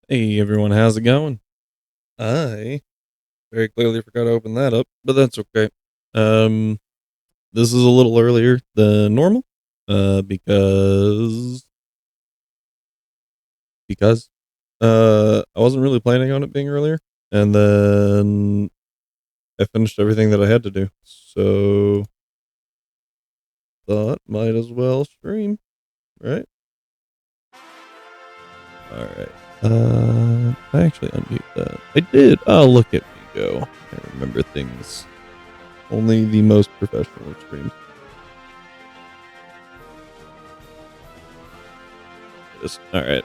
Hey everyone, how's it going? I very clearly forgot to open that up, but that's okay. Um, this is a little earlier than normal, because I wasn't really planning on it being earlier, and then I finished everything that I had to do, so thought might as well stream, right? All right. I actually unmute that. I did. Oh, look at me go! I remember things. Only the most professional streams. All right.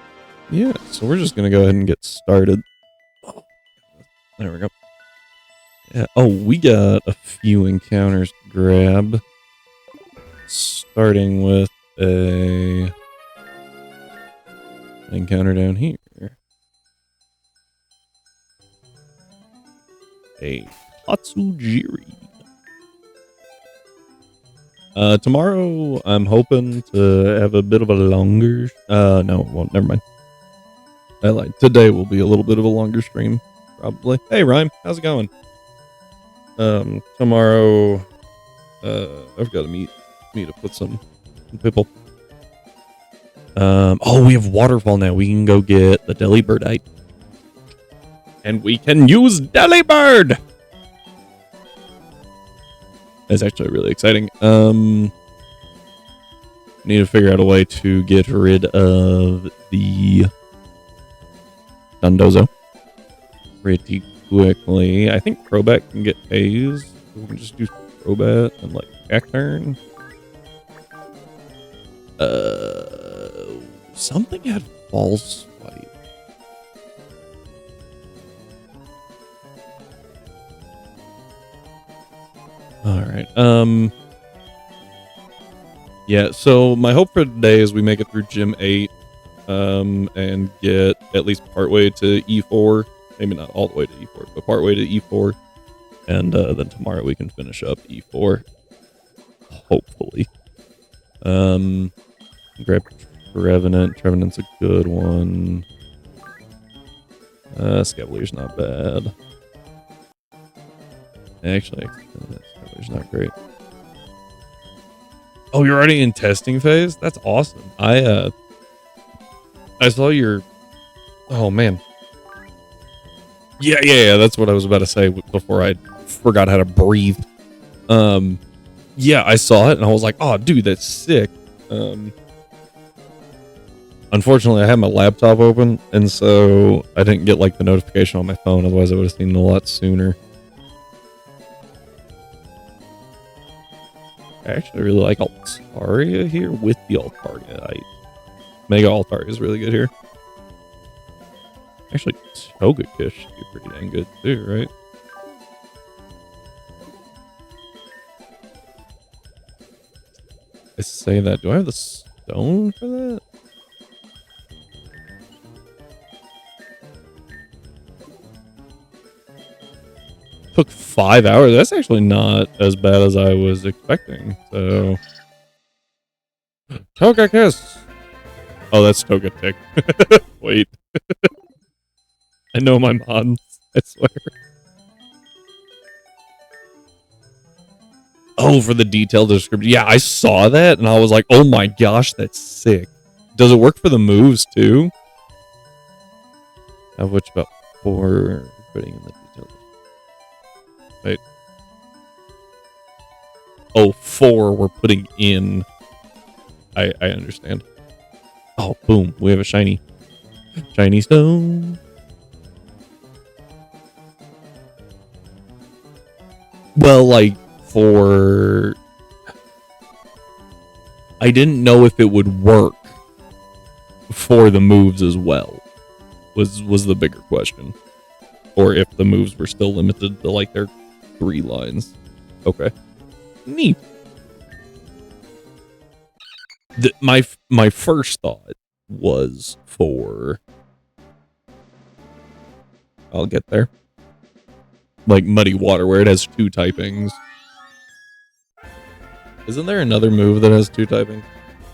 Yeah, so we're just gonna go ahead and get started. Oh, there we go. Yeah. Oh, we got a few encounters to grab. Starting with a encounter down here. A Tatsujiri. Tomorrow I'm hoping to have a bit of a longer. No, it won't. Never mind. I lied. Today will be a little bit of a longer stream, probably. Hey, Rhyme, how's it going? Tomorrow, I've got to meet up with some people. Oh, we have waterfall now. We can go get the Delibirdite, and we can use Delibird. That's actually really exciting. Need to figure out a way to get rid of the Dundozo pretty quickly. I think Crobat can get phased. We can just do Crobat and like back turn. Something had false swipe. All right. Yeah. So my hope for today is we make it through Gym 8, and get at least partway to E4. Maybe not all the way to E4, but partway to E4, and then tomorrow we can finish up E4. Hopefully. Grab Trevenant. Trevenant's a good one. Scavalier's not bad. Actually, Scavalier's not great. Oh, you're already in testing phase? That's awesome. I saw your... Oh, man. Yeah, that's what I was about to say before I forgot how to breathe. Yeah, I saw it, and I was like, oh, dude, that's sick. Unfortunately, I had my laptop open, and so I didn't get, like, the notification on my phone. Otherwise, I would have seen it a lot sooner. I actually really like Altaria here with the Altaria. Mega Altaria is really good here. Actually, Togekiss should be pretty dang good too, right? I say that. Do I have the stone for that? Took 5 hours. That's actually not as bad as I was expecting. So, Togekiss. Oh, that's Togetic. Wait. I know my mods. I swear. Oh, for the detailed description. Yeah, I saw that and I was like, oh my gosh, that's sick. Does it work for the moves too? Of which about 4 putting in the details. Wait. Oh, 4 we're putting in. I understand. Oh, boom. We have a shiny stone. Well, like, for... I didn't know if it would work for the moves as well, was the bigger question. Or if the moves were still limited to, like, their 3 lines. Okay. Neat. My first thought was for... I'll get there. Like Muddy Water, where it has 2 typings. Isn't there another move that has 2 typings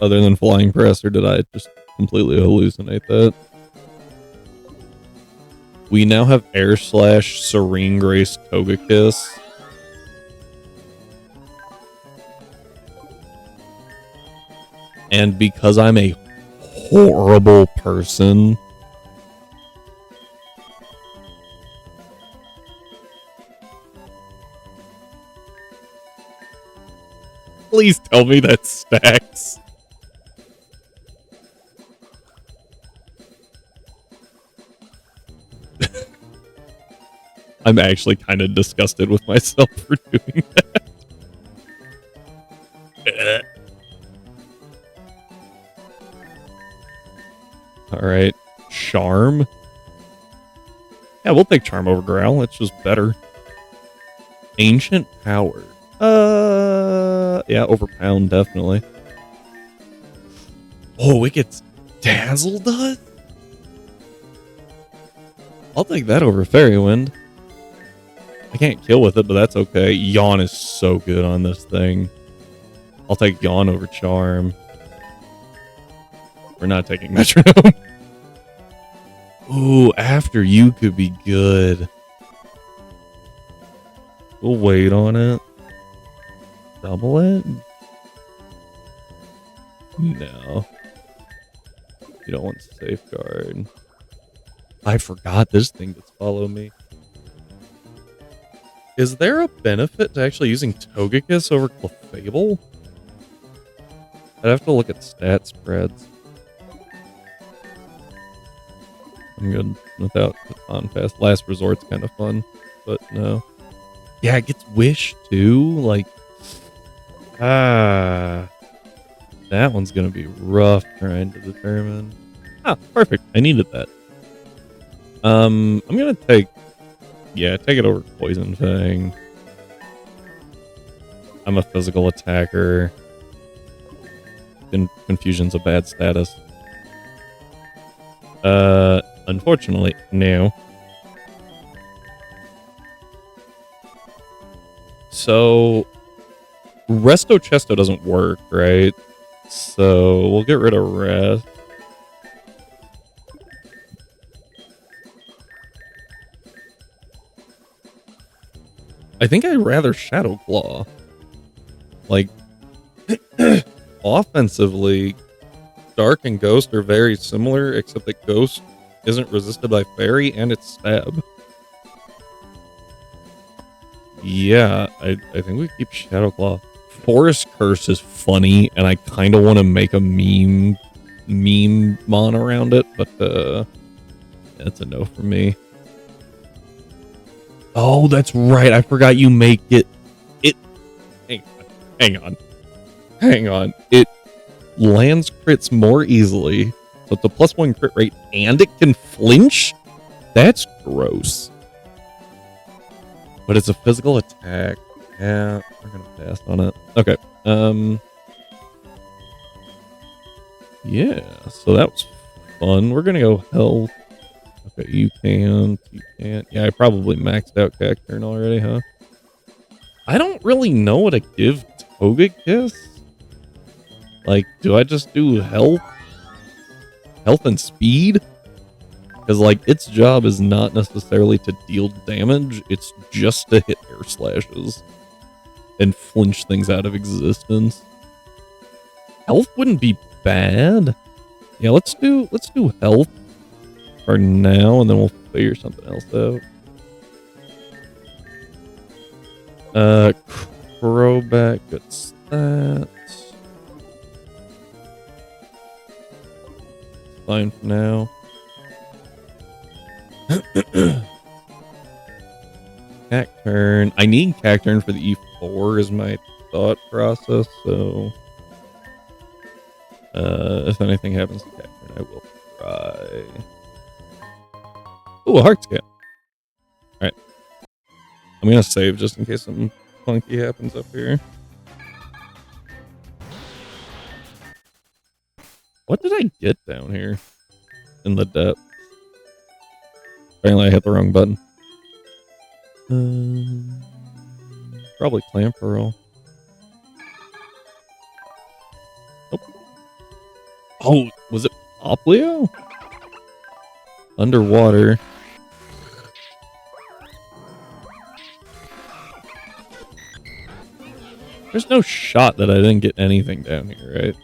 other than Flying Press, or did I just completely hallucinate that? We now have Air Slash, Serene Grace, Togekiss. And because I'm a horrible person, please tell me that stacks. I'm actually kind of disgusted with myself for doing that. Alright. Charm. Yeah, we'll take Charm over Growl. It's just better. Ancient Power. Yeah, over Pound, definitely. Oh, it gets Dazzle Dust? I'll take that over Fairy Wind. I can't kill with it, but that's okay. Yawn is so good on this thing. I'll take Yawn over Charm. We're not taking Metronome. Ooh, After You could be good. We'll wait on it. Double it? No. You don't want Safeguard. I forgot this thing does follow me. Is there a benefit to actually using Togekiss over Clefable? I'd have to look at stat spreads. I'm good without on fast. Last Resort's kind of fun, but no. Yeah, it gets Wish too. Like, that one's gonna be rough trying to determine. Ah, perfect. I needed that. I'm gonna take it over Poison Fang. I'm a physical attacker. Confusion's a bad status. Unfortunately, no. So, Resto Chesto doesn't work, right? So, we'll get rid of Rest. I think I'd rather Shadow Claw. Like, offensively, Dark and Ghost are very similar, except that Ghost isn't resisted by Fairy and it's Stab. Yeah, I think we keep Shadow Claw. Forest Curse is funny, and I kind of want to make a meme mon around it, but that's a no for me. Oh, that's right. I forgot you make it. Hang on. It lands crits more easily, so it's a +1 crit rate, and it can flinch? That's gross. But it's a physical attack. Yeah, we're gonna pass on it. Okay. Yeah, so that was fun. We're gonna go health. Okay, you can't. Yeah, I probably maxed out Cacturn already, huh? I don't really know what to give Togekiss. Like, do I just do health and speed? Because, like, its job is not necessarily to deal damage, it's just to hit air slashes and flinch things out of existence. Health wouldn't be bad. Yeah, let's do health for now, and then we'll figure something else out. Crobat gets that. Fine for now. Cacturn. I need Cacturn for the E4 is my thought process, so if anything happens to Cacturn, I will try. Ooh, a heart scan. Alright. I'm gonna save just in case something funky happens up here. What did I get down here in the depths? Apparently I hit the wrong button. Probably Clamp Pearl. Nope. Oh, was it Poplio? Underwater. There's no shot that I didn't get anything down here, right?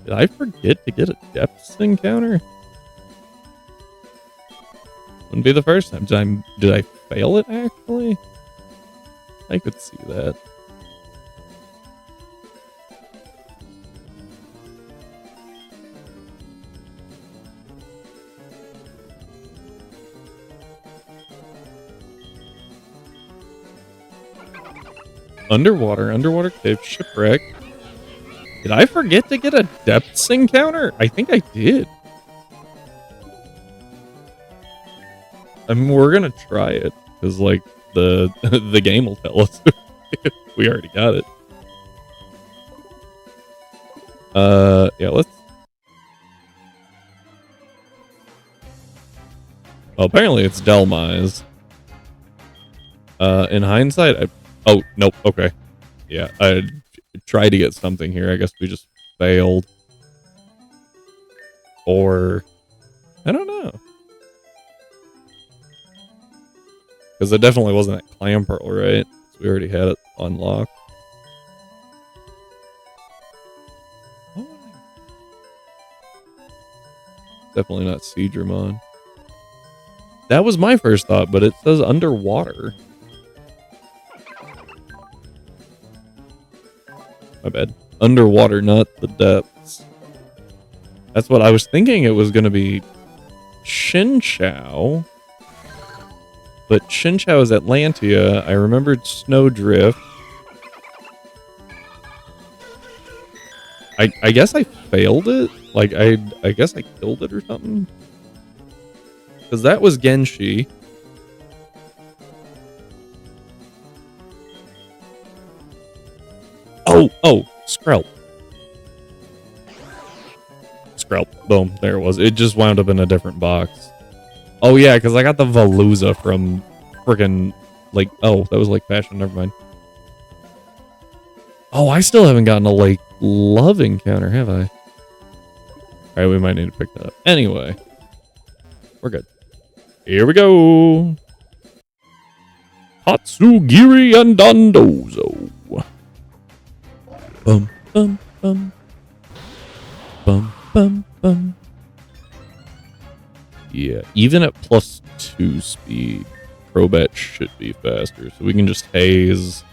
Did I forget to get a depths encounter? Wouldn't be the first time. Did I fail it, actually? I could see that. Underwater cave, shipwreck. Did I forget to get a depths encounter? I think I did. I mean, we're gonna try it because, like, the the game will tell us if we already got it. Yeah, let's. Oh, apparently it's Delmise. In hindsight, oh nope. Okay, yeah, I tried to get something here. I guess we just failed, or I don't know. Because it definitely wasn't that clam pearl, right? So we already had it unlocked. Oh. Definitely not Seedramon. That was my first thought, but it says underwater. My bad. Underwater, not the depths. That's what I was thinking. It was going to be Shinchao. But Shinchao is Atlantia. I remembered Snowdrift. I guess I failed it. Like, I guess I killed it or something. Because that was Genshi. Oh, Skrelp. Skrelp. Boom, there it was. It just wound up in a different box. Oh, yeah, because I got the Veluza from freaking, like, oh, that was Lake Passion. Never mind. Oh, I still haven't gotten a Lake Love encounter, have I? All right, we might need to pick that up. Anyway, we're good. Here we go. Tatsugiri and Dondozo. Bum, bum, bum. Bum, bum, bum. Yeah, even at +2 speed, Crobat should be faster. So we can just haze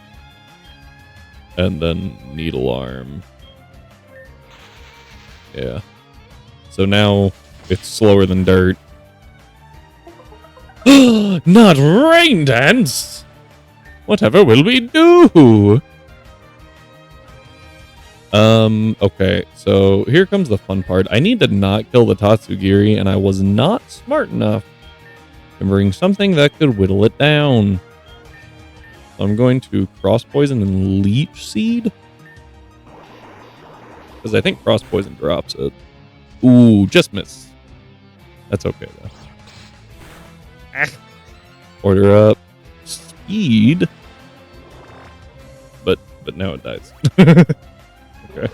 and then Needle Arm. Yeah. So now it's slower than dirt. Not Rain Dance! Whatever will we do? Okay, so here comes the fun part. I need to not kill the Tatsugiri, and I was not smart enough to bring something that could whittle it down. So I'm going to Cross Poison and Leech Seed. Because I think Cross Poison drops it. Ooh, just miss. That's okay, though. Ah. Order up Speed. But now it dies. Okay.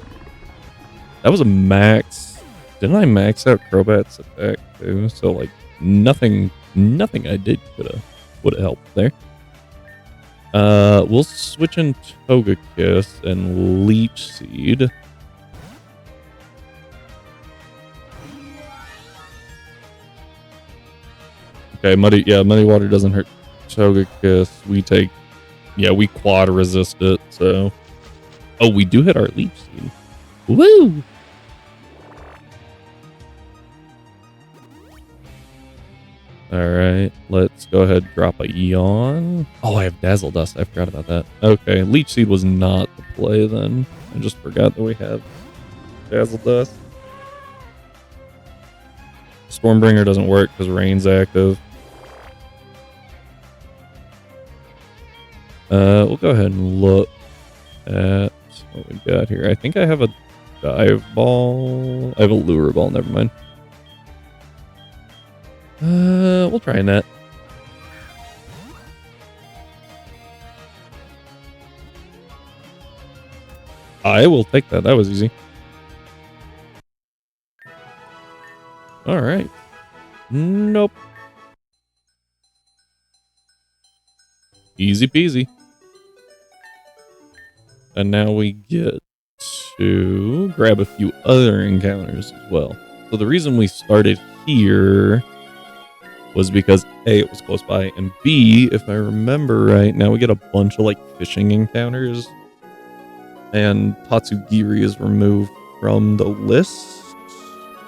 That was a max. Didn't I max out Crobat's attack too? So like nothing I did would have helped there. We'll switch in Togekiss and Leech Seed. Okay, Muddy Water doesn't hurt Togekiss. We quad resist it, so. Oh, we do hit our Leech Seed. Woo! Alright, let's go ahead and drop a Yawn. Oh, I have Dazzle Dust. I forgot about that. Okay, Leech Seed was not the play then. I just forgot that we have Dazzle Dust. Stormbringer doesn't work because Rain's active. We'll go ahead and look at what we got here. I think I have a Dive Ball. I have a Lure Ball, never mind. We'll try that. I will take that. That was easy. Alright. Nope. Easy peasy. And now we get to grab a few other encounters as well. So the reason we started here was because A, it was close by, and B, if I remember right, now we get a bunch of like fishing encounters, and Tatsugiri is removed from the list.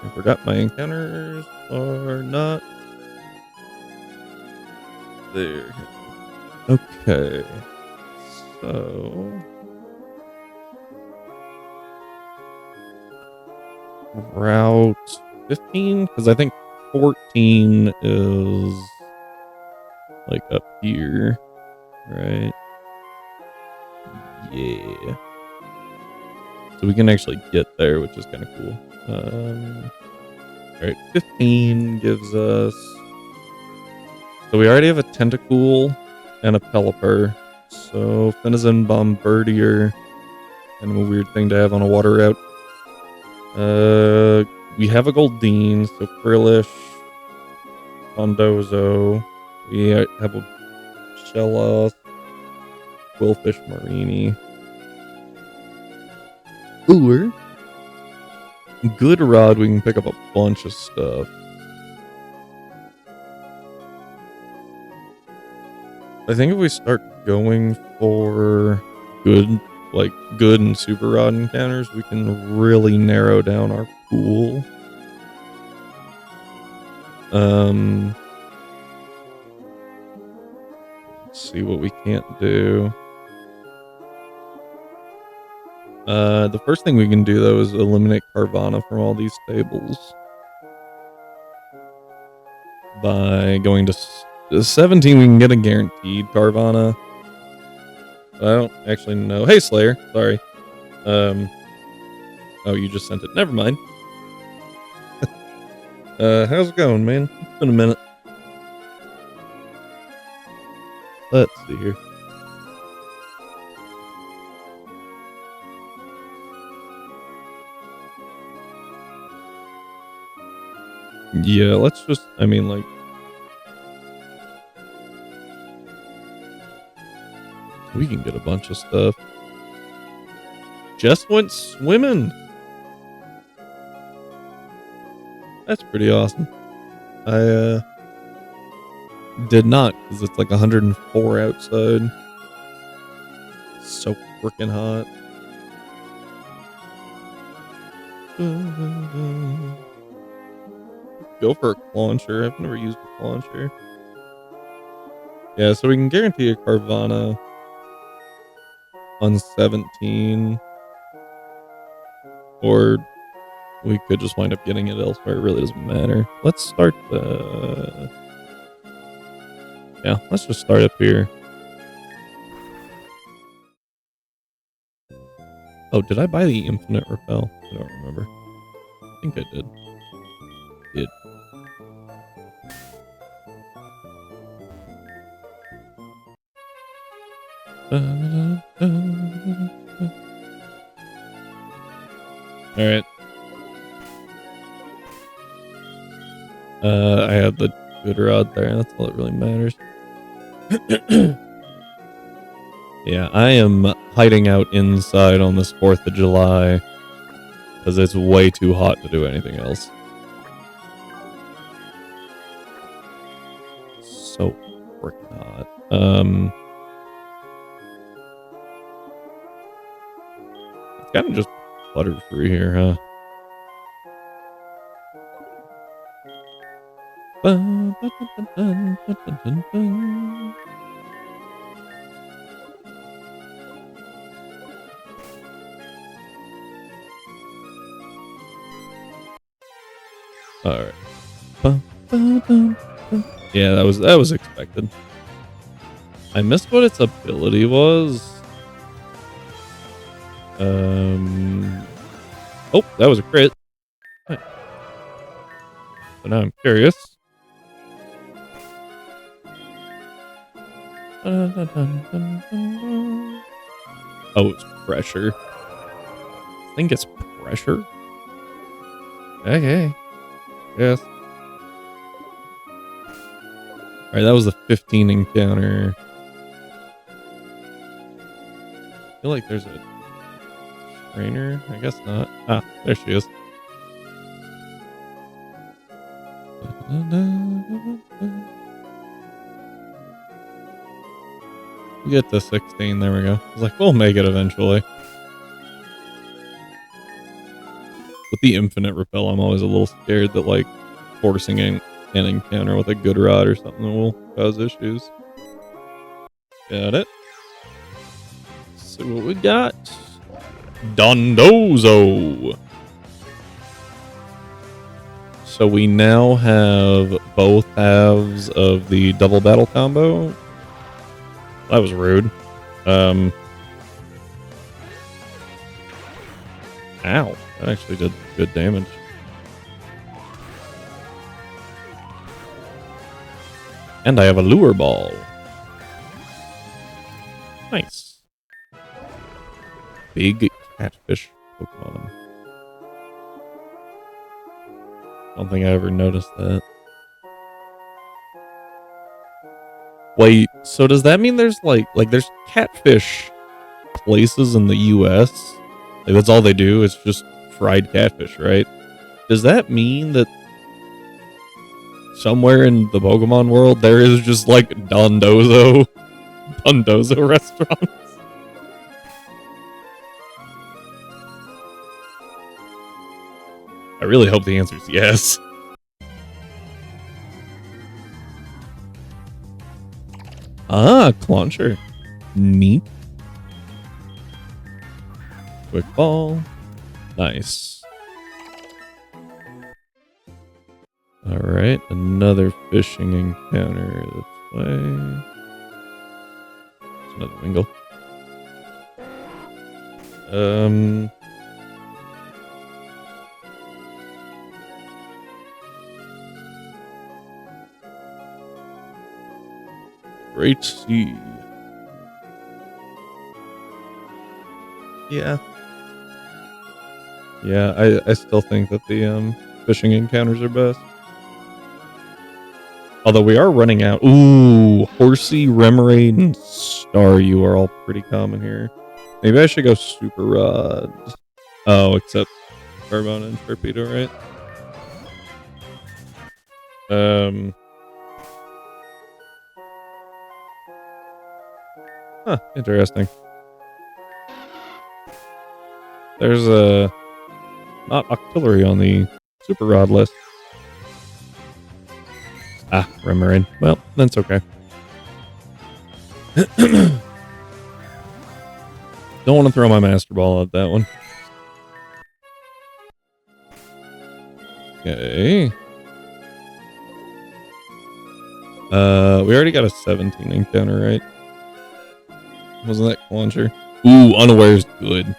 I forgot my encounters are not there. Okay, so Route 15, because I think 14 is like up here, right? Yeah. So we can actually get there, which is kind of cool. All right, 15 gives us... So we already have a Tentacool and a Pelipper. So Fenizen Bombardier, kind of a weird thing to have on a water route. We have a Goldeen, so Frillish, Fondozo. We have a Shellos, Quillfish Marini. Or Good Rod, we can pick up a bunch of stuff. I think if we start going for good and super rod encounters, we can really narrow down our pool. Let's see what we can't do. The first thing we can do though is eliminate Carvana from all these tables by going to 17. We can get a guaranteed Carvana. I don't actually know. Hey Slayer, sorry. Oh, you just sent it. Never mind. How's it going, man? It's been a minute. Let's see here. Yeah, let's just, I mean, like, we can get a bunch of stuff. Just went swimming. That's pretty awesome. I did not, because it's like 104 outside. So freaking hot. Go for a Clauncher. I've never used a Clauncher. Yeah, so we can guarantee a Carvana on 17. Or we could just wind up getting it elsewhere. It really doesn't matter. Let's start the... Yeah, let's just start up here. Oh, did I buy the Infinite Repel? I don't remember. I think I did. Did. Alright. I had the good rod there. That's all that really matters. Yeah, I am hiding out inside on this 4th of July because it's way too hot to do anything else. So freaking hot. It's kind of just butterfree here, huh? Alright. Yeah, that was expected. I missed what its ability was. Oh, that was a crit. Right. So now I'm curious. Oh, it's pressure. I think it's pressure. Okay. Yes. Alright, that was the 15 encounter. feel like there's a trainer. I guess not. Ah, there she is. We get to 16. There we go. I was like, we'll make it eventually. With the infinite repel, I'm always a little scared that like forcing an encounter with a good rod or something will cause issues. Got it. See what we got. Dondozo. So we now have both halves of the double battle combo. That was rude. Ow. That actually did good damage. And I have a lure ball. Nice. Big catfish Pokemon. Don't think I ever noticed that. Wait, so does that mean there's like there's catfish places in the US? Like that's all they do, it's just fried catfish, right? Does that mean that somewhere in the Pokemon world there is just like Dondozo restaurants? I really hope the answer is yes. Ah, Clauncher. Neat. Quick ball. Nice. Alright, another fishing encounter this way. It's another Wingle. Great Sea. Yeah. Yeah, I still think that the fishing encounters are best. Although we are running out. Ooh, Horsey, Remoraid, and Staryu are all pretty common here. Maybe I should go Super Rod. Oh, except Carbona and Torpedo, right? Huh, interesting. There's a not Octillery on the Super Rod list. Ah, Remoraid. Well, that's okay. Don't want to throw my Master Ball at that one. Okay. We already got a 17 encounter, right? Wasn't that Clauncher? Ooh, Unaware's good.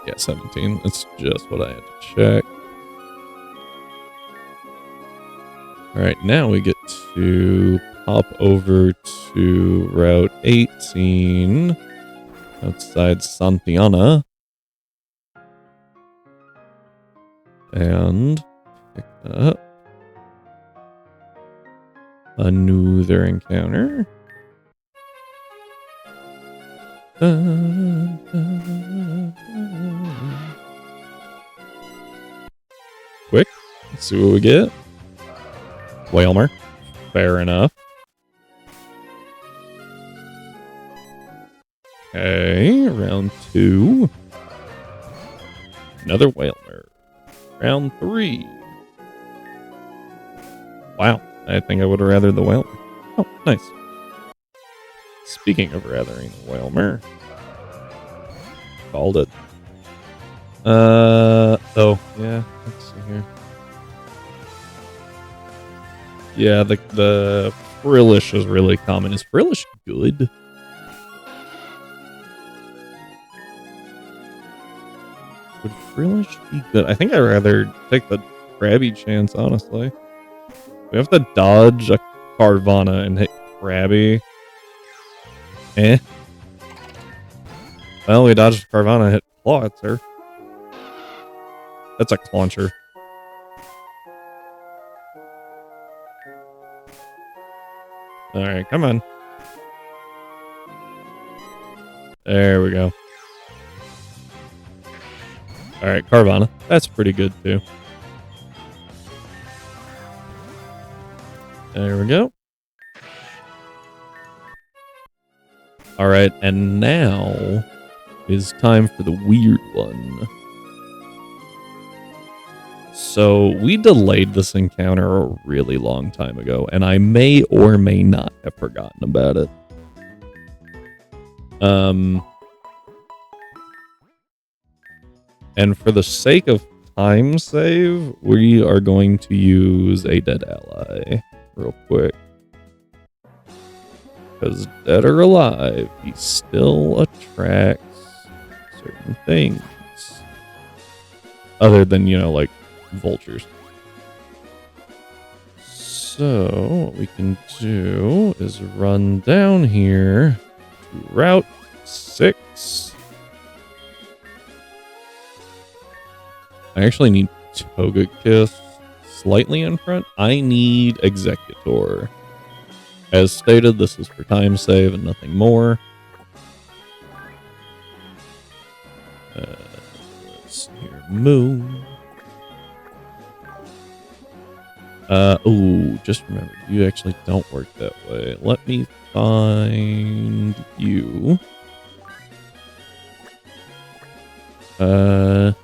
Yeah, 17. That's just what I had to check. Alright, now we get to pop over to Route 18 outside Santiana. And pick up another encounter. Quick, let's see what we get. Whalmer. Fair enough. Okay, round 2. Another Whalmer. Round 3. Wow, I think I would have rathered the Whalmer. Oh, nice. Speaking of rathering the Whalmer. Called it. Oh, yeah, let's see here. Yeah, the Frillish is really common. Is Frillish good? Would Frillish be good? I think I'd rather take the Krabby chance, honestly. We have to dodge a Carvana and hit Krabby. Eh. Well, we dodged Carvana and hit Clawitzer. That's a Clauncher. Alright, come on. There we go. All right, Carvana. That's pretty good too. There we go. All right, and now is time for the weird one. So we delayed this encounter a really long time ago, and I may or may not have forgotten about it. And for the sake of time save, we are going to use a dead ally real quick. Because dead or alive, he still attracts certain things. Other than, you know, like vultures. So what we can do is run down here to Route 6. I actually need Togekiss slightly in front. I need Executor. As stated, this is for time save and nothing more. Let's see here. Moon. Oh, just remember, you actually don't work that way. Let me find you. Yeah,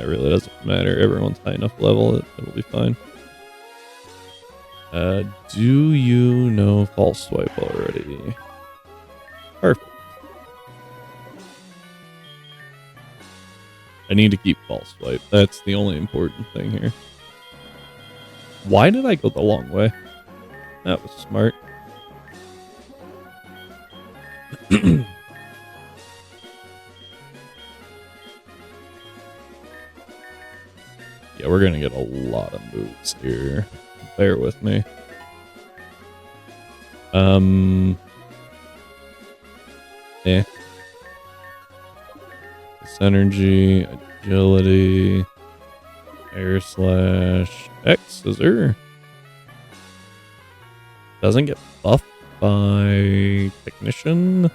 it really doesn't matter. Everyone's high enough level, it'll be fine. Do you know False Swipe already? Perfect. I need to keep False Swipe. That's the only important thing here. Why did I go the long way? That was smart. Yeah, we're gonna get a lot of moves here. Bear with me. This energy, agility, air slash, X scissor. Doesn't get buffed by technician.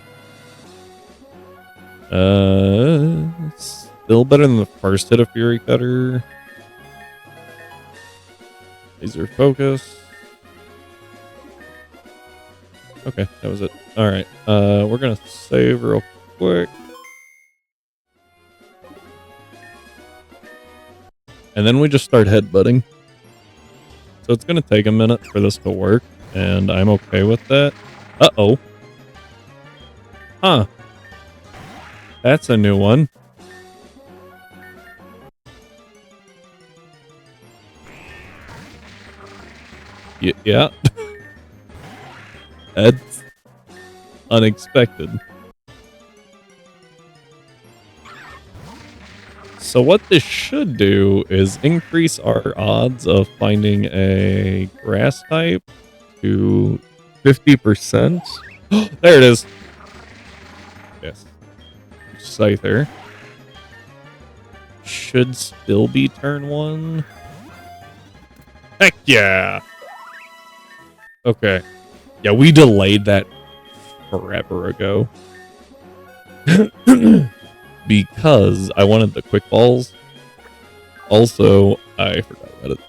Still better than the first hit of Fury Cutter. Laser focus. Okay, that was it. Alright, we're gonna save real quick. And then we just start headbutting. So it's gonna take a minute for this to work, and I'm okay with that. Uh-oh. Huh. That's a new one. Yeah. That's unexpected. So what this should do is increase our odds of finding a grass type to 50%. There it is. Yes. Scyther. Should still be turn 1. Heck yeah! Okay. Yeah, we delayed that forever ago. Because I wanted the quick balls. Also, I forgot about it.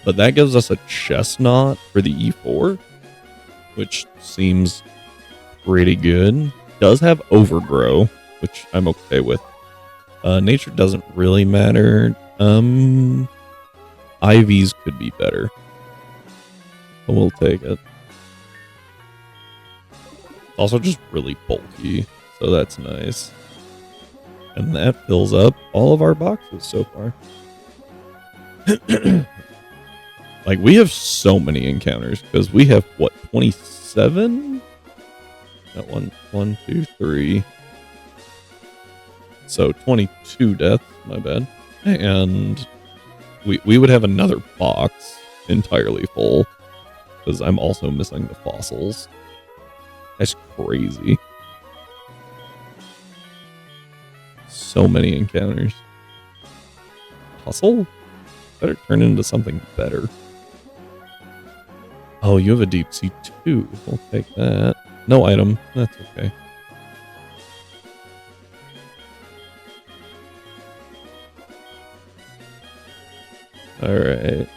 But that gives us a chestnut for the E4, which seems pretty good. Does have overgrow, which I'm okay with. Nature doesn't really matter. IVs could be better. But we'll take it. Also just really bulky, so that's nice. And that fills up all of our boxes so far. Like, we have so many encounters, because we have, what, 27? That one, 2, 3. So 22 deaths, my bad. And we would have another box entirely full, because I'm also missing the fossils. That's crazy. So many encounters. Hustle? Better turn into something better. Oh, you have a deep sea too. We'll take that. No item. That's okay. Alright.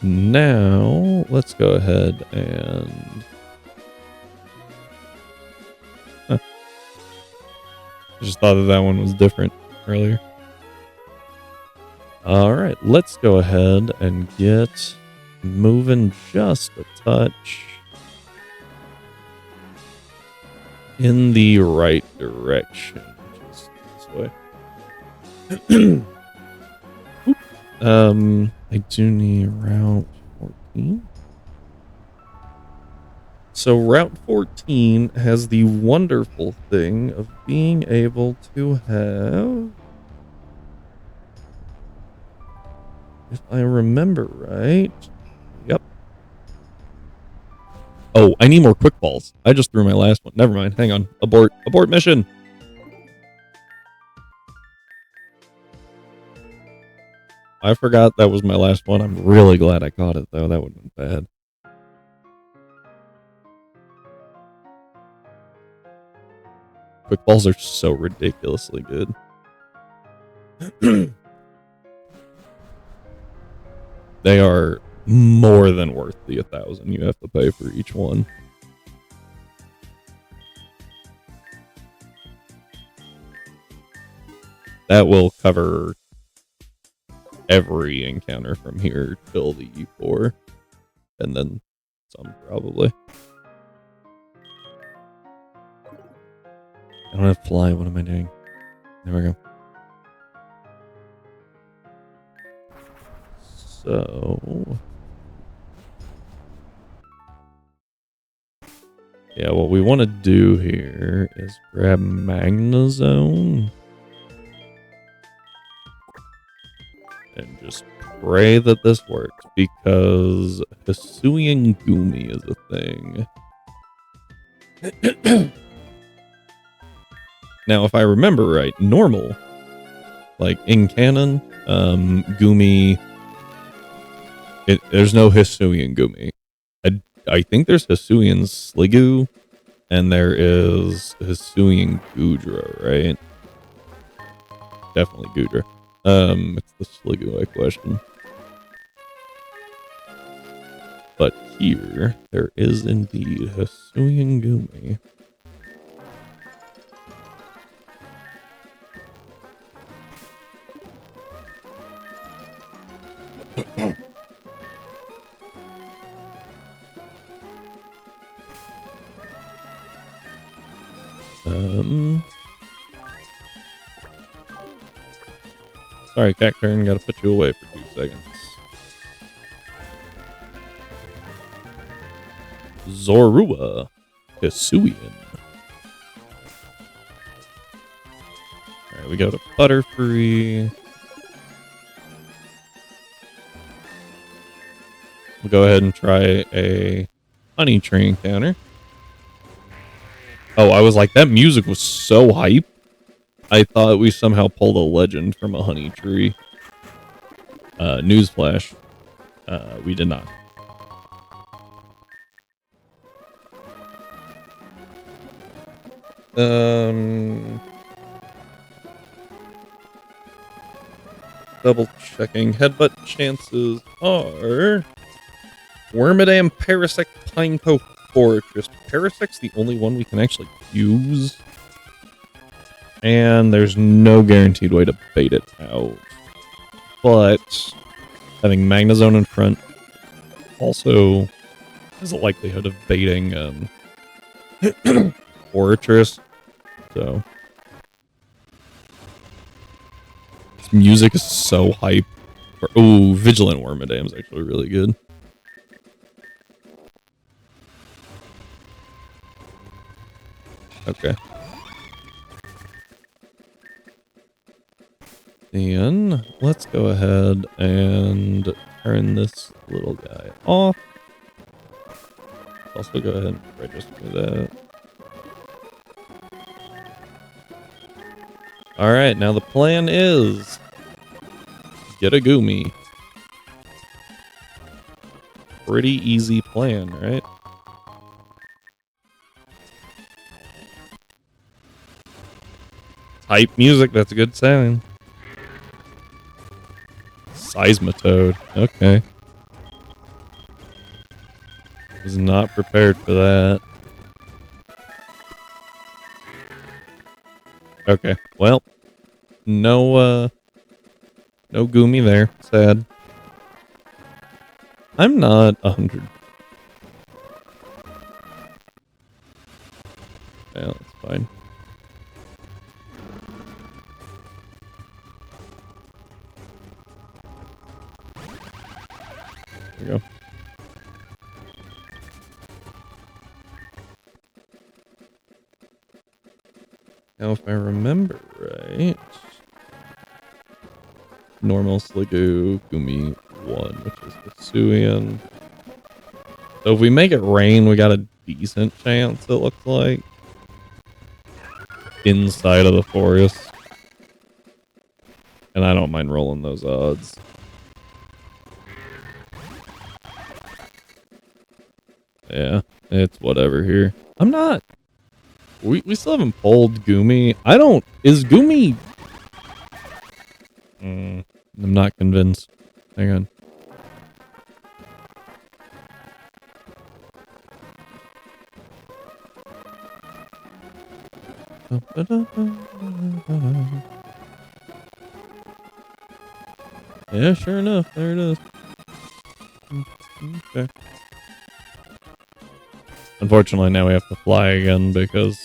Now, let's go ahead and... Huh. I just thought that one was different earlier. Alright, let's go ahead and get moving just a touch in the right direction. Just this way. I do need Route 14. So Route 14 has the wonderful thing of being able to have, if I remember right, yep. Oh, I need more quick balls. I just threw my last one. Never mind. Hang on. Abort mission. I forgot that was my last one. I'm really glad I caught it, though. That would have been bad. Quick balls are so ridiculously good. They are more than worth the 1,000 you have to pay for each one. That will cover every encounter from here till the E4. And then some, probably. I don't have fly. What am I doing? There we go. So... yeah, what we want to do here is grab Magnezone. And just pray that this works, because Hisuian Gumi is a thing. Now, if I remember right, normal, like in canon, Gumi, there's no Hisuian Gumi. I think there's Hisuian Sliggoo, and there is Hisuian Goodra, right? Definitely Goodra. It's the Sliggoo I question. But here, there is indeed Hisuian Gumi. Sorry, Cacturn, gotta put you away for 2 seconds. Zorua, Hisuian. Alright, we go to Butterfree. We'll go ahead and try a Honey Tree encounter. Oh, I was like, that music was so hype. I thought we somehow pulled a legend from a honey tree. Newsflash. We did not. Double checking. Headbutt chances are Wormadam, Parasect, Pineco, Fortress. Parasect's the only one we can actually use. And there's no guaranteed way to bait it out. But having Magnezone in front also has a likelihood of baiting Fortress. So this music is so hype. Ooh, Vigilant Wormadam is actually really good. Okay. Then let's go ahead and turn this little guy off. Also go ahead and register that. Alright, now the plan is get a Gumi. Pretty easy plan, right? Type music, that's a good sound. Seismitoad. Okay. Was not prepared for that. Okay, well. No Goomy there. Sad. I'm not 100. Yeah, that's fine. There we go. Now, if I remember right, normal Sliggoo, Goomy 1, which is the Suian. So if we make it rain, we got a decent chance, it looks like. Inside of the forest. And I don't mind rolling those odds. Yeah, it's whatever here. I'm not. We still haven't pulled Goomy. I don't. Is Goomy. I'm not convinced. Hang on. Yeah, sure enough. There it is. Okay. Unfortunately, now we have to fly again because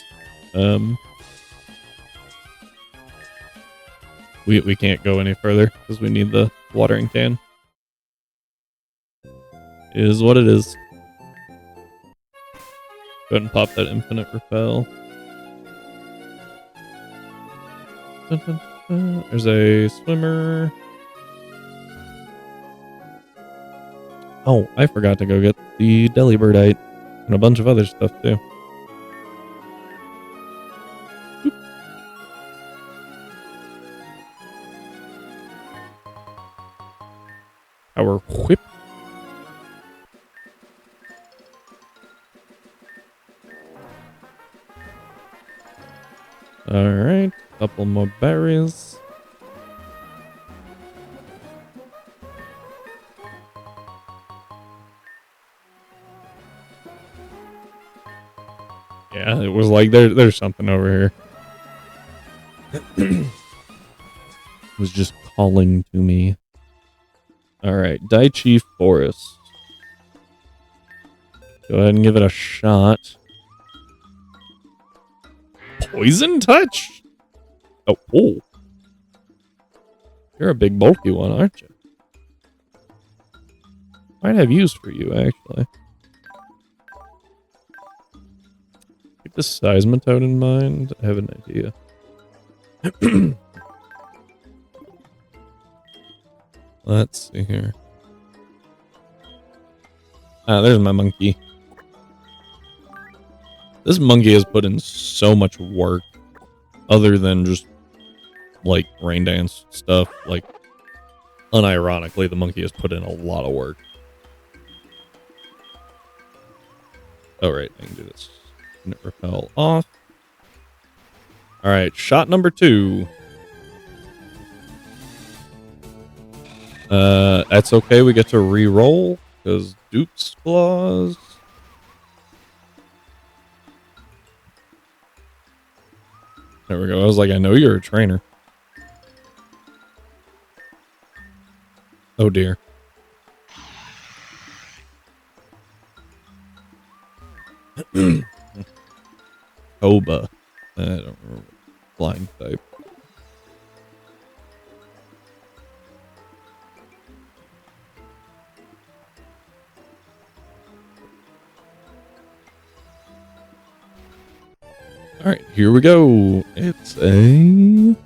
we can't go any further because we need the watering can. It is what it is. Go ahead and pop that infinite repel. There's a swimmer. Oh, I forgot to go get the Delibirdite and a bunch of other stuff too. Oop. Our whip. Alright, couple more berries. Yeah, it was like there's something over here. It was just calling to me. Alright, Daichi Forest. Go ahead and give it a shot. Poison touch? Oh. You're a big bulky one, aren't you? Might have use for you, actually. Keep the Seismitoad in mind. I have an idea. Let's see here. Ah, there's my monkey. This monkey has put in so much work other than just like rain dance stuff. Like, unironically, the monkey has put in a lot of work. Oh, right. I can do this. Repel off. All right. Shot number 2. That's okay. We get to re-roll because Duke's Claws. There we go. I was like, I know you're a trainer. Oh, dear. Koba. I don't remember. Flying type. Alright, here we go. It's a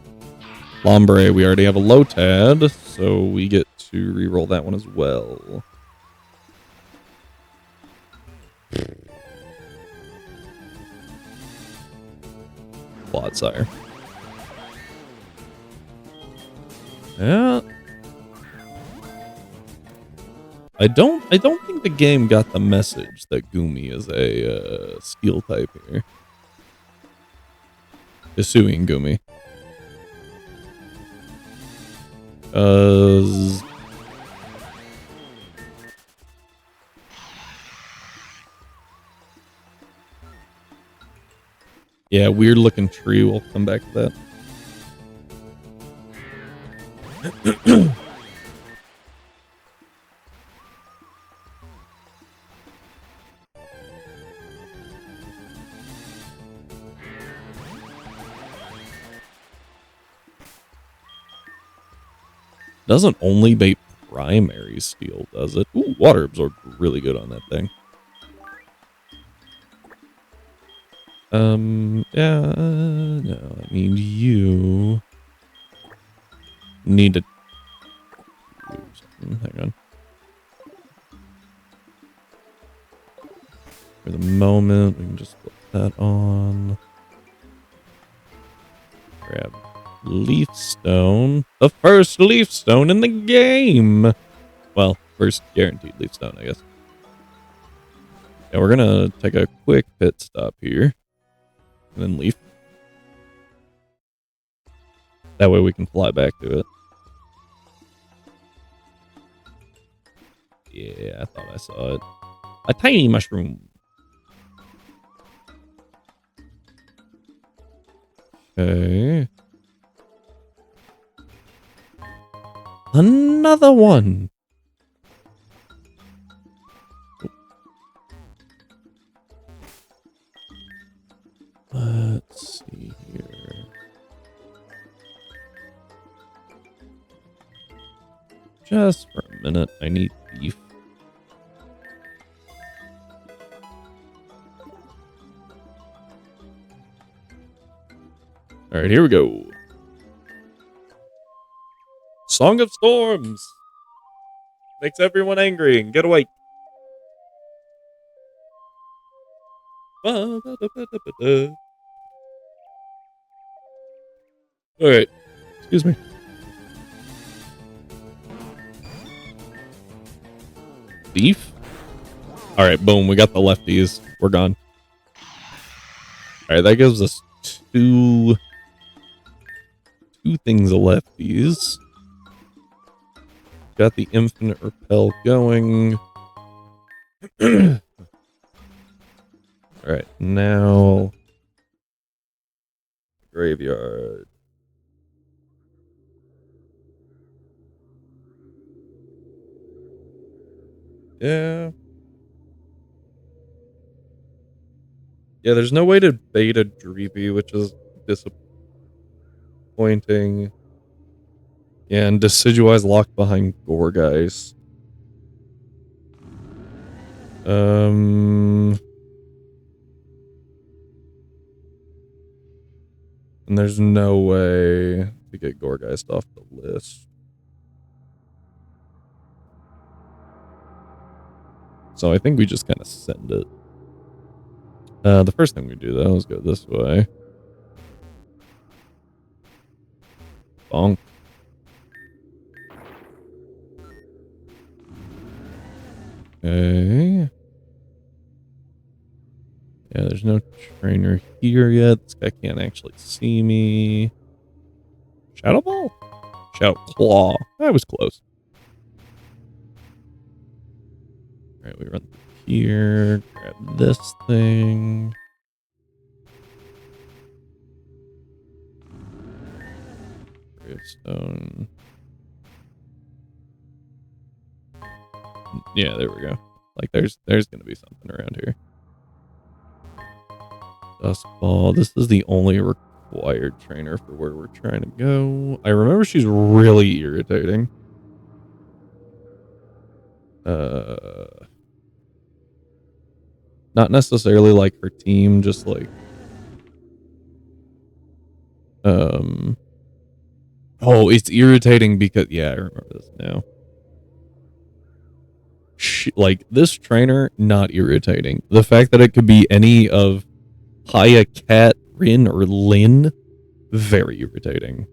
Lombre. We already have a Lotad, so we get to re-roll that one as well. Clodsire. Yeah. I don't think the game got the message that Goomy is a steel type here. Pursuing Goomy. Cause yeah, weird looking tree. We'll come back to that. Doesn't only bait primary steel, does it? Ooh, water absorb really good on that thing. Yeah, no, I mean, you need to do something. Hang on. For the moment, we can just put that on. Grab leaf stone. The first leaf stone in the game. Well, first guaranteed leaf stone, I guess. Yeah, we're gonna take a quick pit stop here. And then leaf. That way we can fly back to it. Yeah, I thought I saw it. A tiny mushroom. Okay. Another one. Let's see here. Just for a minute, I need beef. All right, here we go. Song of Storms. Makes everyone angry and get away. All right. Excuse me. Beef? All right, boom. We got the lefties. We're gone. All right, that gives us two things of lefties. Got the infinite repel going. All right, now graveyard. Yeah. Yeah, there's no way to bait a Dreepy, which is disappointing. Yeah, and Decidueye's locked behind Gourgeist. And there's no way to get Gourgeist off the list. So I think we just kind of send it. The first thing we do, though, is go this way. Bonk. Okay. Yeah, there's no trainer here yet. This guy can't actually see me. Shadow Ball? Shadow Claw. I was close. Alright, we run here. Grab this thing. Gravestone. Yeah, there we go. Like there's gonna be something around here. Dust Ball. This is the only required trainer for where we're trying to go. I remember she's really irritating. Not necessarily like her team, just like oh, it's irritating because yeah, I remember this now. Like this trainer, not irritating. The fact that it could be any of Haya, Cat, Rin, or Lin, very irritating.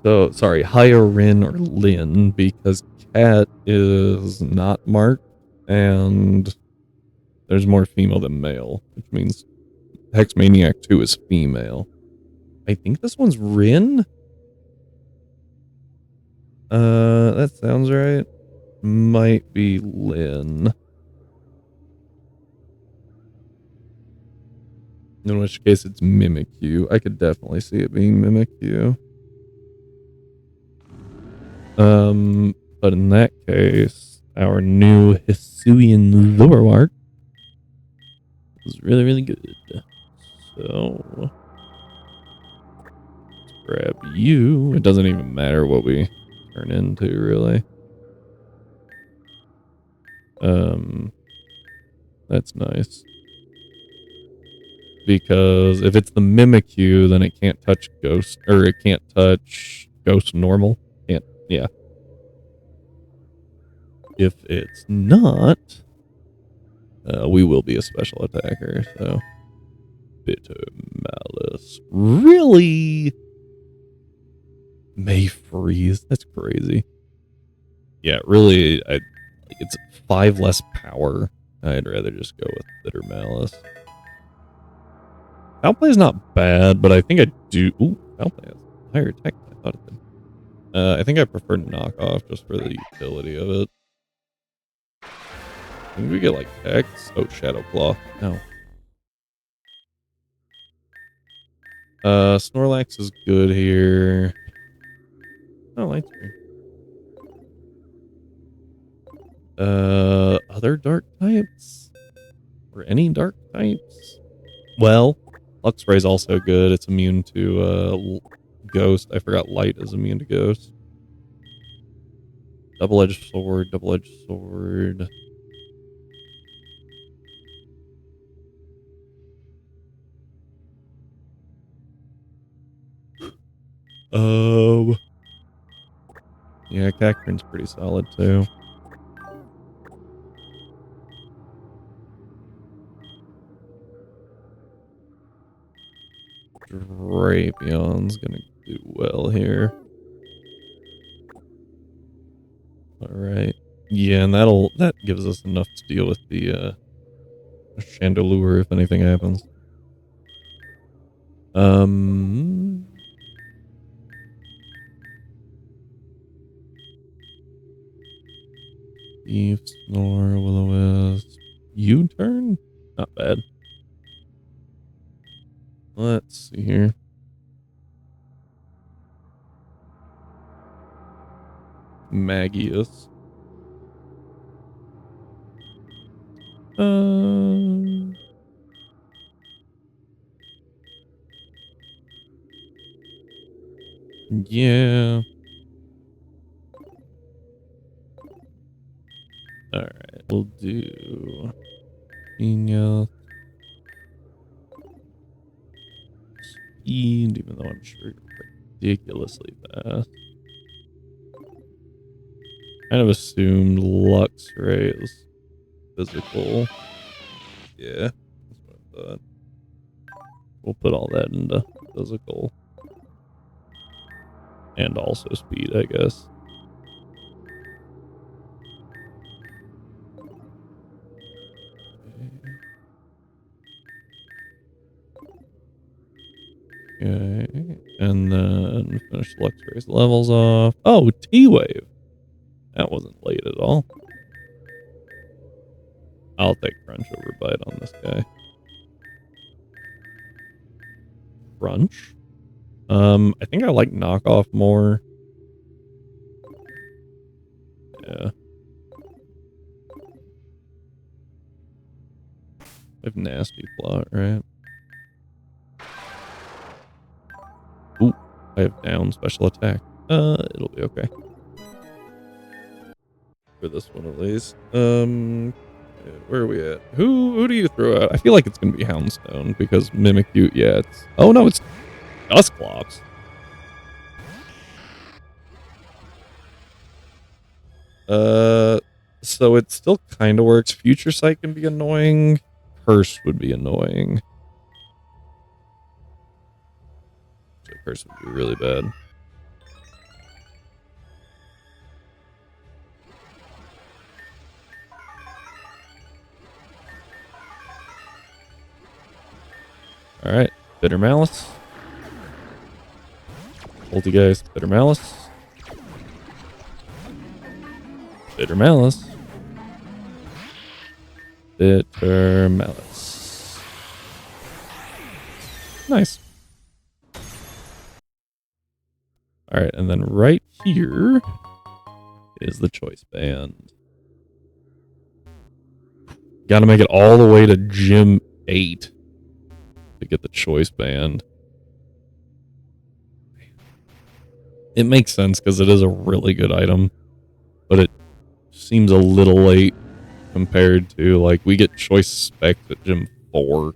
So, sorry, Hyorin or Lin, because Cat is not marked, and there's more female than male, which means Hexmaniac 2 is female. I think this one's Rin? That sounds right. Might be Lin. In which case it's Mimikyu. I could definitely see it being Mimikyu. But in that case, our new Hisuian Zoroark is really, really good. So, let's grab you. It doesn't even matter what we turn into, really. That's nice. Because if it's the Mimikyu, then it can't touch Ghost, or it can't touch Ghost normal. Can't, yeah. If it's not, we will be a special attacker, so. Bitter Malice. Really? May freeze. That's crazy. Yeah, really, it's 5 less power. I'd rather just go with Bitter Malice. Outplay is not bad, but I think I do. Ooh, Outplay has higher attack than I thought it did. I think I prefer Knockoff just for the utility of it. Can we get like X? Oh, Shadow Claw. No. Snorlax is good here. Oh, Light Screen. Other dark types? Or any dark types? Well, Luxray is also good. It's immune to Ghost. I forgot Light is immune to Ghost. Double-edged sword, double-edged sword. Yeah, Cacturin's pretty solid too. Drapion's gonna do well here. Alright. Yeah, and that gives us enough to deal with the Chandelure if anything happens. Thief, Snore, Will-O-Wisp. U-turn? Not bad. Let's see here. Magius. Yeah. Alright, we'll do Genius. Speed, even though I'm sure you're ridiculously fast. Kind of assumed Luxray is physical. Yeah, that's what I thought. We'll put all that into physical. And also speed, I guess. Okay, and then finish Luxray's levels off. Oh, T-Wave. That wasn't late at all. I'll take Crunch over Bite on this guy. Crunch? I think I like Knockoff more. Yeah. I have Nasty Plot, right? Ooh, I have down special attack. It'll be okay. For this one at least. Where are we at? Who do you throw out? I feel like it's gonna be Houndstone because Mimikyu, yeah, it's oh no, it's Dusclops. So it still kind of works. Future Sight can be annoying. Curse would be annoying. So Curse would be really bad. All right, Bitter Malice. Ulti guys, Bitter Malice. Bitter Malice. Bitter Malice. Nice. All right, and then right here is the choice band. Got to make it all the way to Gym 8 to get the choice band. It makes sense because it is a really good item, but it seems a little late compared to, like, we get choice specs at Gym 4.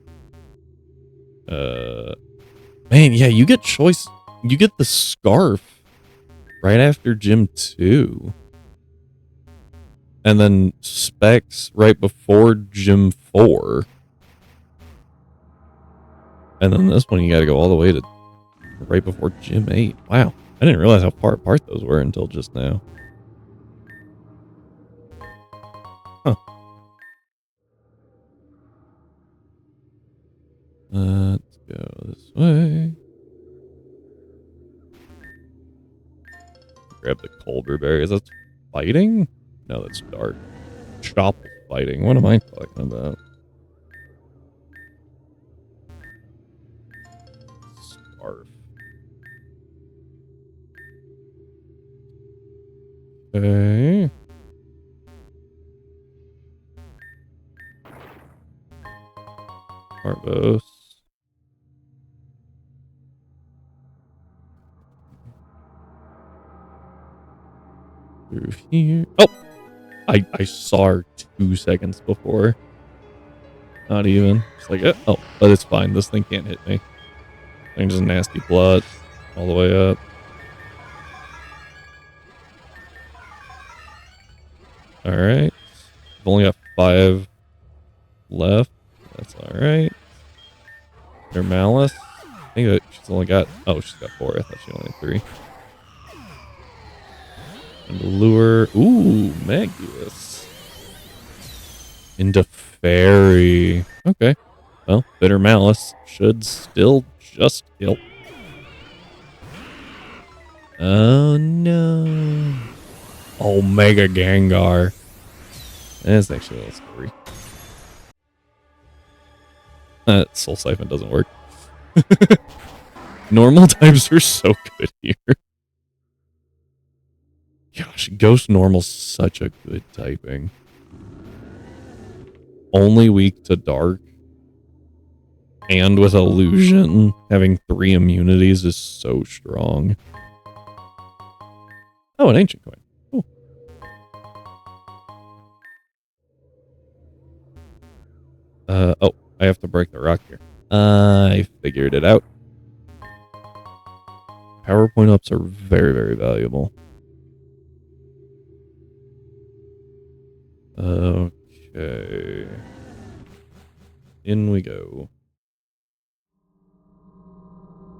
Man, yeah, you get choice. You get the scarf right after Gym 2. And then specs right before Gym 4. And then this one you gotta go all the way to right before Gym 8. Wow. I didn't realize how far apart those were until just now. Huh. Let's go this way. Grab the colder berries. That's fighting? No, that's dark. Chop fighting. What am I talking about? Scarf. Okay. Arbos. Through here. Oh! I saw her 2 seconds before. Not even. It's like, oh, but it's fine. This thing can't hit me. Thing just nasty blood all the way up. Alright. I've only got 5 left. That's alright. Their Malice. I think that she's only got... Oh, she's got 4. I thought she only had 3. And lure... Ooh, Magus. Into Fairy. Okay. Well, Bitter Malice should still just kill. Oh, no. Omega Gengar. That's actually a little scary. Soul Siphon doesn't work. Normal types are so good here. Gosh, Ghost Normal's such a good typing. Only weak to Dark. And with Illusion, having 3 immunities is so strong. Oh, an Ancient Coin. Cool. Oh, I have to break the rock here. I figured it out. PowerPoint ups are very, very valuable. Okay. In we go.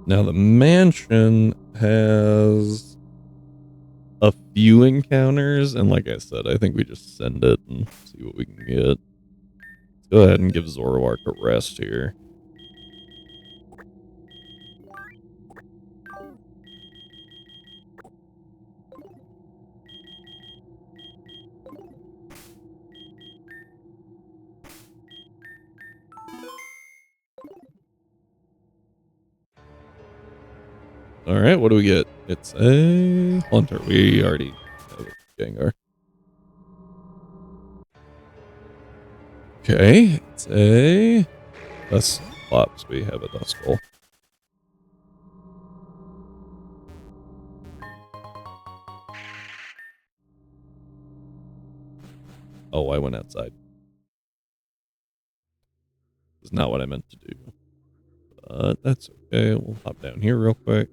Now the mansion has a few encounters, and like I said, I think we just send it and see what we can get. Let's go ahead and give Zoroark a rest here. Alright, what do we get? It's a Hunter. We already have a Gengar. Okay, it's a Dusclops. We have a Duskull. Oh, I went outside. That's not what I meant to do. But that's okay. We'll hop down here real quick.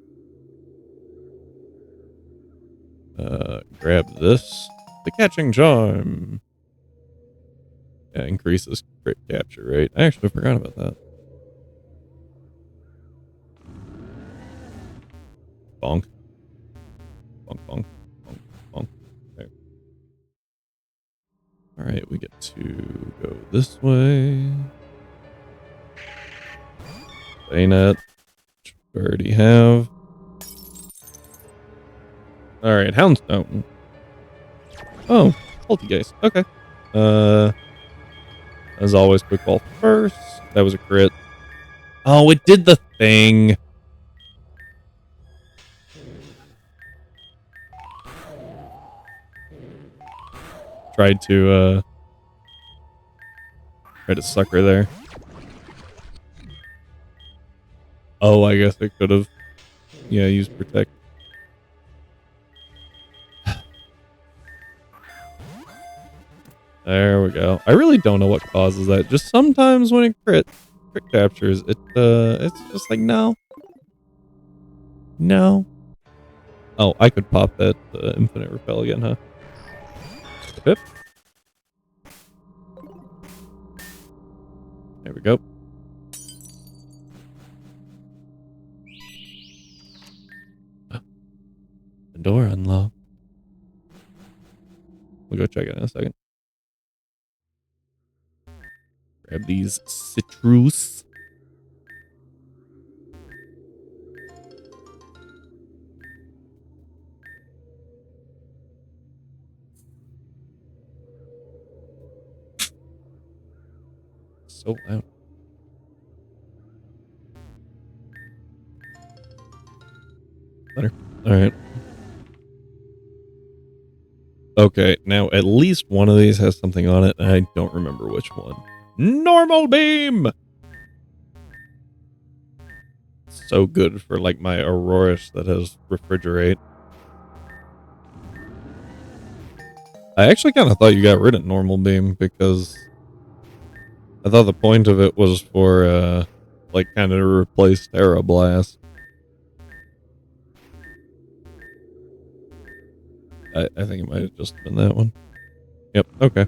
Grab this. The Catching Charm. Yeah, increases crit capture rate. I actually forgot about that. Bonk. Bonk, bonk, bonk, bonk. Okay. Alright, we get to go this way. Bayonet, which we already have. Alright, Houndstone. Oh, Poltergeist. Okay. As always, quick ball first. That was a crit. Oh, it did the thing. Tried to suck her there. Oh, I guess it could have. Yeah, used protect. There we go. I really don't know what causes that. Just sometimes when it crit captures, it's just like no. No. Oh, I could pop that infinite repel again, huh? Pip. There we go. The door unlocked. We'll go check it in a second. Grab these citrus. So loud. Better. All right. Okay, now at least one of these has something on it, and I don't remember which one. Normal beam! So good for like my Auroras that has refrigerate. I actually kind of thought you got rid of normal beam because I thought the point of it was for like kind of replace Terra Blast. I think it might have just been that one. Yep, okay.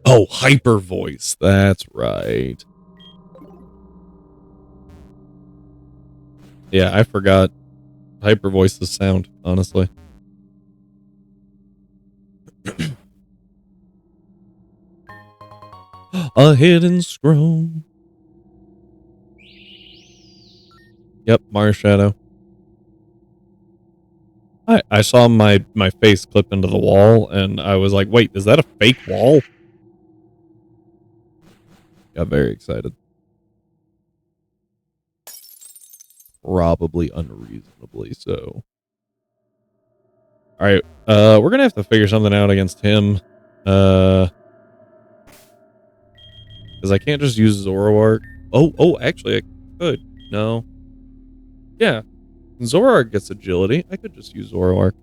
Oh, Hyper Voice. That's right. Yeah, I forgot Hyper Voice's sound, honestly. A hidden scroll. Yep, Mars Shadow. I saw my face clip into the wall, and I was like, wait, is that a fake wall? Got very excited. Probably unreasonably so. Alright, we're gonna have to figure something out against him. Because I can't just use Zoroark. Oh, actually, I could. No. Yeah. Zoroark gets agility. I could just use Zoroark.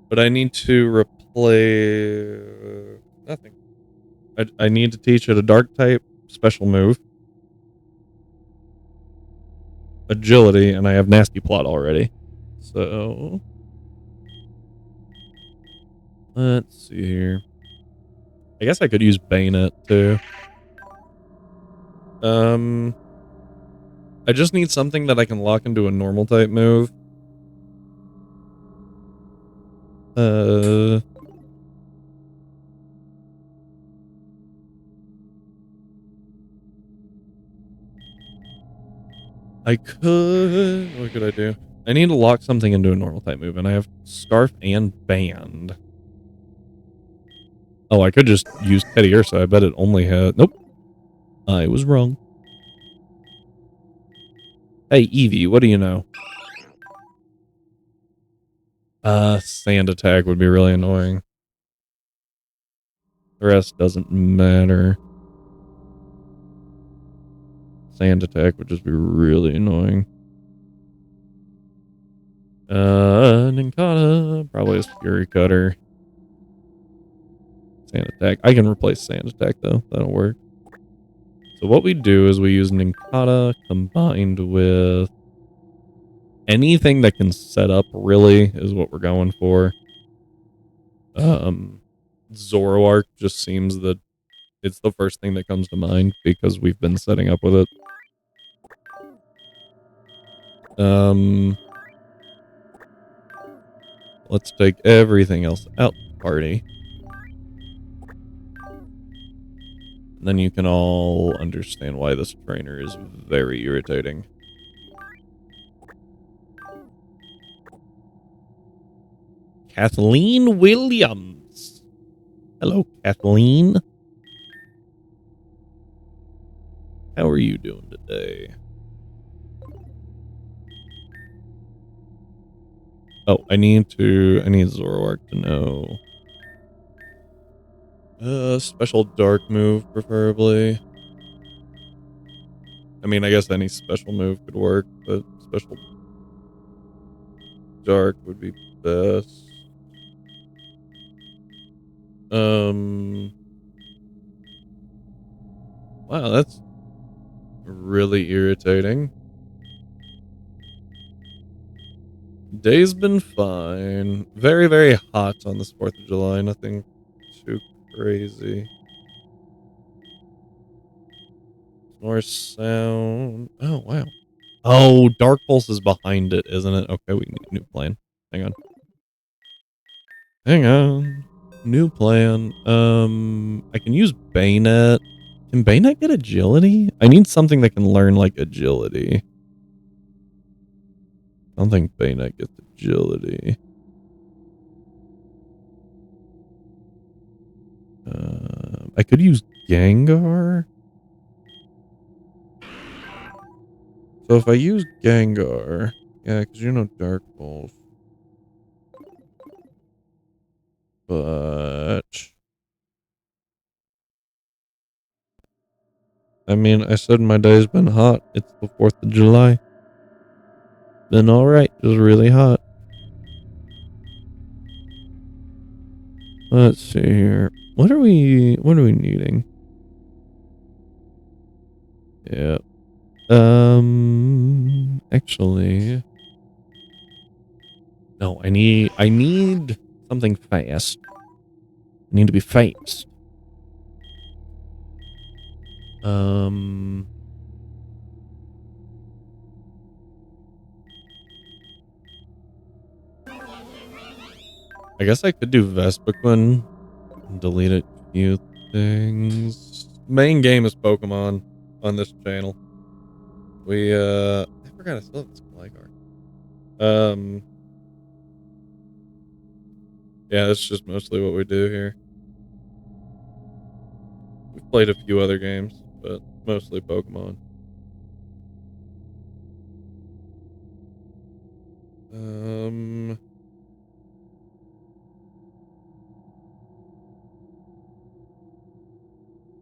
But I need to replace nothing. I need to teach it a dark type special move. Agility, and I have Nasty Plot already. So let's see here. I guess I could use Bayonet too. I just need something that I can lock into a normal type move. I could. What could I do? I need to lock something into a normal type move, and I have Scarf and Band. Oh, I could just use Teddy Ursa. I bet it only had. Nope. I was wrong. Hey, Eevee, what do you know? Sand attack would be really annoying. The rest doesn't matter. Sand attack would just be really annoying. Ninkata, probably is Fury Cutter. Sand attack. I can replace sand attack though. That'll work. So what we do is we use Ninkata combined with anything that can set up really is what we're going for. Zoroark just seems that it's the first thing that comes to mind because we've been setting up with it. Let's take everything else out the party. then you can all understand why this trainer is very irritating. Kathleen Williams. Hello, Kathleen. How are you doing today? Oh, I need Zoroark to know. Special dark move, preferably. I mean, I guess any special move could work, but special dark would be best. Wow, that's really irritating. Day's been fine. Very, very hot on this 4th of July. Nothing too crazy. More sound. Oh, wow. Oh, Dark Pulse is behind it, isn't it? Okay, we need a new plan. Hang on. Hang on. New plan. I can use Bayonet. Can Bayonet get agility? I need something that can learn, like, agility. I don't think Bayonet gets agility. I could use Gengar. So if I use Gengar, yeah, because you know Dark Pulse. But I mean, I said my day's been hot. It's the 4th of July. Been alright. Just really hot. Let's see here. What are we needing? Yeah. Actually, no, I need something fast. I need to be fast. I guess I could do Vespiquen and delete a few things. Main game is Pokemon on this channel. I forgot I still have this Gligar. Yeah, that's just mostly what we do here. We've played a few other games, but mostly Pokemon.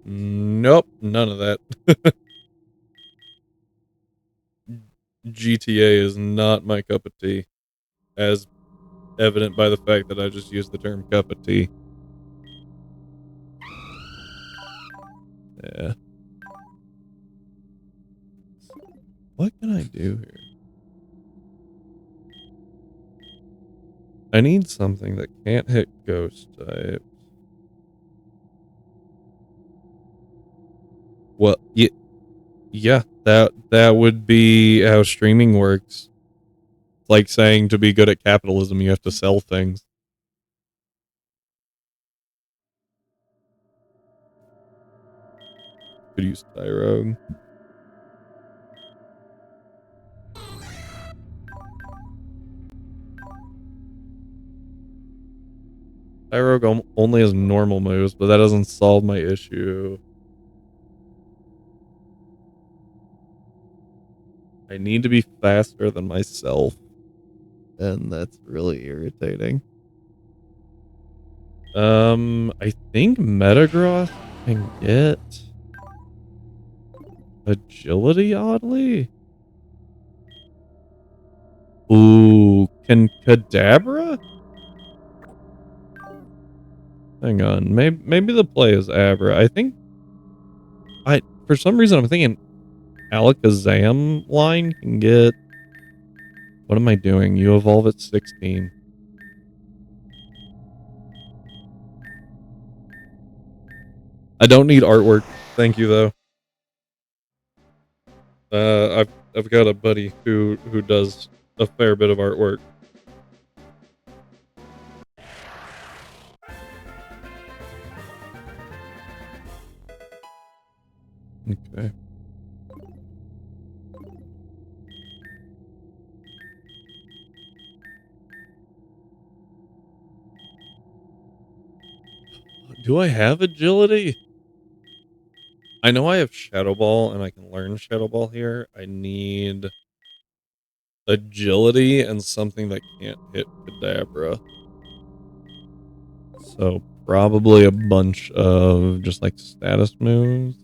Nope, none of that. GTA is not my cup of tea, as evident by the fact that I just used the term cup of tea. Yeah. What can I do here? I need something that can't hit ghost types. Well, yeah, that would be how streaming works. It's like saying to be good at capitalism, you have to sell things. Could use Tyrogue. Tyrogue only has normal moves, but that doesn't solve my issue. I need to be faster than myself. And that's really irritating. I think Metagross can get agility, oddly. Ooh, can Kadabra? Hang on, maybe the play is Abra. I think for some reason I'm thinking Alakazam line can get. What am I doing? You evolve at 16. I don't need artwork. Thank you though. I've got a buddy who does a fair bit of artwork. Okay. Do I have agility? I know I have Shadow Ball and I can learn Shadow Ball here. I need agility and something that can't hit Kadabra. So probably a bunch of just like status moves.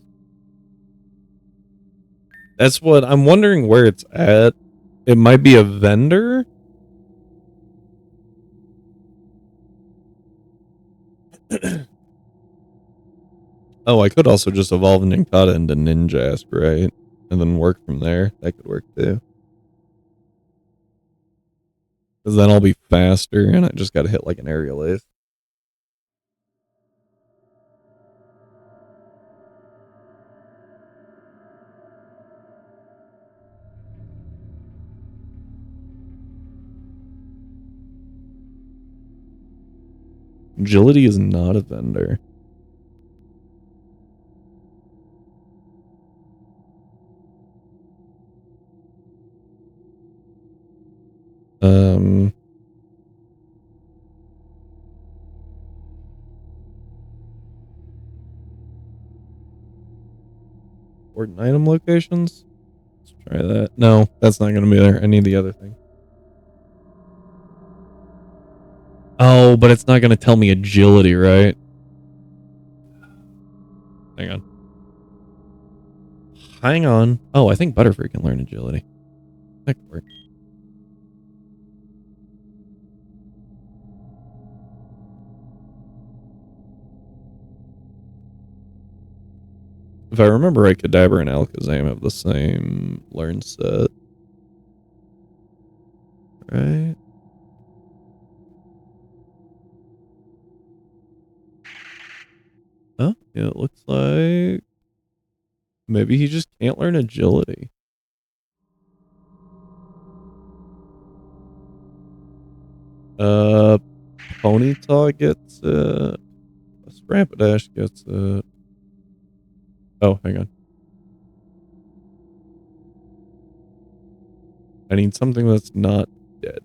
That's what I'm wondering where it's at. It might be a vendor. Oh, I could also just evolve Ninkata into Ninjask, right? And then work from there. That could work too. Because then I'll be faster and I just got to hit like an aerial ace. Agility is not a vendor. Important item locations? Let's try that. No, that's not going to be there. I need the other thing. Oh, but it's not going to tell me agility, right? Hang on. Hang on. Oh, I think Butterfree can learn agility. That could work. If I remember right, Kadabra and Alakazam have the same learn set. Right? Oh, yeah, it looks like maybe he just can't learn agility. Ponyta gets it. Rapidash gets it. Oh, hang on. I need something that's not dead.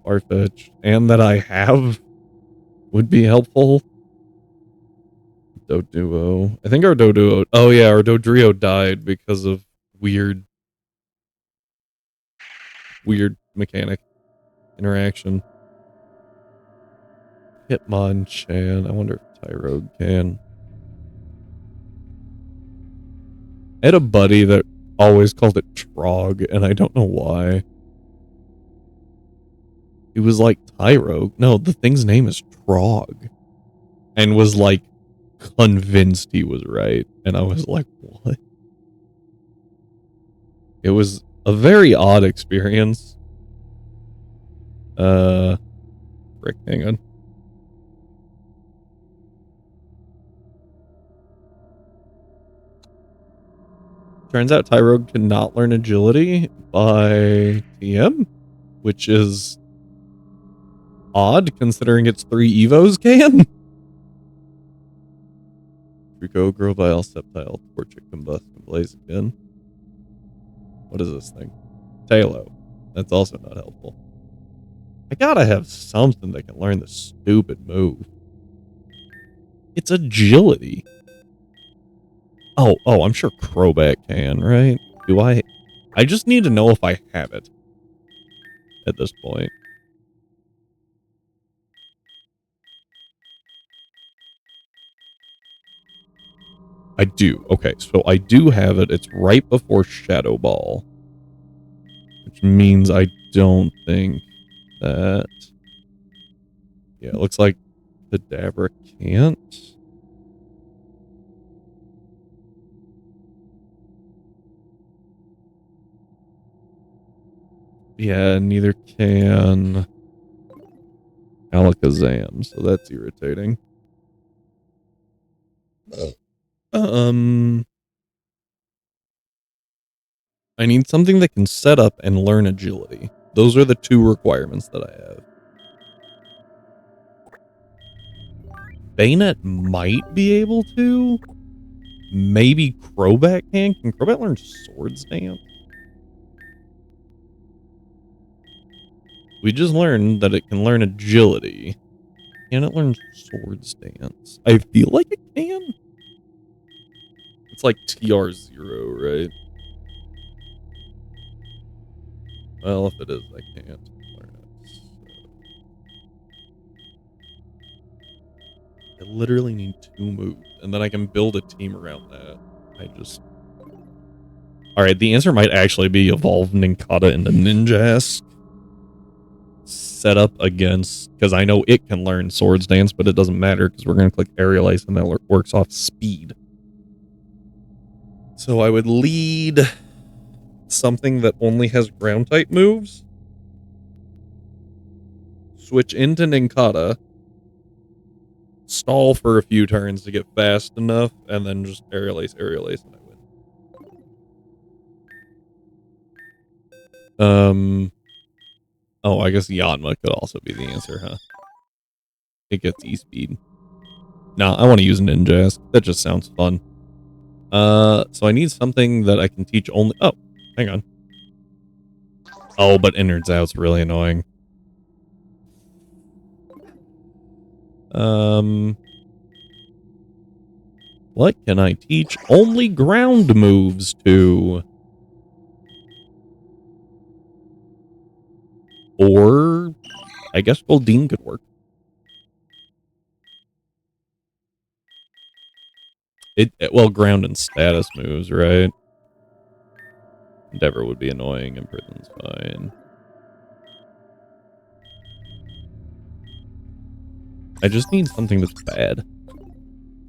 Farfetch'd. And that I have would be helpful. Doduo. I think our Doduo. Oh, yeah, our Dodrio died because of weird mechanic interaction. Hitmonchan. I wonder if Tyrogue can. I had a buddy that always called it Trog, and I don't know why. He was like, Tyrogue? No, the thing's name is Trog. And was like convinced he was right. And I was like, what? It was a very odd experience. Frick, hang on. Turns out Tyrogue cannot learn agility by TM, which is odd considering its 3 Evos can. Trico, Grovyle, Sceptile, Torchic, Combust, and Blaziken. What is this thing? Talo. That's also not helpful. I gotta have something that can learn this stupid move. It's agility. Oh, I'm sure Crobat can, right? Do I? I just need to know if I have it at this point. I do. Okay, so I do have it. It's right before Shadow Ball. Which means I don't think that... Yeah, it looks like the Dabra can't. Yeah, neither can Alakazam, so that's irritating. I need something that can set up and learn agility. Those are the 2 requirements that I have. Bayonet might be able to. Maybe Crobat can. Can Crobat learn Swords Dance? We just learned that it can learn Agility. Can it learn Swords Dance? I feel like it can. It's like TR0, right? Well, if it is, I can't learn it. So. I literally need 2 moves, and then I can build a team around that. Alright, the answer might actually be evolve Nincada into Ninjask. Set up against, because I know it can learn Swords Dance, but it doesn't matter because we're going to click Aerial Ice and that works off speed. So I would lead something that only has ground type moves, switch into Nincada, stall for a few turns to get fast enough, and then just Aerial Ace, and I win. Oh, I guess Yanma could also be the answer, huh? It gets E-Speed. Nah, I want to use Ninjask. That just sounds fun. So I need something that I can teach only... Oh, hang on. Oh, but Innards Out's really annoying. What can I teach only ground moves to? Or, I guess Goldeen could work. Well, ground and status moves, right? Endeavor would be annoying, Imprison's fine. I just need something that's bad.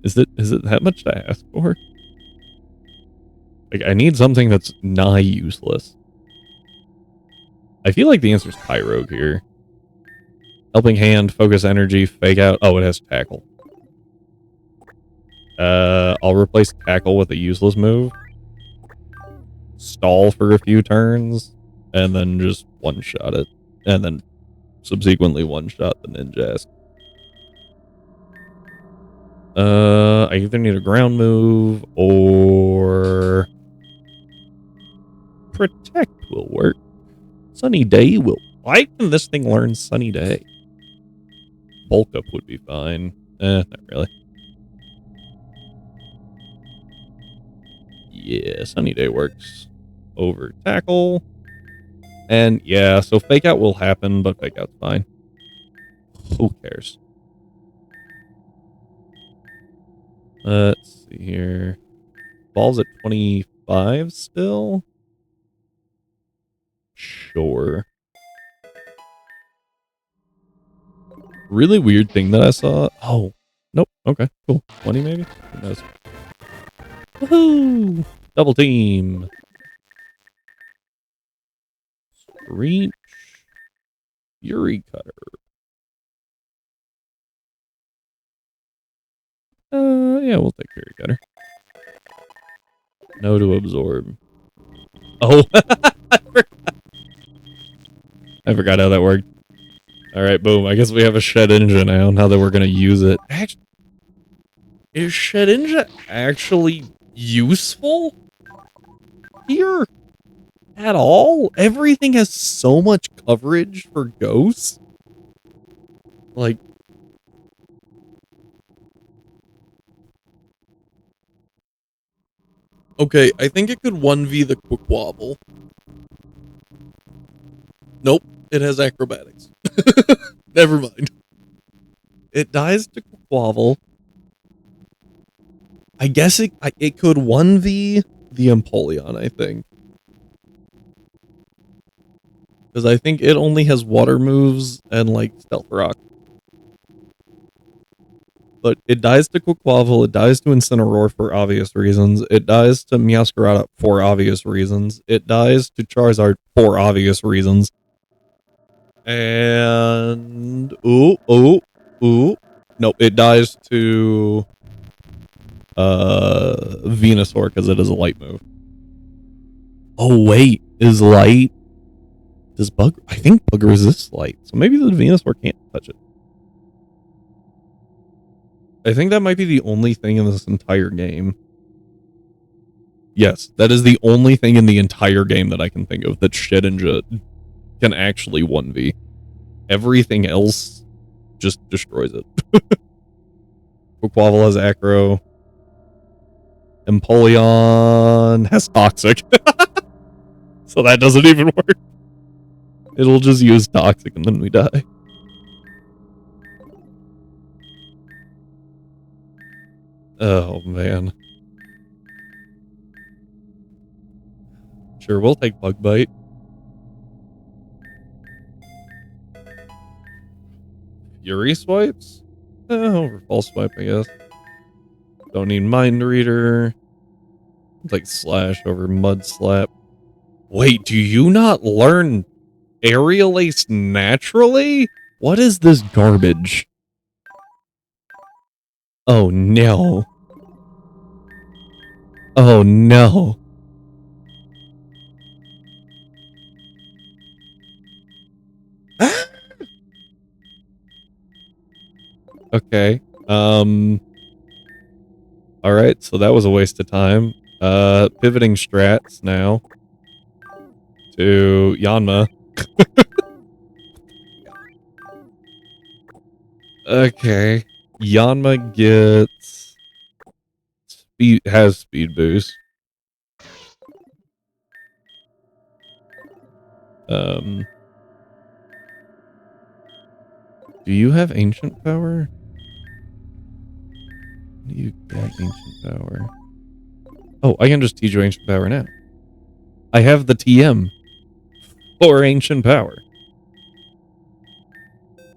Is it that much to ask for? Like, I need something that's nigh useless. I feel like the answer is Pyrogue here. Helping Hand, Focus Energy, Fake Out. Oh, it has Tackle. I'll replace Tackle with a useless move. Stall for a few turns, and then just one-shot it. And then subsequently one-shot the Ninjask. I either need a ground move, or... Protect will work. Sunny Day will... Why can this thing learn Sunny Day? Bulk Up would be fine. Not really. Yeah, Sunny Day works over Tackle. And yeah, so Fake Out will happen, but Fake Out's fine. Who cares? Let's see here. Ball's at 25 still? Sure. Really weird thing that I saw. Oh, nope. Okay, cool. 20 maybe? Who knows? Woohoo! Double team. Reach. Fury Cutter. Yeah, we'll take Fury Cutter. No to absorb. Oh, I forgot how that worked. Alright, boom. I guess we have a Shedinja now that we're going to use it. Actually, is Shedinja actually useful here at all? Everything has so much coverage for ghosts. Like, okay, I think it could 1v the Quaquaval. Nope, it has acrobatics. Never mind. It dies to Quaquaval. I guess it could 1v the Empoleon, I think. Because I think it only has water moves and, like, Stealth Rock. But it dies to Quaquaval, it dies to Incineroar for obvious reasons, it dies to Meowscarada for obvious reasons, it dies to Charizard for obvious reasons. And... Ooh. Nope, it dies to... Venusaur because it is a light move. Oh, wait. Is light... Does Bug... I think Bug resists light, so maybe the Venusaur can't touch it. I think that might be the only thing in this entire game. Yes, that is the only thing in the entire game that I can think of that Shedinja can actually 1v. Everything else just destroys it. Quavel has Acro. Empoleon has Toxic. So that doesn't even work. It'll just use Toxic and then we die. Oh, man. Sure, we'll take Bug Bite. Fury Swipes? Over False Swipe, I guess. Don't need Mind Reader. Like Slash over Mud Slap. Wait, do you not learn Aerial Ace naturally? What is this garbage? Oh no. Oh no. Okay. Alright, so that was a waste of time. Pivoting strats now to Yanma. Okay. Yanma gets has speed boost. Do you have ancient power? Do you get ancient power? Oh, I can just teach you ancient power now. I have the TM for ancient power.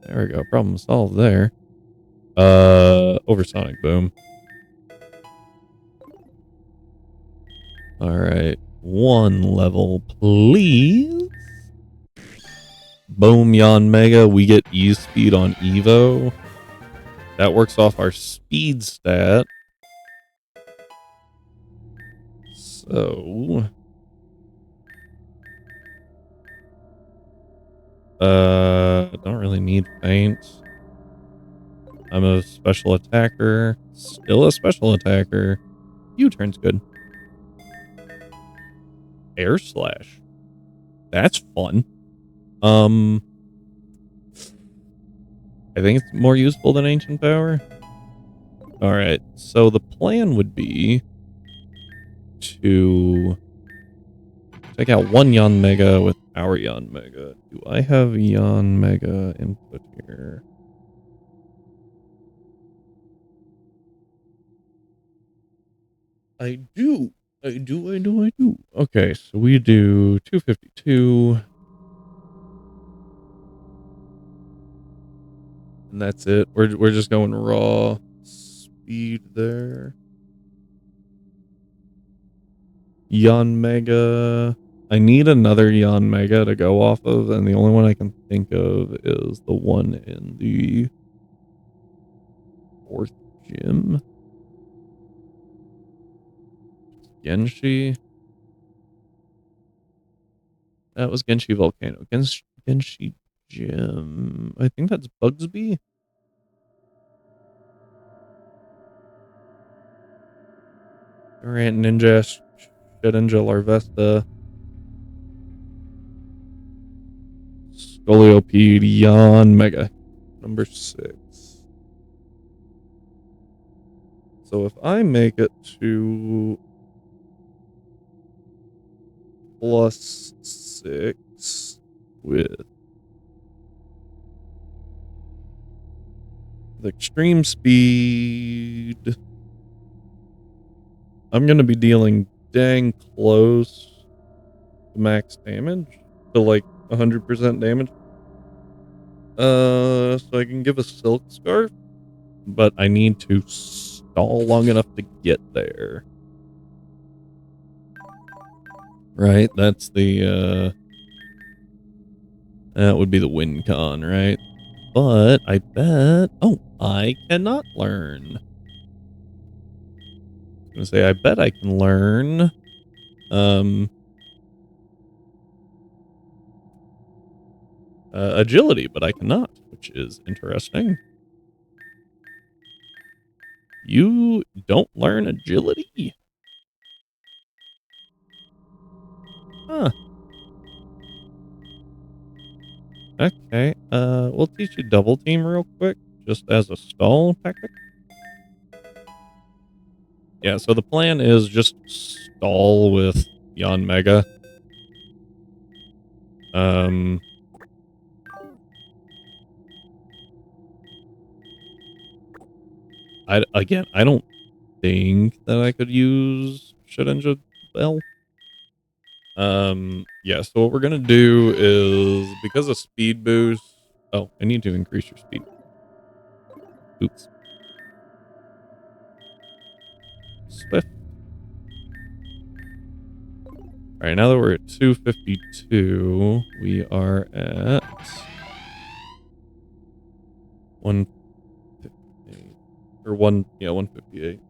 There we go. Problem solved there. Oversonic boom. All right. 1 level, please. Boom, Yon Mega. We get E speed on Evo. That works off our speed stat. So, don't really need feint. I'm a special attacker. Still a special attacker. U-turn's good. Air Slash. That's fun. I think it's more useful than Ancient Power. Alright, so the plan would be to take out 1 Yon Mega with our Yon Mega. Do I have Yon Mega input here? I do. I do. Okay, so we do 252. And that's it. We're just going raw speed there. Yon Mega. I need another Yon Mega to go off of, and the only one I can think of is the one in the 4th gym. Genshi. That was Genshi Volcano. Genshi Gym. I think that's Bugsby. Durant Ninja. Shedinja Larvesta. Scoliopedia Yon Mega. Number 6. So if I make it to +6 with the extreme speed, I'm going to be dealing dang close to max damage, to like 100% damage. So I can give a Silk Scarf, but I need to stall long enough to get there. Right, that's the, that would be the win con, right? But I bet, oh, I cannot learn. I was gonna say, I bet I can learn, agility, but I cannot, which is interesting. You don't learn agility? Huh. Okay. We'll teach you double team real quick, just as a stall tactic. Yeah, so the plan is just stall with Yon Mega. I don't think that I could use Shedinja Bell. Yeah, so what we're gonna do is, because of speed boost. Oh, I need to increase your speed. Oops. Swift. All right, now that we're at 252, we are at 158 or 158.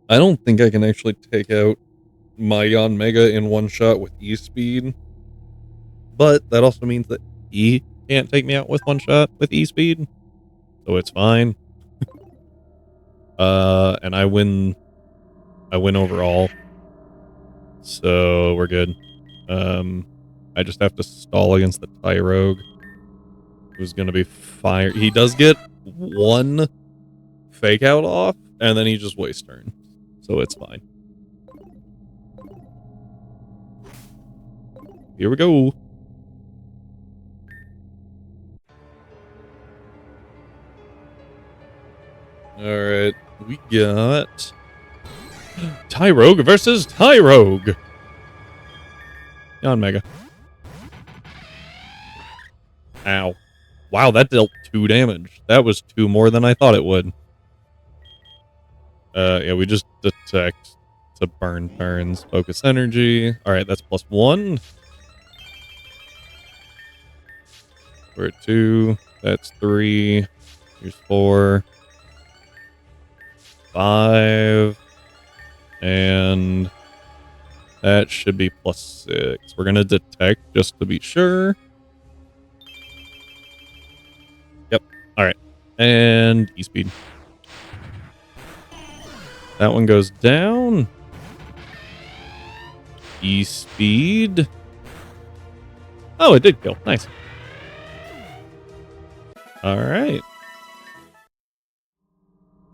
I don't think I can actually take out my Yon Mega in one shot with E speed, but that also means that E can't take me out with one shot with E speed, so it's fine. And I win overall, so we're good. I just have to stall against the Tyrogue, who's gonna be fire. He does get one fake out off, and then he just wastes turn, so it's fine. Here we go. All right, we got Tyrogue versus Tyrogue. On Mega. Ow. Wow, that dealt 2 damage. That was 2 more than I thought it would. Yeah, we just detect to burn turns. Focus energy. Alright, that's +1. We're at 2. That's 3. Here's 4. 5. And that should be +6. We're gonna detect just to be sure. Yep. Alright. And E-speed. That one goes down. E-speed. Oh, it did kill. Nice. All right.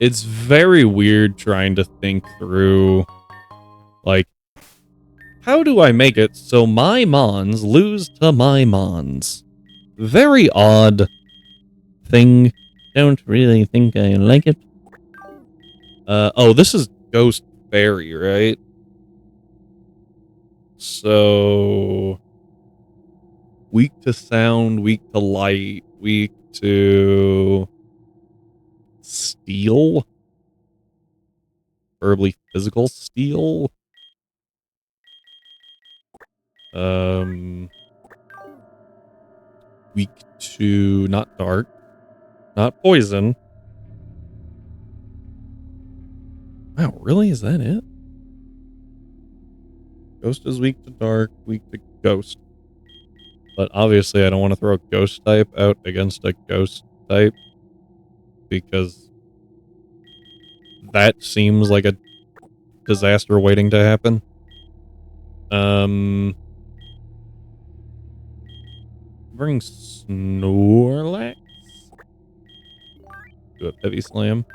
It's very weird trying to think through, like, how do I make it so my Mons lose to my Mons? Very odd thing. Don't really think I like it. Oh, this is Ghost Fairy, right? So, weak to sound, weak to light, weak to steel, preferably physical steel. Weak to not dark, not poison. Wow, really? Is that it? Ghost is weak to dark, weak to ghost. But obviously I don't want to throw a ghost type out against a ghost type, because that seems like a disaster waiting to happen. Bring Snorlax. Do a heavy slam.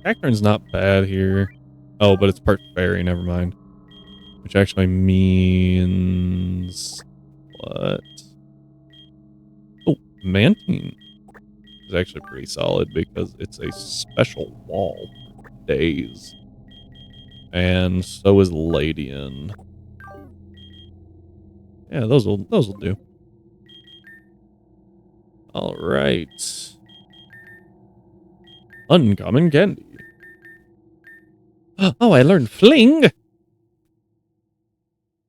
Cacturn's not bad here. Oh, but it's part fairy, never mind. Which actually means what? Oh, Mantine is actually pretty solid because it's a special wall for days. And so is Ladian. Yeah, those will do. All right. Uncommon candy. Oh, I learned fling.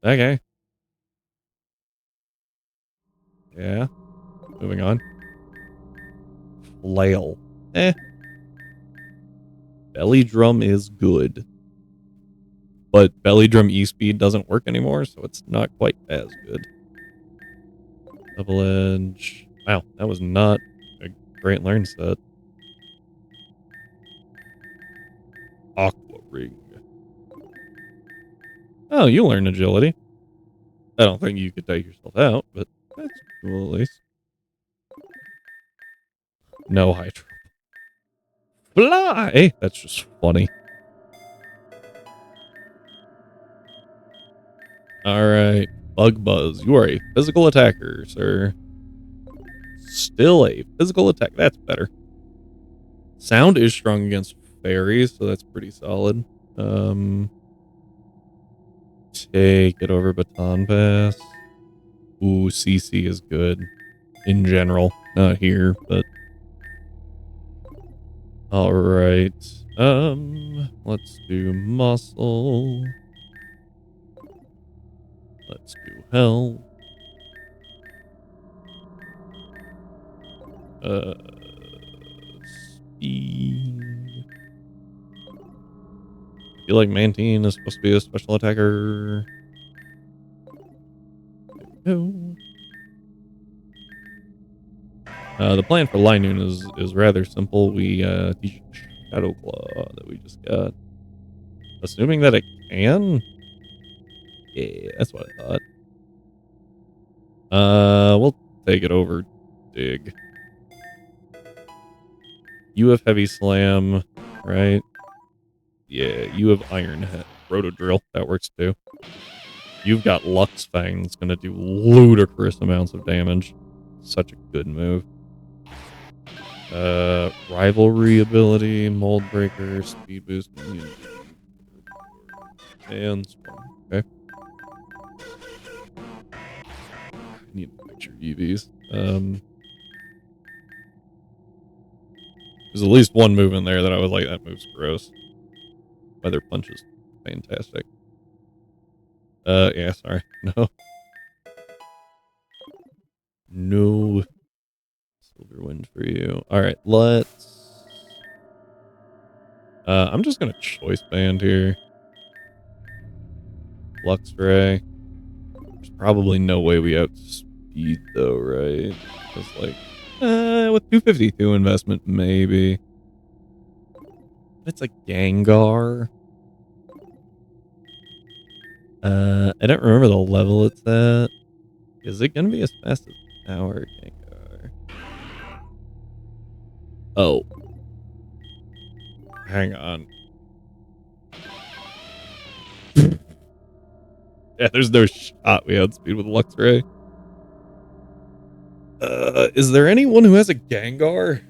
Okay. Yeah. Moving on. Flail. Belly drum is good. But belly drum E-speed doesn't work anymore, so it's not quite as good. Double edge. Wow, that was not a great learn set. Aqua ring. Oh, you learn agility. I don't think you could take yourself out, but that's cool at least. No hydro. Fly! That's just funny. Alright. Bug Buzz. You are a physical attacker, sir. Still a physical attack. That's better. Sound is strong against fairies, so that's pretty solid. Take it over Baton Pass. Ooh, CC is good. In general. Not here, but... Alright. Let's do muscle. Let's do health. Speed. I feel like Mantine is supposed to be a special attacker. No. The plan for Linoon is rather simple. We teach Shadow Claw that we just got. Assuming that it can? Yeah, that's what I thought. We'll take it over Dig. You have Heavy Slam, right? Yeah, you have Iron Head. Roto Drill, that works too. You've got Lux Fang that's going to do ludicrous amounts of damage. Such a good move. Rivalry ability, Mold Breaker, Speed Boost, and Spawn. Okay. I need to picture EVs. There's at least one move in there that I was like, that move's gross. Weather Punch is fantastic. Yeah, sorry. No. No. Silver Wind for you. Alright, let's... I'm just gonna Choice Band here. Lux Ray. There's probably no way we outspeed though, right? Just like, with 252 investment, maybe. It's a Gengar. I don't remember the level it's at. Is it gonna be as fast as our Gengar? Oh. Hang on. Yeah, there's no shot we outspeed with Luxray. Is there anyone who has a Gengar?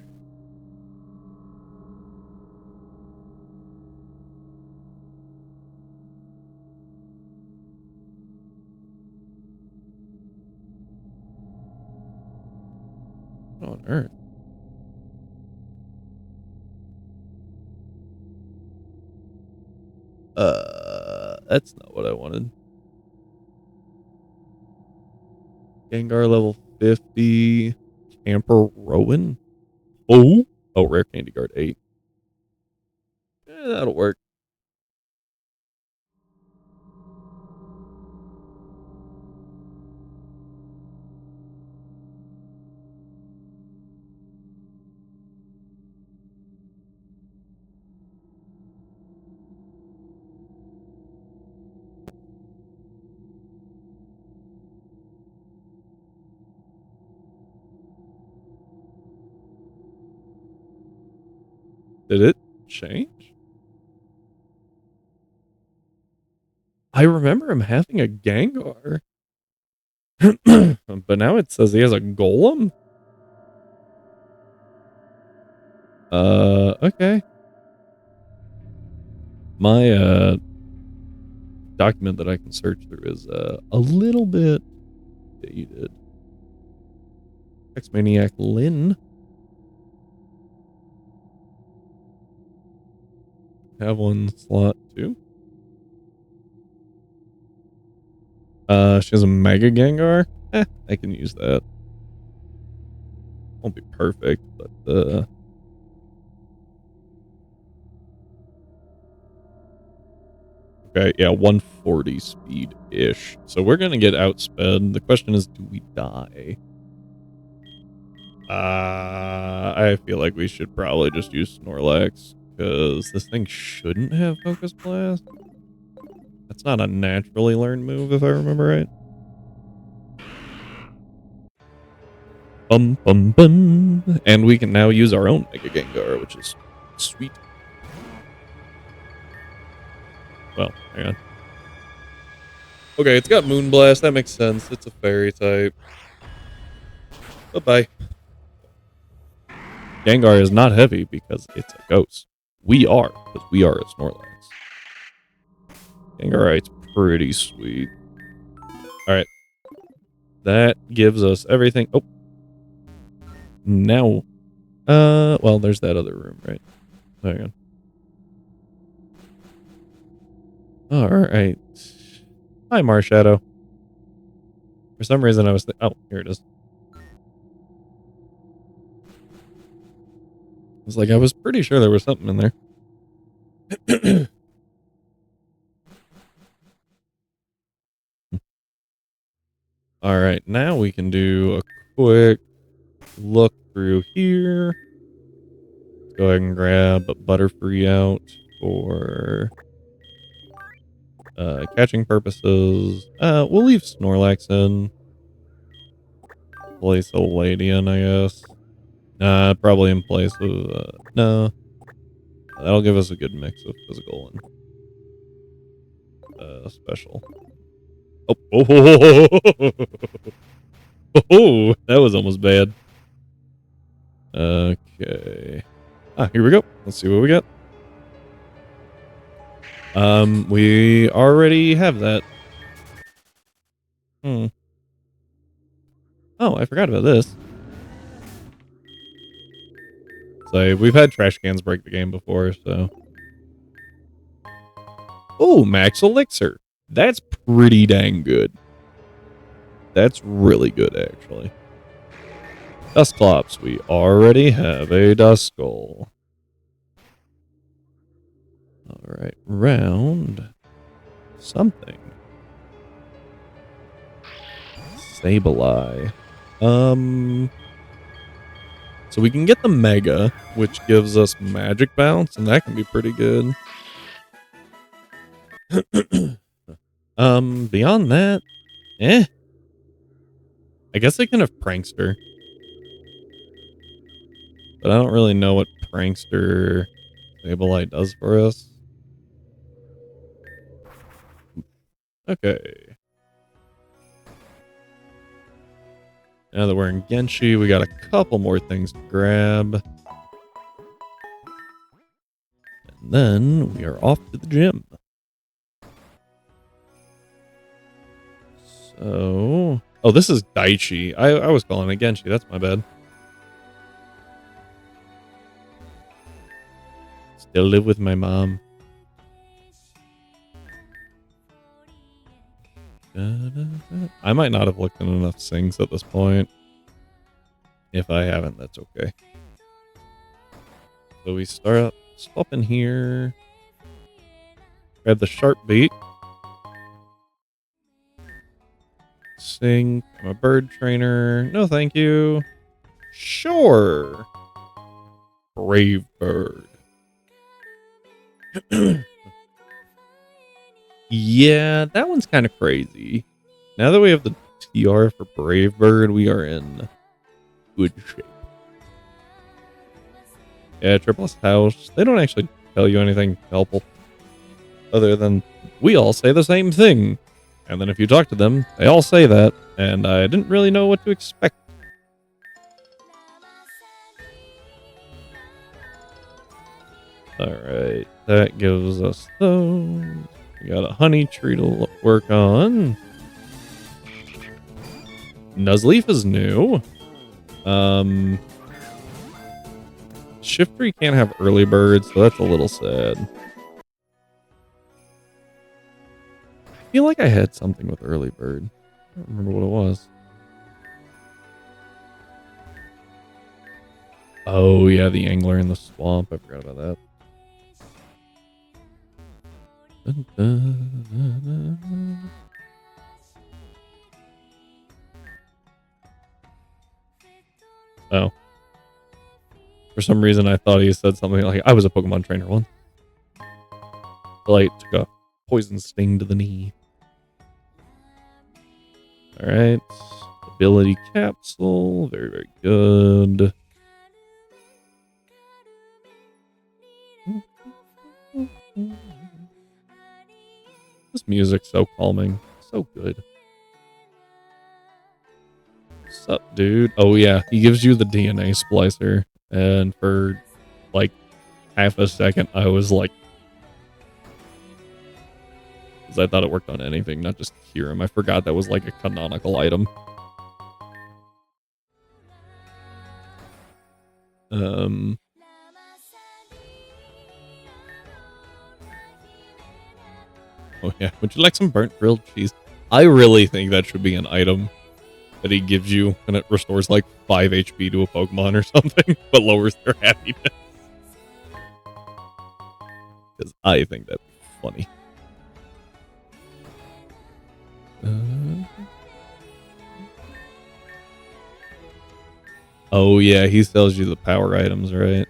What on earth? That's not what I wanted. Gengar level 50. Camper Rowan? Oh? Oh, Rare Candy Guard 8. That'll work. Did it change? I remember him having a Gengar. But now it says he has a Golem? Okay. My, document that I can search through is, a little bit dated. X-Maniac Lynn. Have one slot too. She has a Mega Gengar. I can use that. Won't be perfect, but okay, yeah, 140 speed-ish. So we're gonna get outsped. The question is, do we die? I feel like we should probably just use Snorlax, because this thing shouldn't have Focus Blast. That's not a naturally learned move, if I remember right. Bum, bum, bum. And we can now use our own Mega Gengar, which is sweet. Well, hang on. Okay, it's got Moonblast. That makes sense. It's a fairy type. Bye-bye. Gengar is not heavy because it's a ghost. We are, because we are a Snorlax. Gengarite's pretty sweet. Alright. That gives us everything. Oh. Now. Well, there's that other room, right? Hang on. Alright. Hi, Marshadow. For some reason I was oh, here it is. I was like, I was pretty sure there was something in there. All right, now we can do a quick look through here. Let's go ahead and grab Butterfree out for catching purposes. We'll leave Snorlax in. Place a Ladian, I guess. Probably in place of no. That'll give us a good mix of physical and special. Oh, oh, that was almost bad. Okay. Here we go. Let's see what we got. We already have that. Oh, I forgot about this. So we've had trash cans break the game before, so. Oh, Max Elixir. That's pretty dang good. That's really good, actually. Dusclops. We already have a Duskull. Alright, round something. Sableye. So we can get the Mega, which gives us Magic Bounce, and that can be pretty good. Beyond that, I guess I can have Prankster. But I don't really know what Prankster Sableye does for us. Okay. Now that we're in Genshi, we got a couple more things to grab. And then we are off to the gym. So... Oh, this is Daichi. I was calling it Genshi. That's my bad. Still live with my mom. I might not have looked in enough sings at this point. If I haven't, that's okay. So we start in here. Grab the Sharp Beat. Sing. I'm a bird trainer. No, thank you. Sure. Brave Bird. Yeah, that one's kind of crazy. Now that we have the TR for Brave Bird, we are in good shape. Yeah, Triple House. They don't actually tell you anything helpful. Other than, we all say the same thing. And then if you talk to them, they all say that. And I didn't really know what to expect. Alright, that gives us those. We got a honey tree to work on. Nuzleaf is new. Shiftry can't have early birds, so that's a little sad. I feel like I had something with early bird. I don't remember what it was. Oh, yeah, the angler in the swamp. I forgot about that. Dun, dun, dun, dun. Oh. For some reason, I thought he said something like, I was a Pokemon trainer once. Light took a poison sting to the knee. Alright. Ability capsule. Very, very good. This music's so calming. So good. What's up, dude? Oh, yeah. He gives you the DNA splicer. And for, like, half a second, I was like... Because I thought it worked on anything, not just Kyurem. I forgot that was, like, a canonical item. Oh, yeah. Would you like some burnt grilled cheese? I really think that should be an item that he gives you, and it restores like 5 HP to a Pokemon or something, but lowers their happiness. Because I think that'd be funny. Oh yeah, he sells you the power items, right?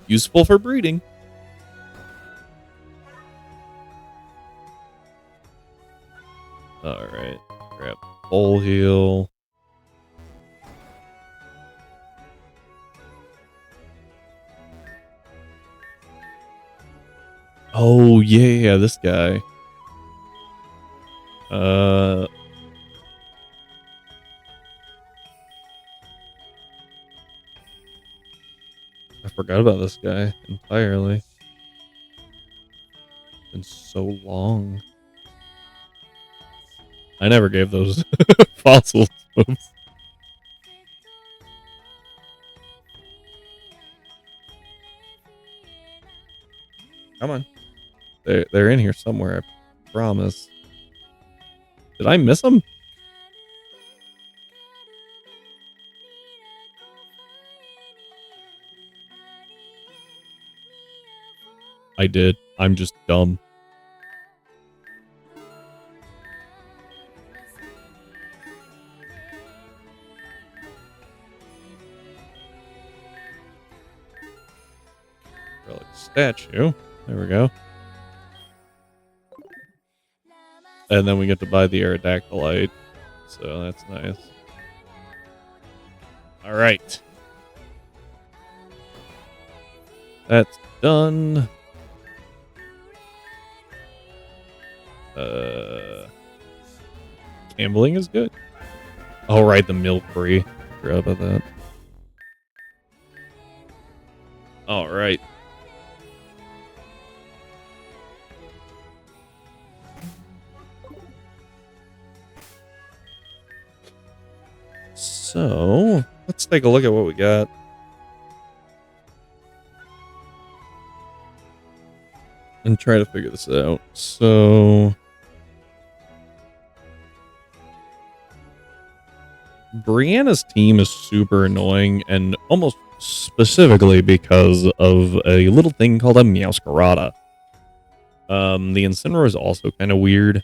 Useful for breeding. Alright, grab full heal. Oh yeah, this guy. I forgot about this guy entirely. It's been so long. I never gave those fossils. Oops. Come on. They're in here somewhere, I promise. Did I miss them? I did. I'm just dumb. Relic statue. There we go. And then we get to buy the Aerodactylite. So that's nice. Alright. That's done. Gambling is good. Oh, right, the milk free. Forgot about that. Alright. So, let's take a look at what we got. And try to figure this out. So, Brianna's team is super annoying, and almost specifically because of a little thing called a Meowscarada. The Incineroar is also kind of weird.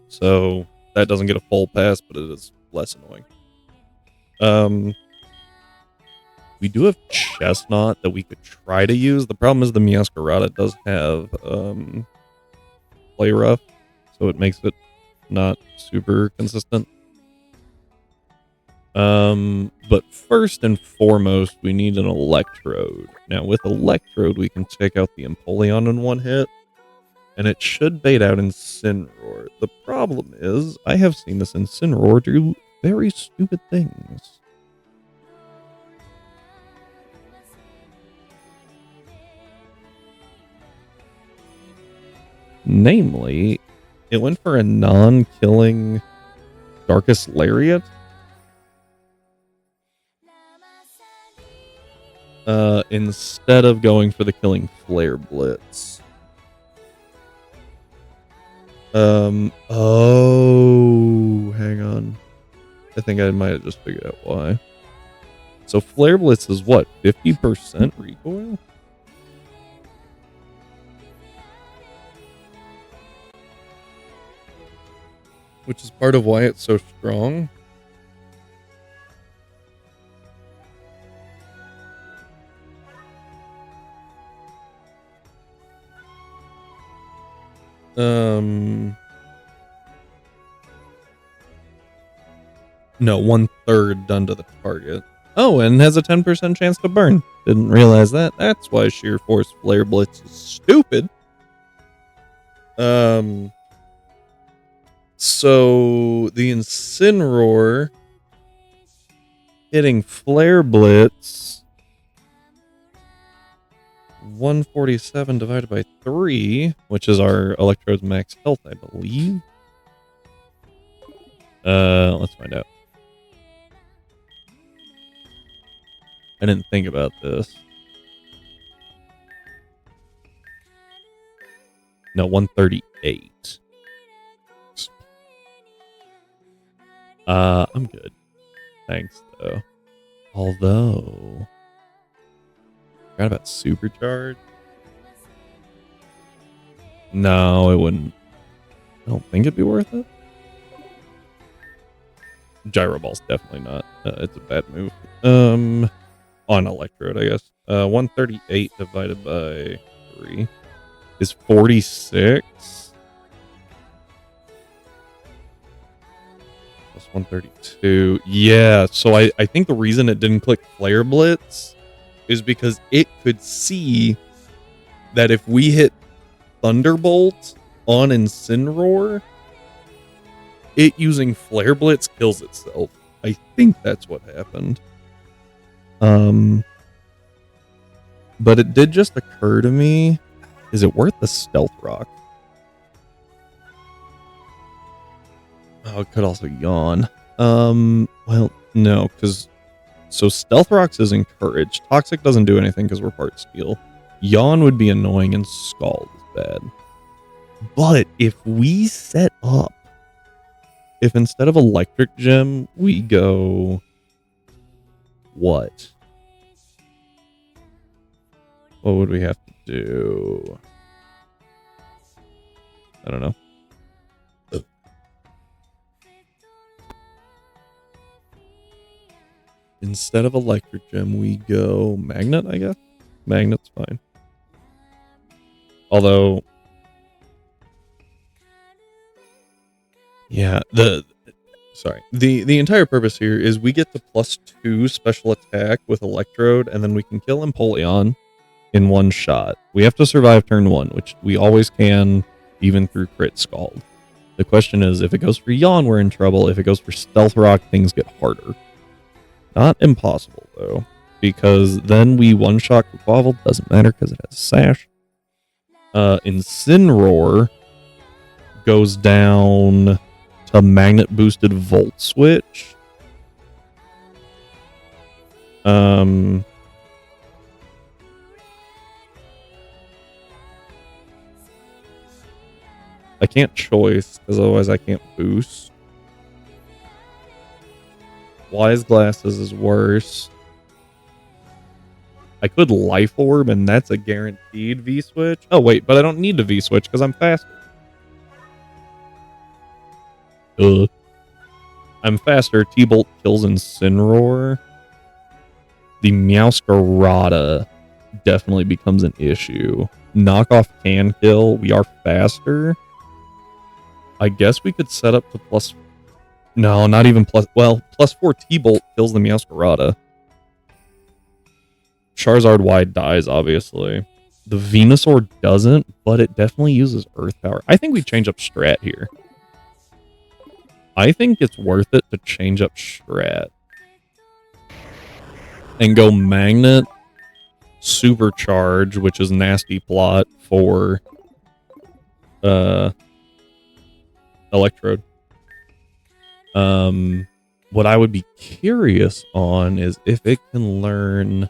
So, that doesn't get a full pass, but it is less annoying. We do have Chestnut that we could try to use. The problem is the Meowscarada does have Play Rough, so it makes it not super consistent. But first and foremost, we need an Electrode. Now, with Electrode, we can take out the Empoleon in one hit, and it should bait out Incineroar. The problem is, I have seen this Incineroar do very stupid things. Namely, it went for a non-killing Darkest Lariat. Instead of going for the killing Flare Blitz. Oh, hang on. I think I might have just figured out why. So Flare Blitz is what, 50% recoil? Which is part of why it's so strong. No, 1/3 done to the target. Oh, and has a 10% chance to burn. Didn't realize that. That's why Sheer Force Flare Blitz is stupid. So the Incineroar hitting Flare Blitz 147 divided by 3, which is our Electrode's max health, I believe. Let's find out. I didn't think about this. No, 138. I'm good. Thanks, though. Although, forgot about Supercharge. No, it wouldn't. I don't think it'd be worth it. Gyro Ball's definitely not. It's a bad move. On Electrode, I guess. 138 divided by 3 is 46. Plus 132. Yeah, so I think the reason it didn't click Flare Blitz is because it could see that if we hit Thunderbolt on Incineroar, it using Flare Blitz kills itself. I think that's what happened. But it did just occur to me, is it worth the Stealth Rock? Oh, it could also Yawn. Well, no, because so Stealth Rocks is encouraged. Toxic doesn't do anything because we're part Steel. Yawn would be annoying and Scald is bad. But if we set up, if instead of Electric Gem, we go what? What would we have to do? I don't know. Instead of Electric Gem, we go Magnet, I guess. Magnet's fine. Although, yeah, the entire purpose here is we get to +2 special attack with Electrode, and then we can kill Empoleon in one shot. We have to survive turn 1, which we always can, even through crit Scald. The question is, if it goes for Yawn, we're in trouble. If it goes for Stealth Rock, things get harder. Not impossible, though, because then we one-shot Quavel. Doesn't matter because it has a Sash. Incineroar goes down to Magnet-boosted Volt Switch. I can't choice, because otherwise I can't boost. Wise Glasses is worse. I could Life Orb, and that's a guaranteed V-Switch. Oh, wait, but I don't need to V-Switch, because I'm faster. I'm faster. T-Bolt kills Incineroar. The Meowscarada definitely becomes an issue. Knockoff can kill. We are faster. I guess we could set up to plus... No, not even plus... Well, +4 T-Bolt kills the Meowscarada. Charizard Y dies, obviously. The Venusaur doesn't, but it definitely uses Earth Power. I think we change up strat here. I think it's worth it to change up strat. And go Magnet, Supercharge, which is Nasty Plot for Electrode. What I would be curious on is if it can learn...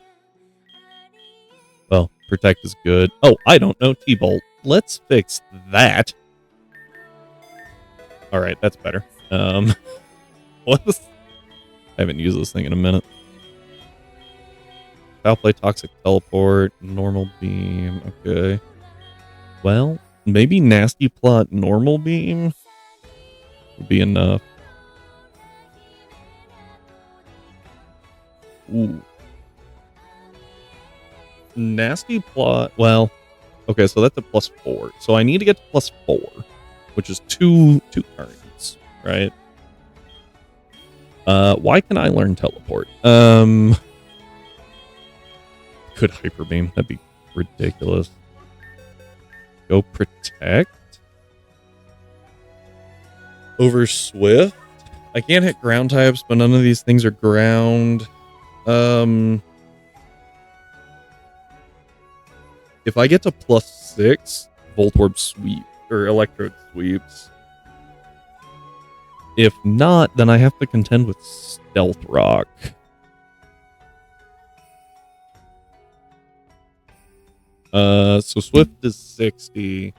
Well, Protect is good. Oh, I don't know T-Bolt. Let's fix that. Alright, that's better. What was... I haven't used this thing in a minute. Foul Play, Toxic Teleport, Normal Beam. Okay. Well, maybe Nasty Plot, Normal Beam would be enough. Ooh. Nasty Plot. Well, Okay, so that's a +4. So I need to get to +4, which is two turns, right? Why can I learn teleport? Could hyper beam. That'd be ridiculous. Go protect over Swift. I can't hit ground types, but none of these things are ground. If I get to +6, Voltorb sweep or Electrode sweeps. If not, then I have to contend with Stealth Rock. So Swift is 60,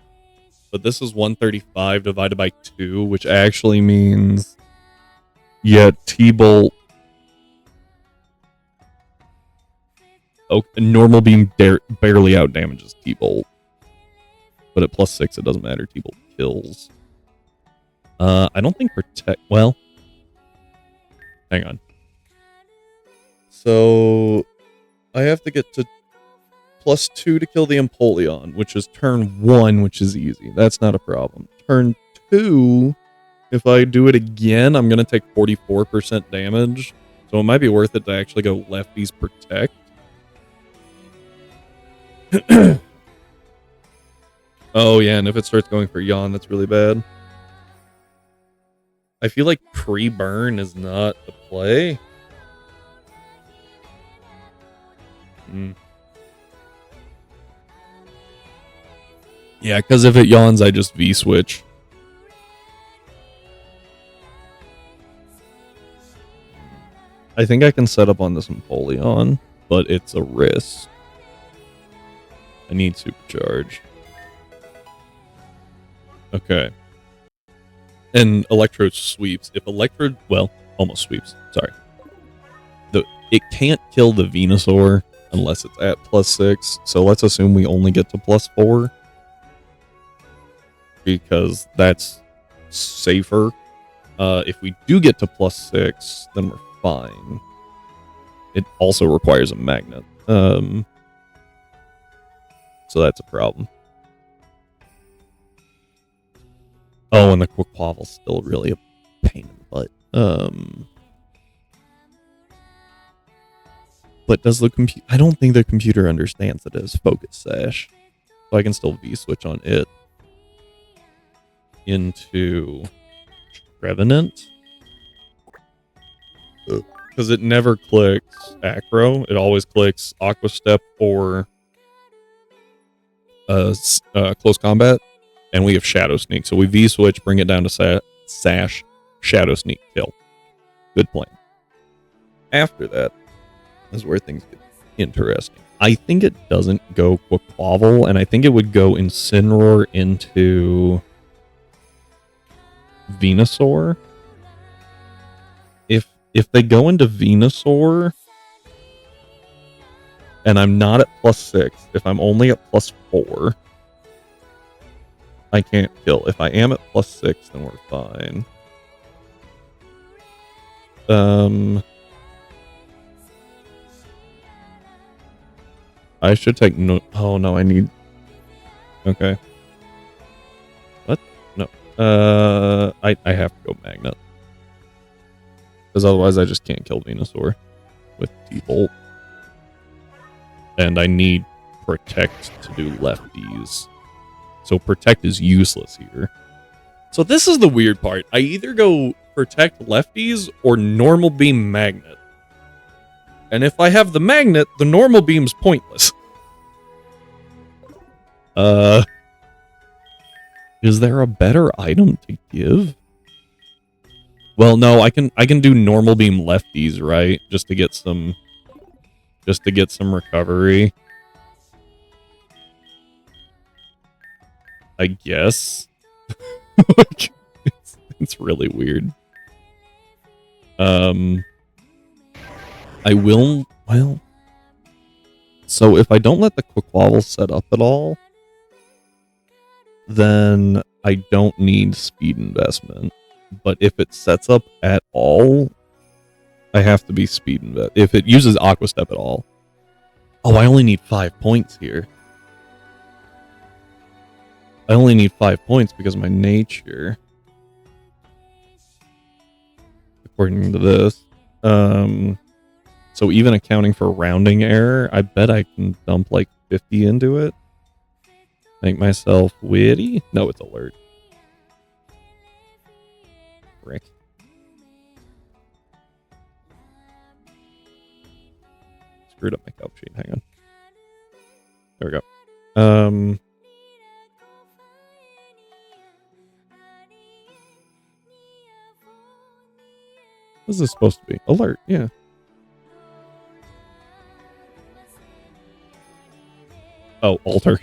but this is 135 divided by 2, which actually means, yeah, T-Bolt. Oh, normal beam barely out damages T-Bolt, but at +6 it doesn't matter. T-Bolt kills. I don't think protect. Well, hang on. So I have to get to +2 to kill the Empoleon, which is turn 1, which is easy. That's not a problem. Turn 2, if I do it again, I'm going to take 44% damage. So it might be worth it to actually go lefties protect. Oh, yeah, and if it starts going for Yawn, that's really bad. I feel like pre-burn is not the play. Yeah, because if it yawns, I just V-switch. I think I can set up on this Empoleon, but it's a risk. I need Supercharge. Okay. And Electrode sweeps. If Electrode, well, almost sweeps. Sorry. It can't kill the Venusaur unless it's at +6. So let's assume we only get to +4. Because that's safer. If we do get to +6, then we're fine. It also requires a magnet. So that's a problem. Oh, and the Quaquaval's still really a pain in the butt. But does the computer... I don't think the computer understands that it is Focus Sash. So I can still V-switch on it. Into Revenant. Because it never clicks Acro. It always clicks Aqua Step or Close Combat. And we have Shadow Sneak. So we V-switch, bring it down to Sash, Shadow Sneak, kill. Good plan. After that is where things get interesting. I think it doesn't go Quaquaval, and I think it would go Incineroar into Venusaur. If they go into Venusaur and I'm not at +6, if I'm only at +4, I can't kill. If I am at +6, then we're fine. I should take no. Oh no, I need. Okay. What? No. I have to go Magnet. Because otherwise I just can't kill Venusaur with T-Bolt. And I need Protect to do lefties. So Protect is useless here. So this is the weird part. I either go Protect lefties or Normal Beam Magnet. And if I have the Magnet, the Normal Beam's pointless. Is there a better item to give? Well, no, I can do Normal Beam lefties, right? Just to get some recovery. I guess. It's really weird. I will, well, so if I don't let the Quaquaval set up at all, then I don't need speed investment. But if it sets up at all, I have to be speed invest. If it uses Aqua Step at all. Oh, I only need 5 points here. I only need 5 points because of my nature. According to this. So even accounting for rounding error, I bet I can dump like 50 into it. Make myself witty? No, it's alert. Frick. Screwed up my calc sheet. Hang on. There we go. What is this supposed to be? Alert, yeah. Oh, alter.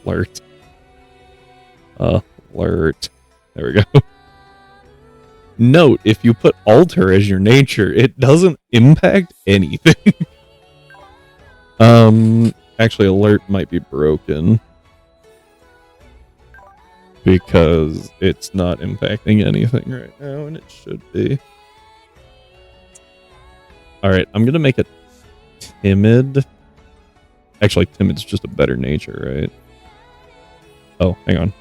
Alert. Alert. There we go. Note, if you put alter as your nature, it doesn't impact anything. Actually, alert might be broken. Because it's not impacting anything right now, and it should be. Alright, I'm gonna make it timid. Actually, timid's just a better nature, right? Oh, hang on.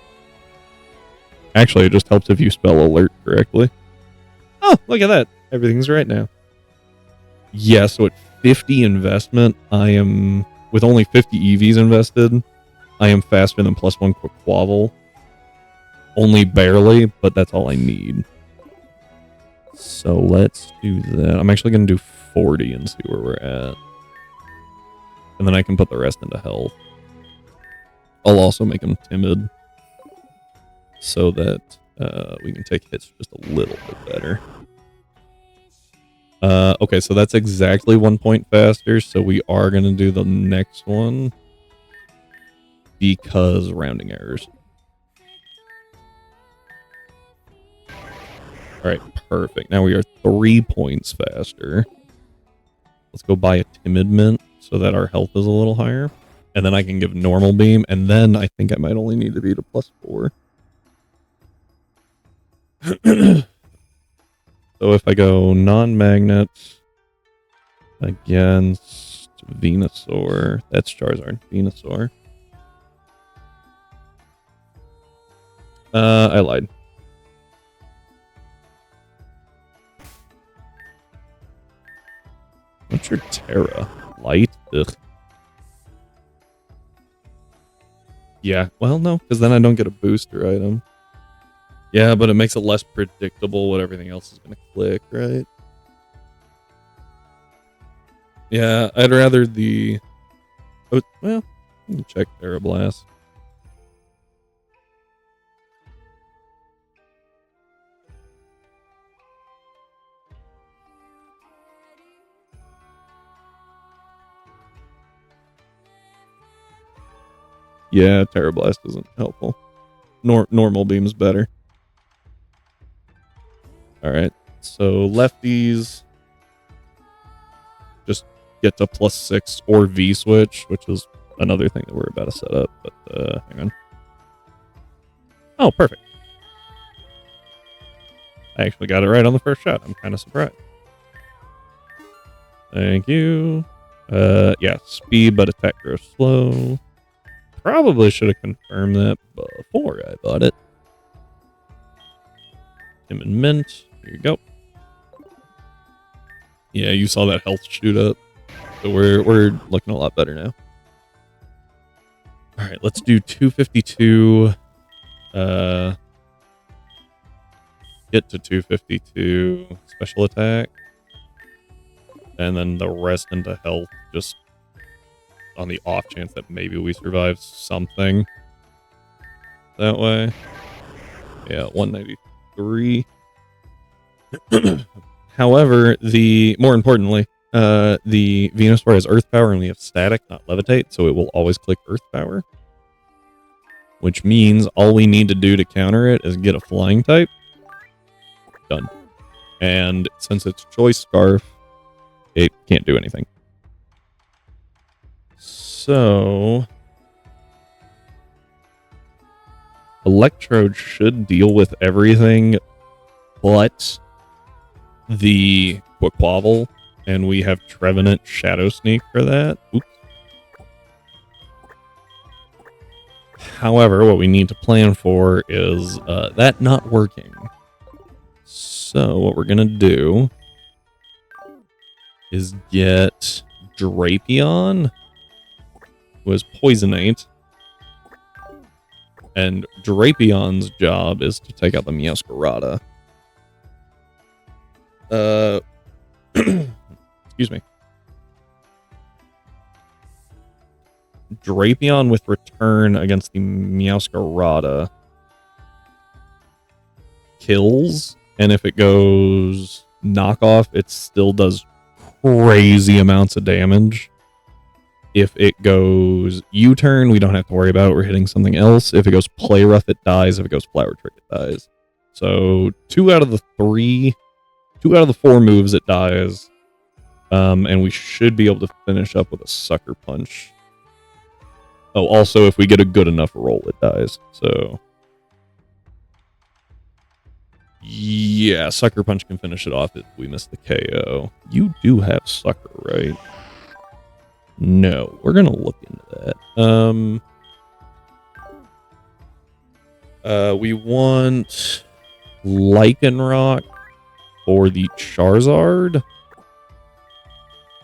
Actually, it just helps if you spell alert correctly. Oh, look at that. Everything's right now. Yeah, so at 50 investment, I am... With only 50 EVs invested, I am faster than +1 quick quavel. Only barely, but that's all I need. So let's do that. I'm actually going to do 40 and see where we're at. And then I can put the rest into health. I'll also make him timid. So that we can take hits just a little bit better. Okay, so that's exactly 1 point faster. So we are going to do the next one. Because rounding errors. Alright, perfect. Now we are 3 points faster. Let's go buy a timid mint so that our health is a little higher. And then I can give normal beam. And then I think I might only need to be to +4. So if I go non-magnet against Venusaur, that's Charizard. Venusaur. I lied. What's your Terra? Light? Ugh. Yeah, well, no, because then I don't get a booster item. Yeah, but it makes it less predictable what everything else is going to click, right? Yeah, I'd rather the... Oh, well, let me check Terra Blast. Yeah, Terra Blast isn't helpful. Normal beam's better. Alright, so lefties just get to +6 or V-switch, which is another thing that we're about to set up, but hang on. Oh, perfect. I actually got it right on the first shot. I'm kind of surprised. Thank you. Yeah, speed, but attack grows slow. Probably should have confirmed that before I bought it. Him and mint. Here you go. Yeah, you saw that health shoot up. So we're looking a lot better now. All right, let's do 252. Get to 252 special attack. And then the rest into health, just on the off chance that maybe we survive something that way. Yeah, 193. However, more importantly, the Venusaur has Earth Power and we have Static, not Levitate, so it will always click Earth Power. Which means all we need to do to counter it is get a Flying type. Done. And since it's Choice Scarf, it can't do anything. So... Electrode should deal with everything but the Quaquavel, and we have Trevenant Shadow Sneak for that. Oops. However, what we need to plan for is that not working. So what we're going to do is get Drapion, who is Poisonate. And Drapion's job is to take out the Meowscarada. Excuse me. Drapion with return against the Meowscarada kills, and if it goes knockoff, it still does crazy amounts of damage. If it goes U-turn, we don't have to worry about it. We're hitting something else. If it goes Play Rough, it dies. If it goes Flower Trick, it dies. So 2 out of the 4 moves, it dies. And we should be able to finish up with a Sucker Punch. Oh, also, if we get a good enough roll, it dies. So, yeah, Sucker Punch can finish it off if we miss the KO. You do have Sucker, right? No, we're going to look into that. We want Lycanroc for the Charizard.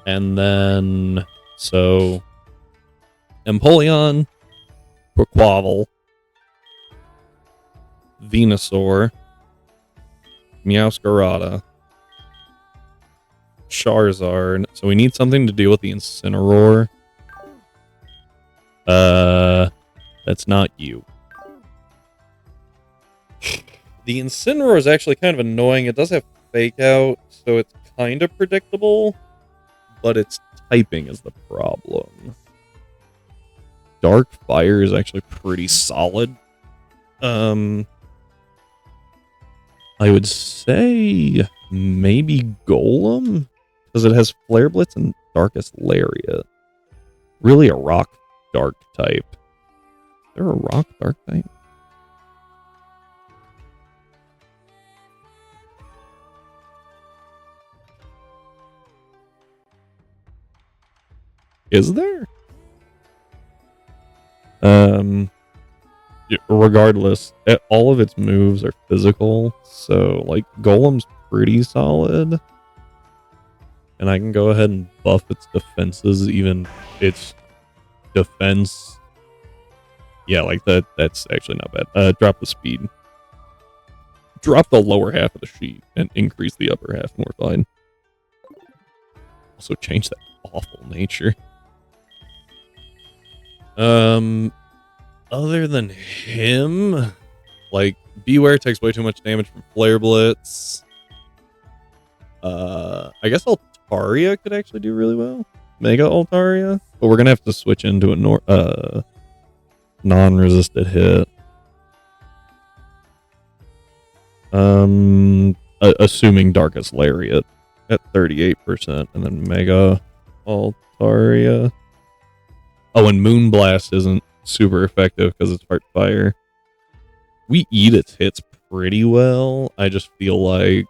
And then, so, Empoleon, Quaquaval, Venusaur, Meowscarada, Charizard. So we need something to deal with the Incineroar. That's not you. The Incineroar is actually kind of annoying. It does have Fake Out, so it's kind of predictable, but its typing is the problem. Dark Fire is actually pretty solid. I would say maybe Golem, because it has Flare Blitz and Darkest Lariat. Really a Rock Dark type. Is there a Rock Dark type? Is there? Regardless, all of its moves are physical, so like Golem's pretty solid, and I can go ahead and buff its defenses, even its defense. Yeah, like that's actually not bad. Drop the speed, drop the lower half of the sheet, and increase the upper half, and we're fine. Also change that awful nature. Other than him, like, Beware takes way too much damage from Flare Blitz. I guess Altaria could actually do really well. Mega Altaria. But we're gonna have to switch into a non-resisted hit. Assuming Darkest Lariat at 38%, and then Mega Altaria. Oh, and Moonblast isn't super effective because it's part fire. We eat its hits pretty well. I just feel like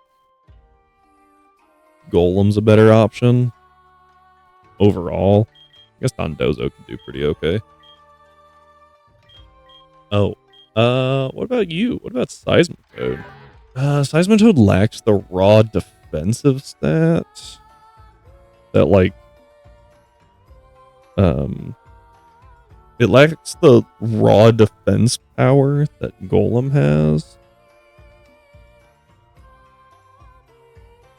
Golem's a better option overall. I guess Dondozo could do pretty okay. Oh, what about you? What about Seismitoad? Seismitoad lacks the raw defensive stats that, like, it lacks the raw defense power that Golem has.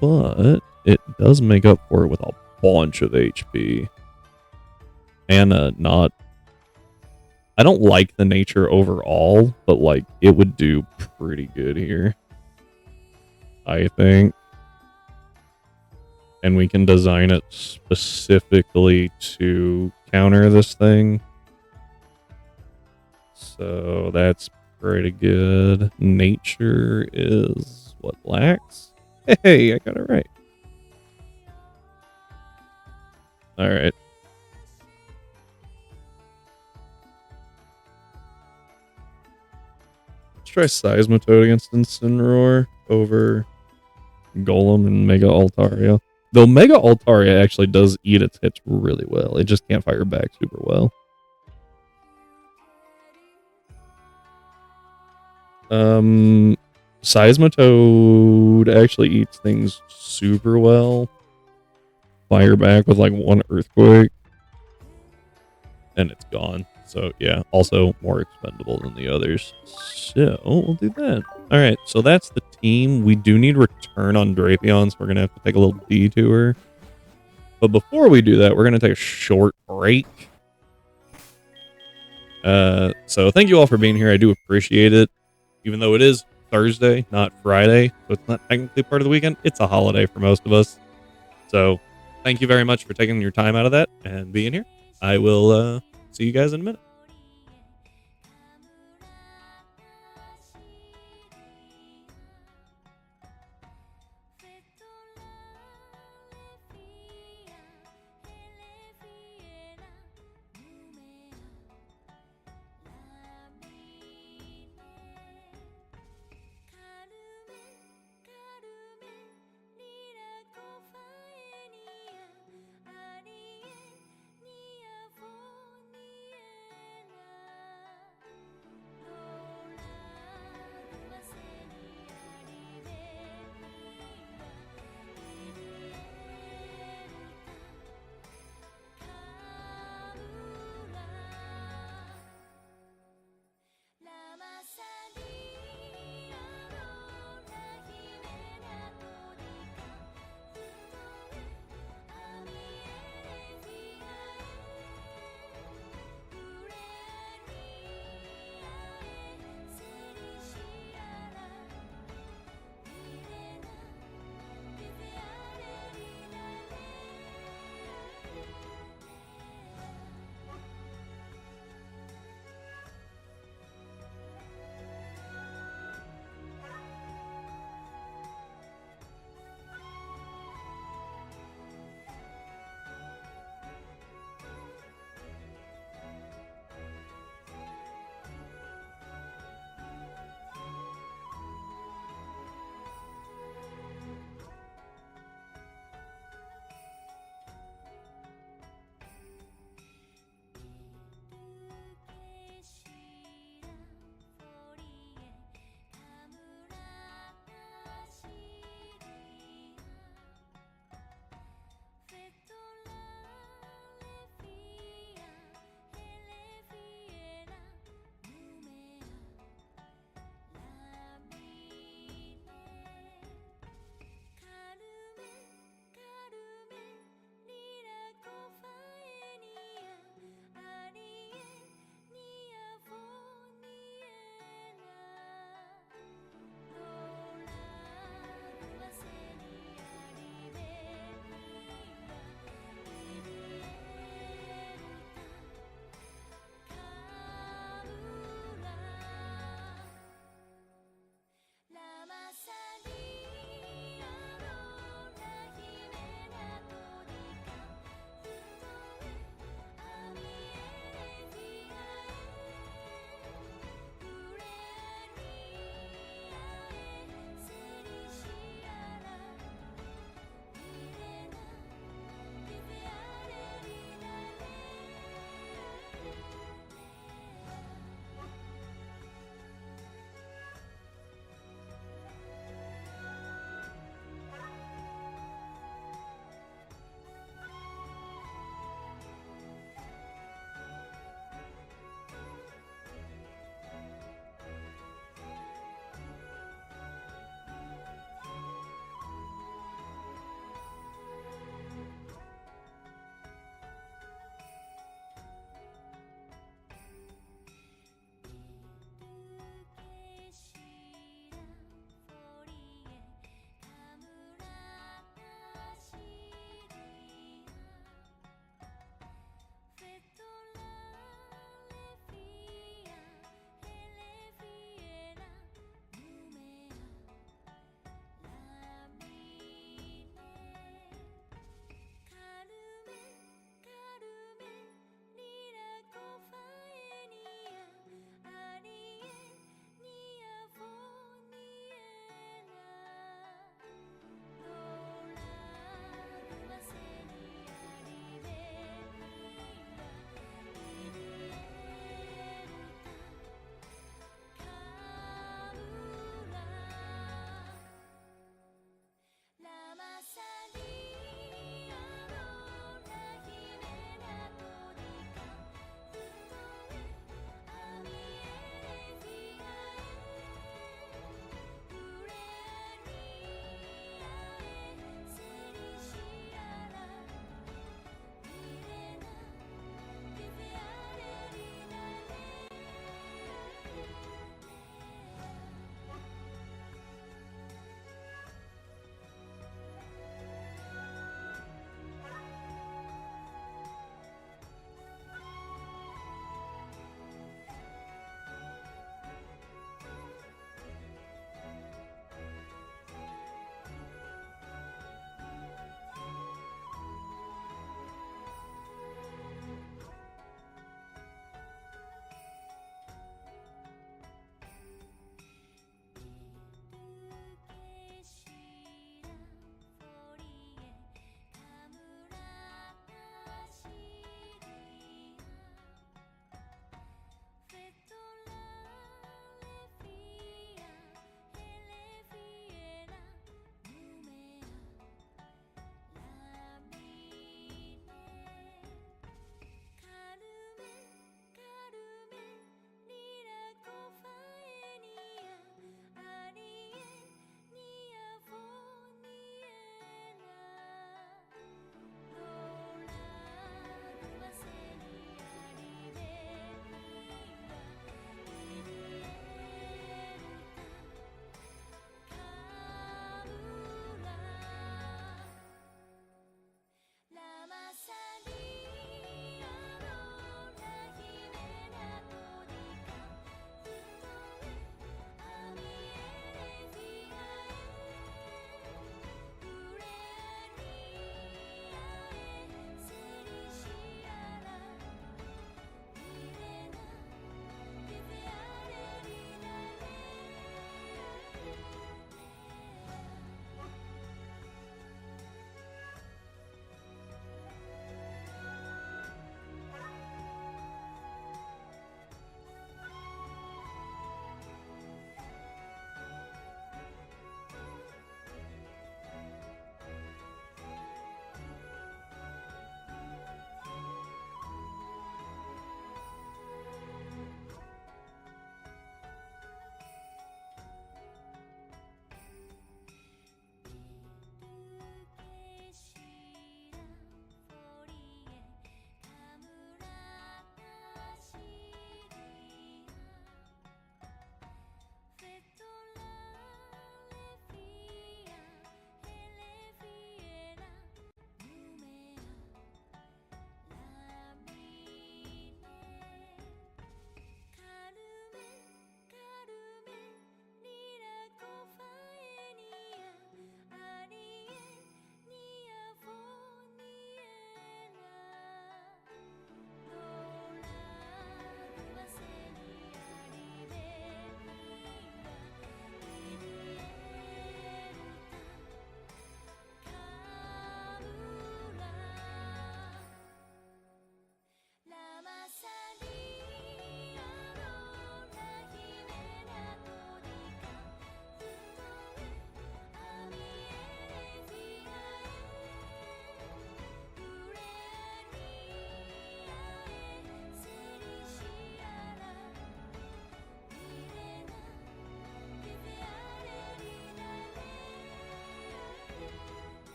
But it does make up for it with a bunch of HP. And not... I don't like the nature overall, but, like, it would do pretty good here, I think. And we can design it specifically to counter this thing. So that's pretty good. Nature is what lacks. Hey, I got it right. All right. Let's try Seismitoad against Incineroar over Golem and Mega Altaria. Though Mega Altaria actually does eat its hits really well. It just can't fire back super well. Seismitoad actually eats things super well. Fire back with like one earthquake, and it's gone. So yeah, also more expendable than the others. So we'll do that. All right, so that's the team. We do need return on Drapion, so we're gonna have to take a little detour. But before we do that, we're gonna take a short break. So thank you all for being here. I do appreciate it. Even though it is Thursday, not Friday, so it's not technically part of the weekend, it's a holiday for most of us. So thank you very much for taking your time out of that and being here. I will see you guys in a minute.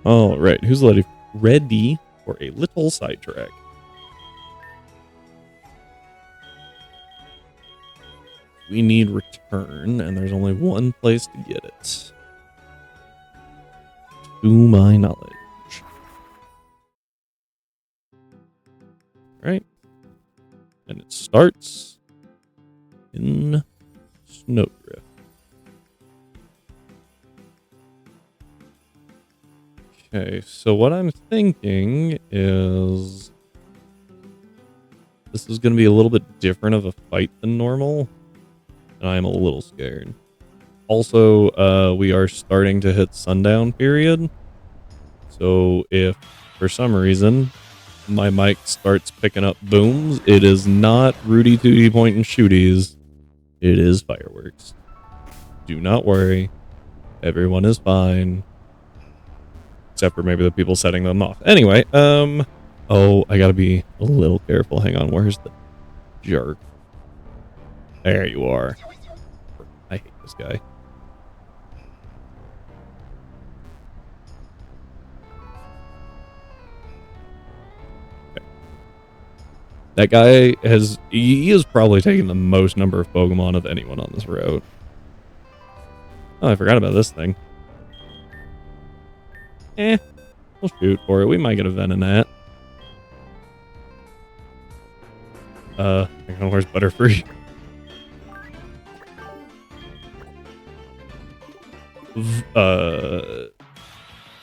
All right, who's ready for a little sidetrack? We need return, and there's only one place to get it. To my knowledge. Right. And it starts in Snowdrift. Okay, so what I'm thinking is this is going to be a little bit different of a fight than normal, and I'm a little scared. Also, we are starting to hit sundown period, so if for some reason my mic starts picking up booms, it is not Rudy Tooty point and shooties. It is fireworks. Do not worry. Everyone is fine. Except for maybe the people setting them off. Anyway, oh, I gotta be a little careful. Hang on, where's the jerk? There you are. I hate this guy. That guy he is probably taking the most number of Pokemon of anyone on this route. Oh, I forgot about this thing. We'll shoot for it. We might get a Venonat. Hang on, where's Butterfree?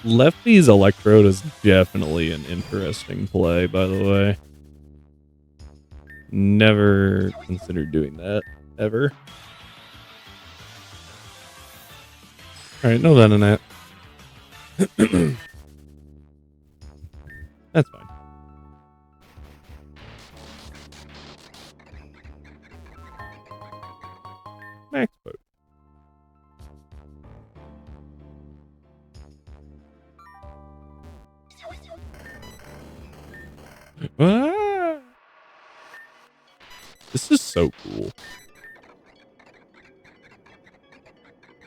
Lefty's Electrode is definitely an interesting play, by the way. Never considered doing that, ever. Alright, no Venonat. That's fine. Max Boat. Ah! This is so cool.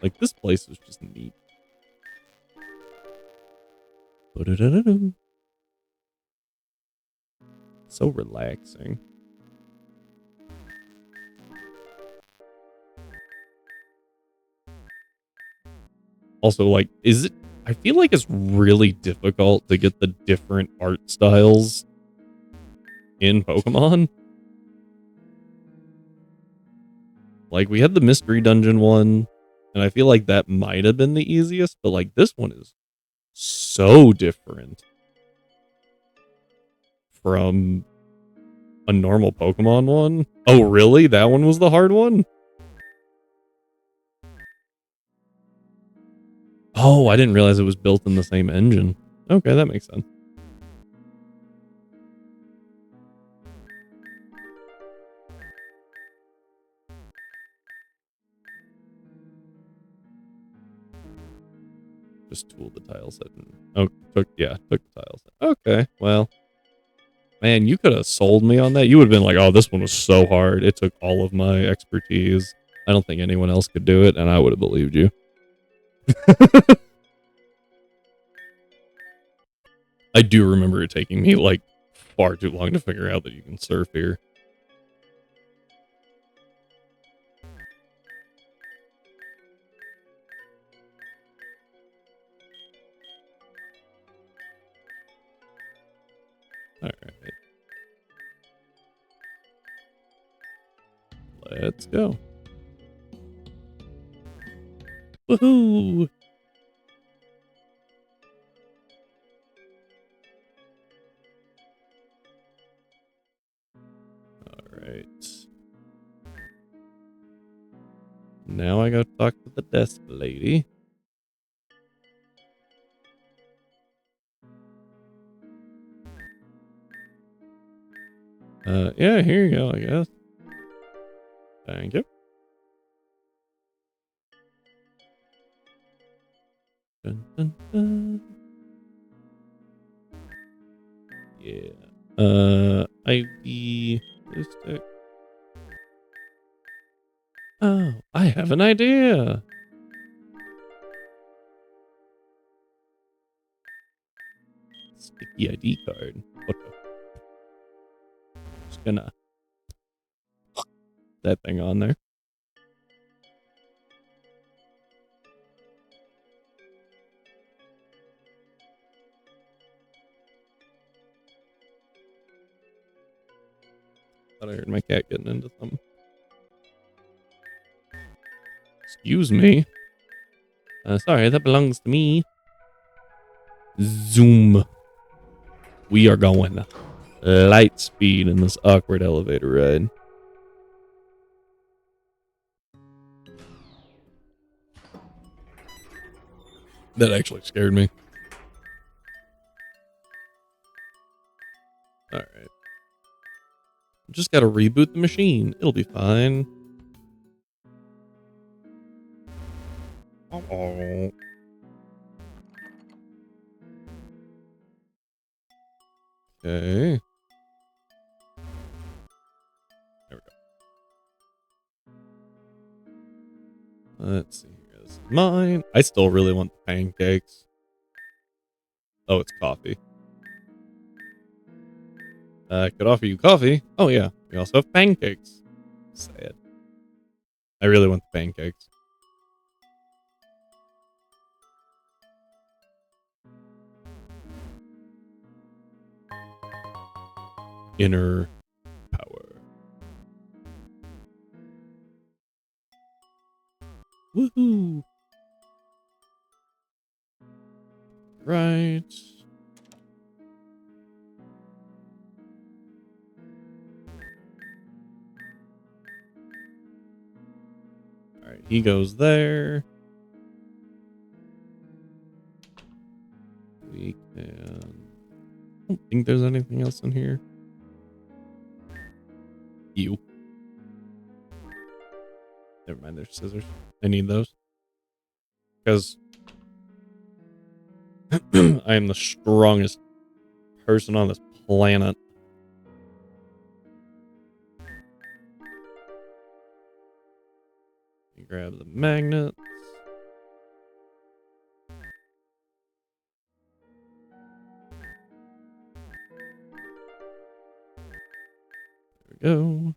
Like, this place is just neat. So relaxing. Also, like, I feel like it's really difficult to get the different art styles in Pokemon. Like, we had the Mystery Dungeon one, and I feel like that might have been the easiest, but, like, this one is so different from a normal Pokemon one. Oh, really? That one was the hard one? Oh, I didn't realize it was built in the same engine. Okay, that makes sense. Just tool the tile set. Took the tile set. Okay, well. Man, you could have sold me on that. You would have been like, oh, this one was so hard. It took all of my expertise. I don't think anyone else could do it, and I would have believed you. I do remember it taking me, like, far too long to figure out that you can surf here. Alright. Let's go. Woohoo! Alright. Now I gotta talk to the desk lady. Yeah, here you go, I guess. Thank you. Dun, dun, dun. Yeah. ID. Oh, I have an idea. Sticky ID card. What the? Just gonna that thing on there. Thought I heard my cat getting into something. Excuse me. Sorry, that belongs to me. Zoom. We are going light speed in this awkward elevator ride. That actually scared me. Alright. Just gotta reboot the machine. It'll be fine. Oh. Okay. There we go. Let's see here. This is mine. I still really want the pancakes. Oh, it's coffee. I could offer you coffee. Oh, yeah. We also have pancakes. Sad. I really want the pancakes. Inner power. Woohoo! Right. Alright, he goes there. We can... I don't think there's anything else in here. You. Never mind, there's scissors. I need those. Because I am the strongest person on this planet. Grab the magnets. There we go.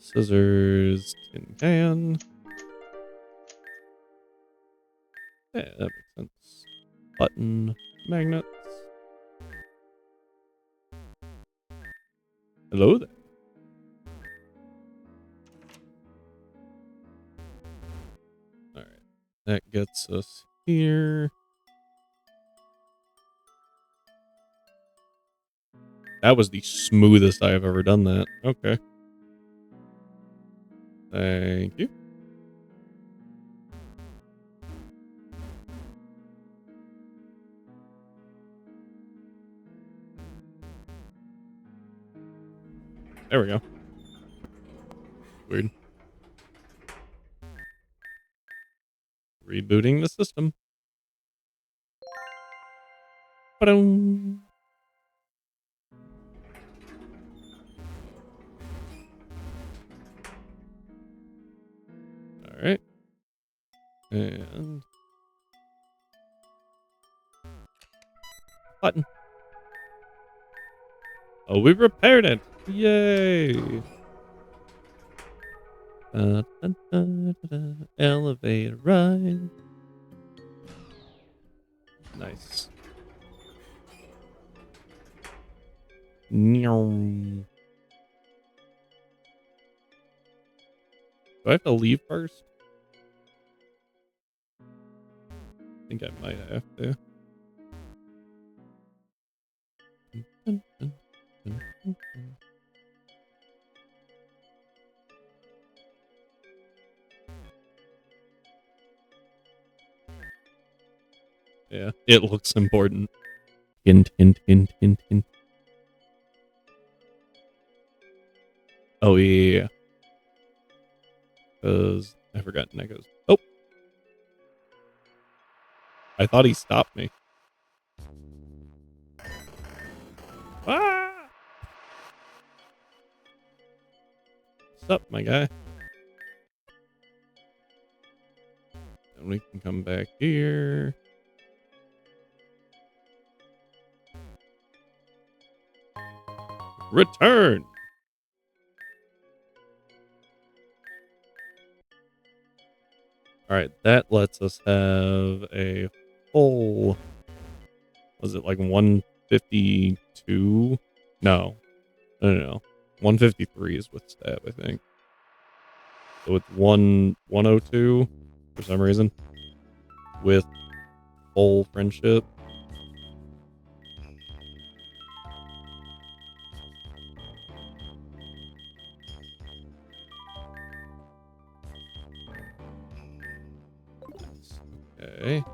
Scissors, tin can. Yeah, that makes sense. Button, magnets. Hello there. Alright, that gets us here. That was the smoothest I have ever done that. Okay. Thank you. There we go. Weird. Rebooting the system. Ba-dum. All right. And button. Oh, we repaired it. Yay. Elevator ride. Nice. Do I have to leave first? I think I might have to. Yeah, it looks important. Hint, hint, hint, hint, hint. Oh, yeah. Because I forgot Neko's. Oh! I thought he stopped me. Ah! What's up, my guy? And we can come back here. Return. All right, that lets us have a full. Was it like 152? No. 153 is with stab, I think. So it's 102 for some reason with full friendship. Okay.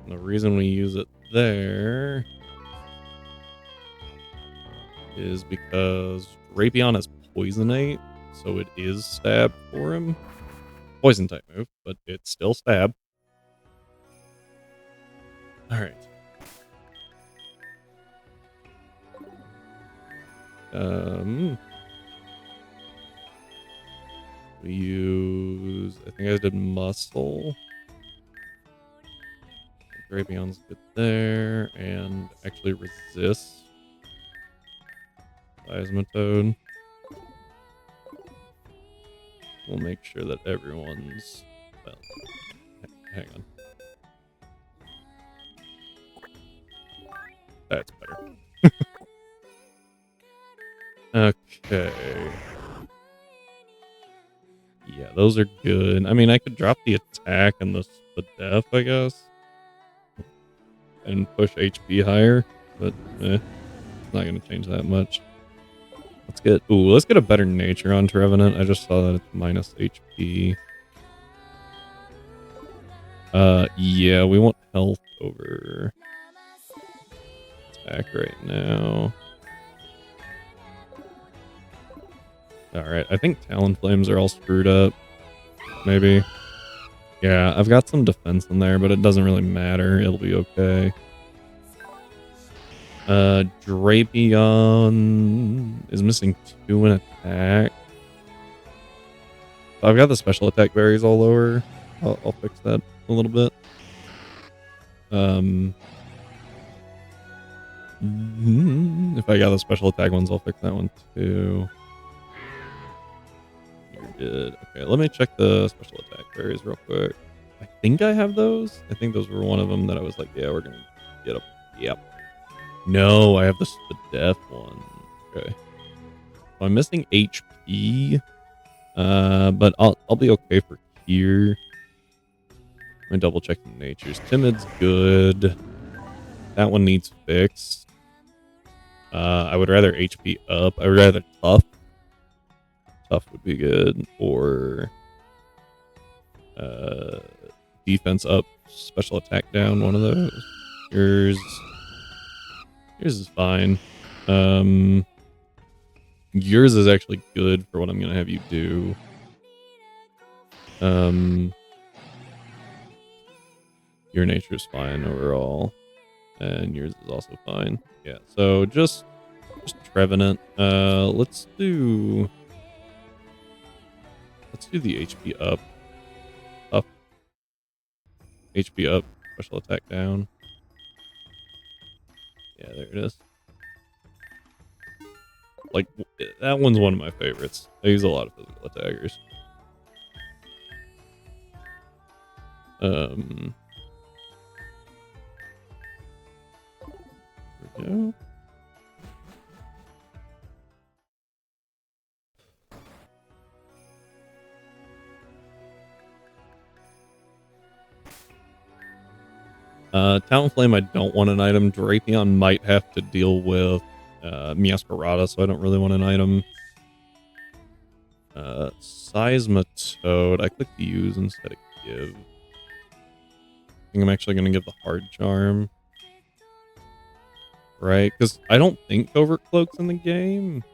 And the reason we use it there is because Drapion is Poisonate, so it is stab for him. Poison type move, but it's still stab. Alright. We use, I think I did Muscle. Drapion's good there, and actually Resist. Seismitoad. We'll make sure that everyone's, well, hang on. That's better. Okay. Yeah, those are good. I mean, I could drop the attack and the def, I guess. And push HP higher, but it's not going to change that much. Let's get a better nature on Trevenant. I just saw that it's minus HP. Yeah, we want health over attack right now. Alright, I think Talonflames are all screwed up. Maybe. Yeah, I've got some defense in there, but it doesn't really matter. It'll be okay. Drapion is missing 2 in attack. I've got the special attack berries all over. I'll fix that a little bit. If I got the special attack ones, I'll fix that one too. You're good. Okay, let me check the special attack berries real quick. I think I have those. I think those were one of them that I was like, yeah, we're gonna get up. Yep. No, I have the death one. Okay. So I'm missing HP. But I'll be okay for here. Let me double check the natures. Timid's good. That one needs fixed. I would rather HP up. I would rather tough. Tough would be good. Or defense up, special attack down, one of those. Yours is fine. Yours is actually good for what I'm gonna have you do. Your nature is fine overall, and yours is also fine. Yeah, so just Trevenant. Let's do the HP up. Up. HP up, special attack down. Yeah, there it is. Like, that one's one of my favorites. I use a lot of physical attackers. There we go. Talonflame, I don't want an item. Drapion might have to deal with Meowscarada, so I don't really want an item. Seismitoad, I clicked use instead of give. I think I'm actually going to give the hard charm. Right? Because I don't think Covert Cloak's in the game.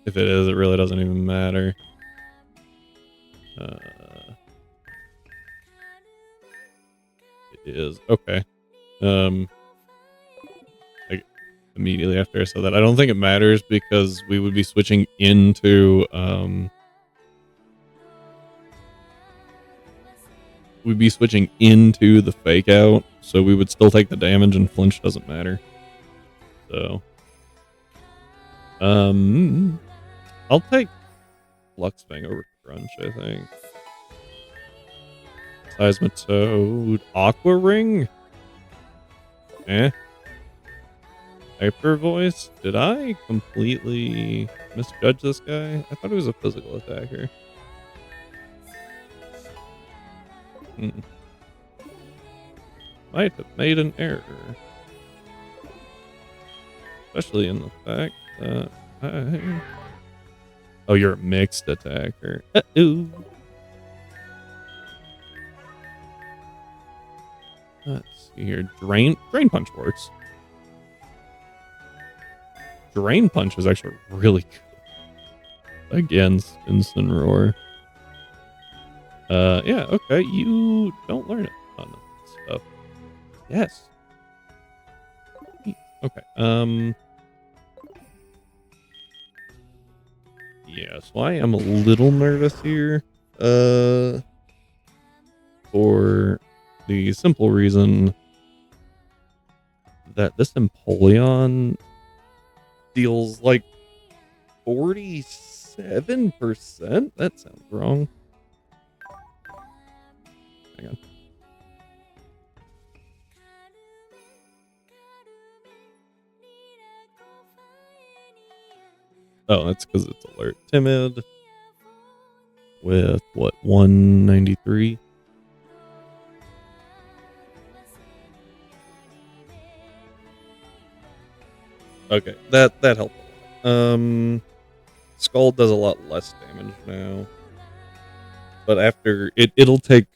If it is, it really doesn't even matter. It is. Okay. Immediately after I said that, I don't think it matters because we would be switching into we'd be switching into the fake out, so we would still take the damage and flinch doesn't matter. So, I'll take Flux Fang over Crunch, I think. Seismitoad, Aqua Ring? Eh. Hyper Voice? Did I completely misjudge this guy? I thought he was a physical attacker. Might have made an error. Especially in the fact that I... Oh, you're a mixed attacker. Uh-oh. Let's see here. Drain Punch works. Drain Punch is actually really good against Instant Roar. Yeah, okay. You don't learn a ton of stuff. Yes. Okay. Yeah, so I am a little nervous here. For the simple reason that this Empoleon deals like 47%? That sounds wrong. Hang on. Oh, that's because it's alert. Timid. With what, 193? Okay, that helped a lot. Scald does a lot less damage now. But after it'll take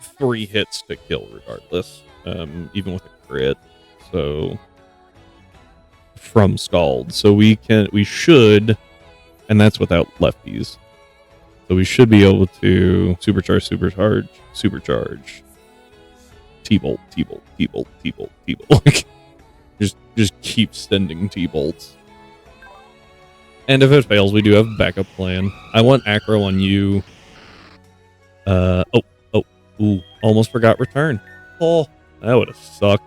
3 hits to kill regardless. Even with a crit. So from Scald. So we should, and that's without lefties. So we should be able to supercharge, T-Bolt, T-Bolt, T-Bolt, T-Bolt, T-Bolt. Just keep sending T-Bolts. And if it fails, we do have a backup plan. I want Acro on you. Ooh, almost forgot return. Oh, that would have sucked.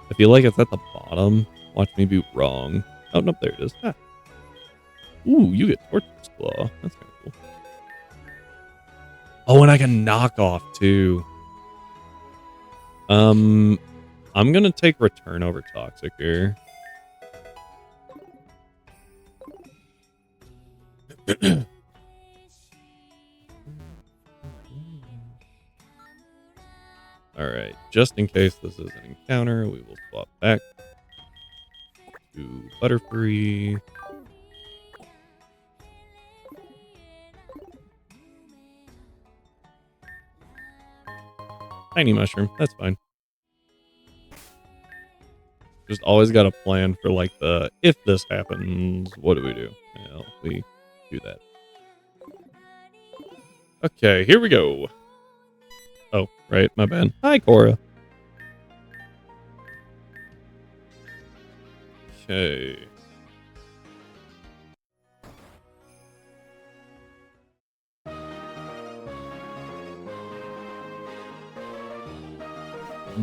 I feel like it's at the bottom. Watch me be wrong. Oh, no, there it is. Ah. Ooh, you get Tortoise Claw. That's kind of cool. Oh, and I can knock off, too. I'm going to take Return over Toxic here. Alright, just in case this is an encounter, we will swap back to Butterfree. Tiny Mushroom, that's fine. Just always got a plan for like the, if this happens, what do we do? Well, we do that. Okay, here we go. Oh, right, my bad. Hi, Cora. Okay.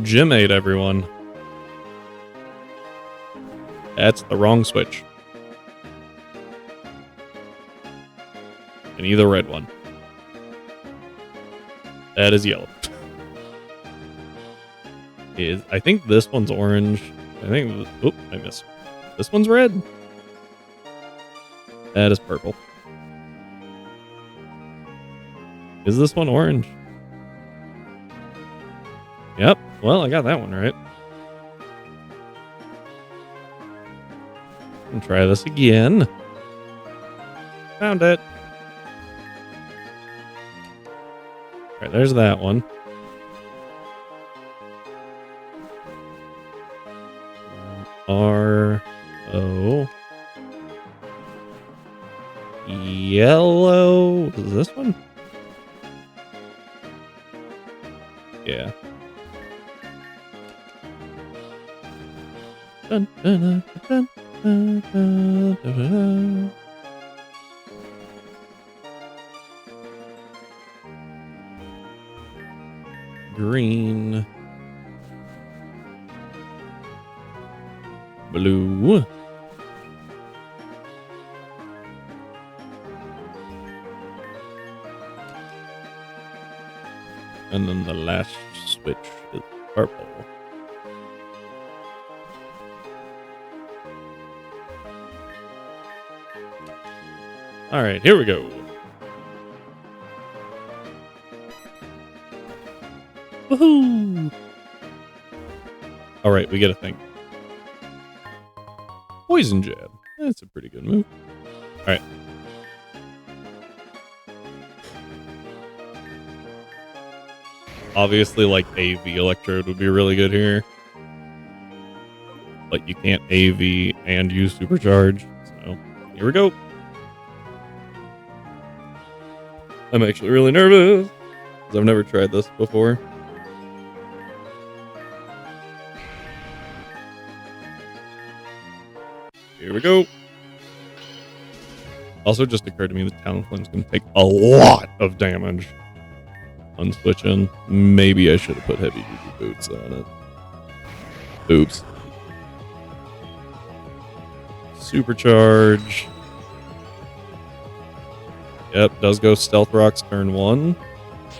Gym 8, everyone. That's the wrong switch. I need the red one. That is yellow. I think this one's orange. I think... Oop, I missed. This one's red. That is purple. Is this one orange? Yep. Well, I got that one right. And try this again. Found it. All right, there's that one. R-O. Yellow. Is this one? Yeah. Dun, dun, dun, dun, dun, dun, dun. Green. Blue. And then the last switch is purple. All right, here we go. Woohoo! All right, we get a thing. Poison jab. That's a pretty good move. All right. Obviously, like, AV Electrode would be really good here. But you can't AV and use Supercharge. So, here we go. I'm actually really nervous, because I've never tried this before. Here we go. Also, just occurred to me that Talonflames can take a lot of damage on switching. Maybe I should have put heavy duty boots on it. Oops. Supercharge. Yep, does go Stealth Rocks turn 1.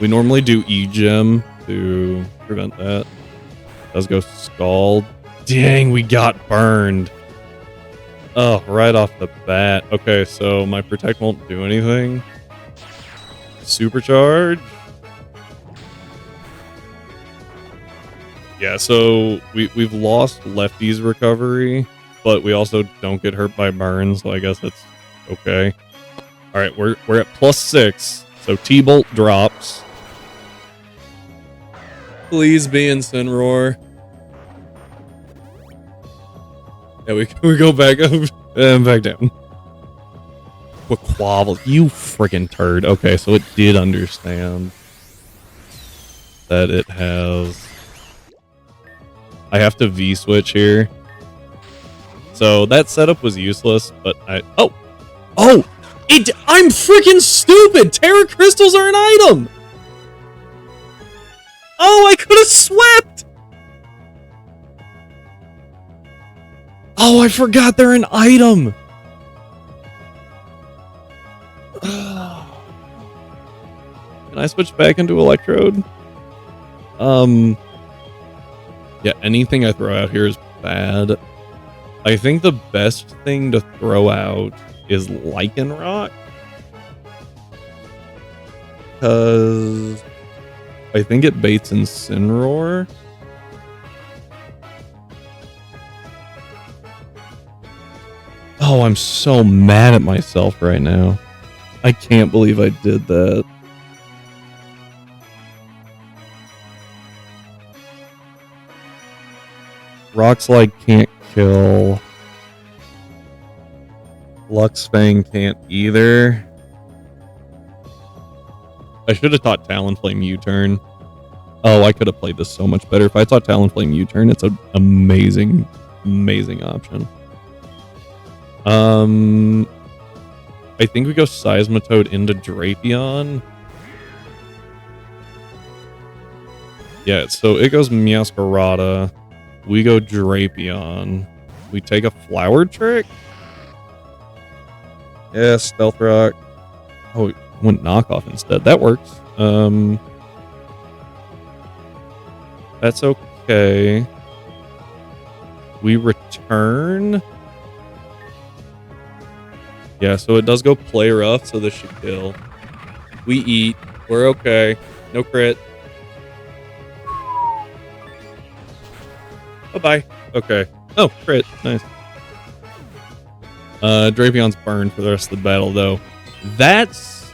We normally do E-Gem to prevent that. Does go Scald. Dang, we got burned. Oh, right off the bat. Okay, so my Protect won't do anything. Supercharge. Yeah, so we've lost Lefty's recovery, but we also don't get hurt by burn, so I guess that's okay. All right, we're at +6, so T-Bolt drops. Please be Incineroar. Yeah, we go back up and back down. Quaquaval, you friggin' turd. Okay, so it did understand that it has... I have to V-switch here. So that setup was useless, but I... Oh! I'm freaking stupid! Terra Crystals are an item! Oh, I could have swept! Oh, I forgot they're an item! Can I switch back into Electrode? Yeah, anything I throw out here is bad. I think the best thing to throw out is Lycanroc. Because I think it baits Incineroar. Oh, I'm so mad at myself right now. I can't believe I did that. Rock Slide can't kill. Lux Fang can't either. I should have taught Talonflame U-turn. Oh, I could have played this so much better. If I taught Talonflame U-turn, it's an amazing, amazing option. I think we go Seismitoad into Drapion. Yeah, so it goes Meowscarada. We go Drapion. We take a Flower Trick. Yeah, Stealth Rock. Oh, it went Knockoff instead. That works. That's okay. We return. Yeah, so it does go Play Rough, so this should kill. We eat. We're okay. No crit. Bye-bye. Okay. Oh, crit. Nice. Drapion's burned for the rest of the battle, though. That's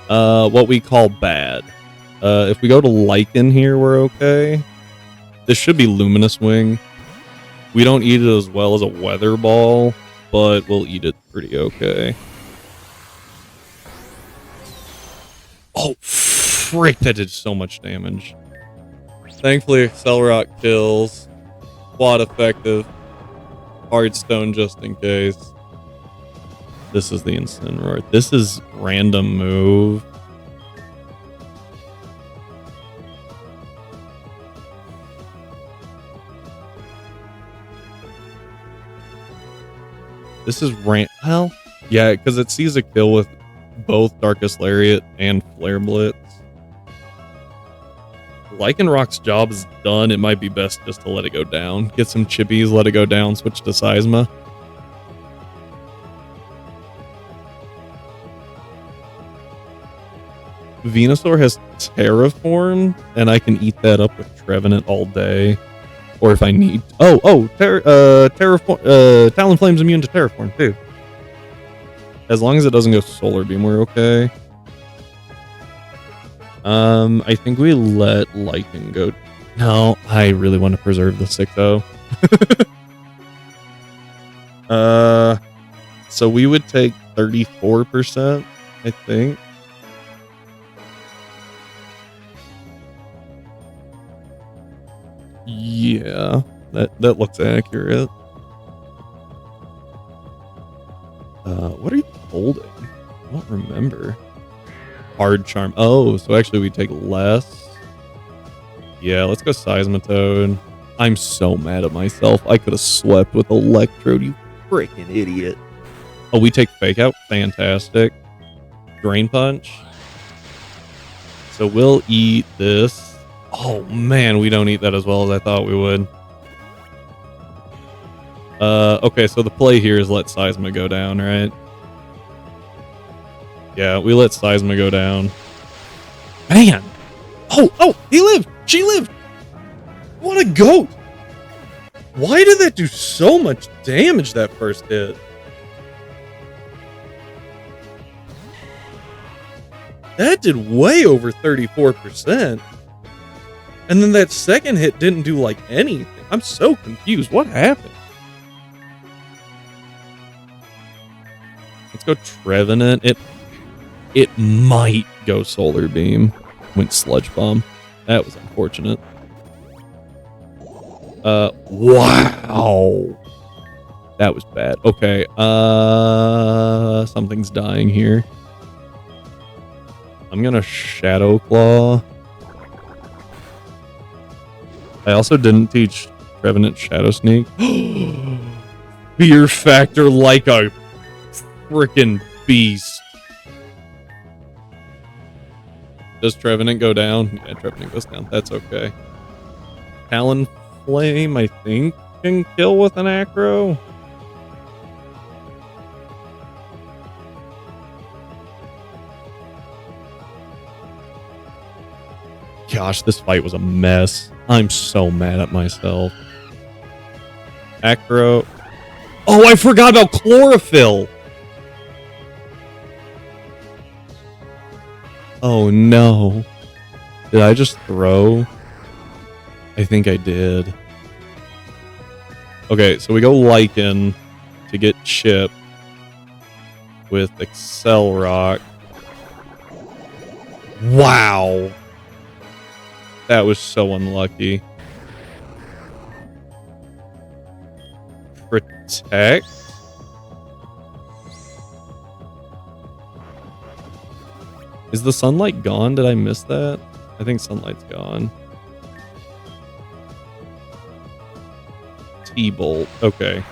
what we call bad. If we go to Lycan here, we're okay. This should be Luminous Wing. We don't eat it as well as a Weather Ball, but we'll eat it pretty okay. Oh, frick, that did so much damage. Thankfully, Accelerock kills. Quad effective. Heartstone just in case. This is the Incineroar. This is random move. This is well, yeah, because it sees a kill with both Darkest Lariat and Flare Blitz. Lycanrock's job is done. It might be best just to let it go down. Get some chippies, let it go down, switch to Seisma. Venusaur has Terraform, and I can eat that up with Trevenant all day. Or if I need... Terraform... Talonflame's immune to Terraform, too. As long as it doesn't go Solar Beam, we're okay. I think we let Lycan go... No, I really want to preserve the 6-0. So we would take 34%, I think. Yeah, that looks accurate. What are you holding? I don't remember. Hard Charm. Oh, so actually we take less. Yeah, let's go Seismitoad. I'm so mad at myself. I could have swept with Electrode, you freaking idiot. Oh, we take Fake Out. Fantastic. Drain Punch. So we'll eat this. Oh, man, we don't eat that as well as I thought we would. Okay, so the play here is let Seisma go down, right? Yeah, we let Seisma go down. Man! Oh, he lived! She lived! What a goat! Why did that do so much damage that first hit? That did way over 34%. And then that second hit didn't do like anything. I'm so confused. What happened? Let's go Trevenant. It might go Solar Beam. Went Sludge Bomb. That was unfortunate. Wow. That was bad. Okay. Something's dying here. I'm gonna Shadow Claw. I also didn't teach Trevenant Shadow Sneak. Fear factor like a freaking beast. Does Trevenant go down? Yeah, Trevenant goes down. That's okay. Talonflame, I think, can kill with an Acro. Gosh, this fight was a mess. I'm so mad at myself. Acro. Oh, I forgot about Chlorophyll. Oh no. Did I just throw? I think I did. Okay, so we go Lycan to get Chip with Excel Rock. Wow. That was so unlucky. Protect? Is the sunlight gone? Did I miss that? I think sunlight's gone. T-Bolt. Okay.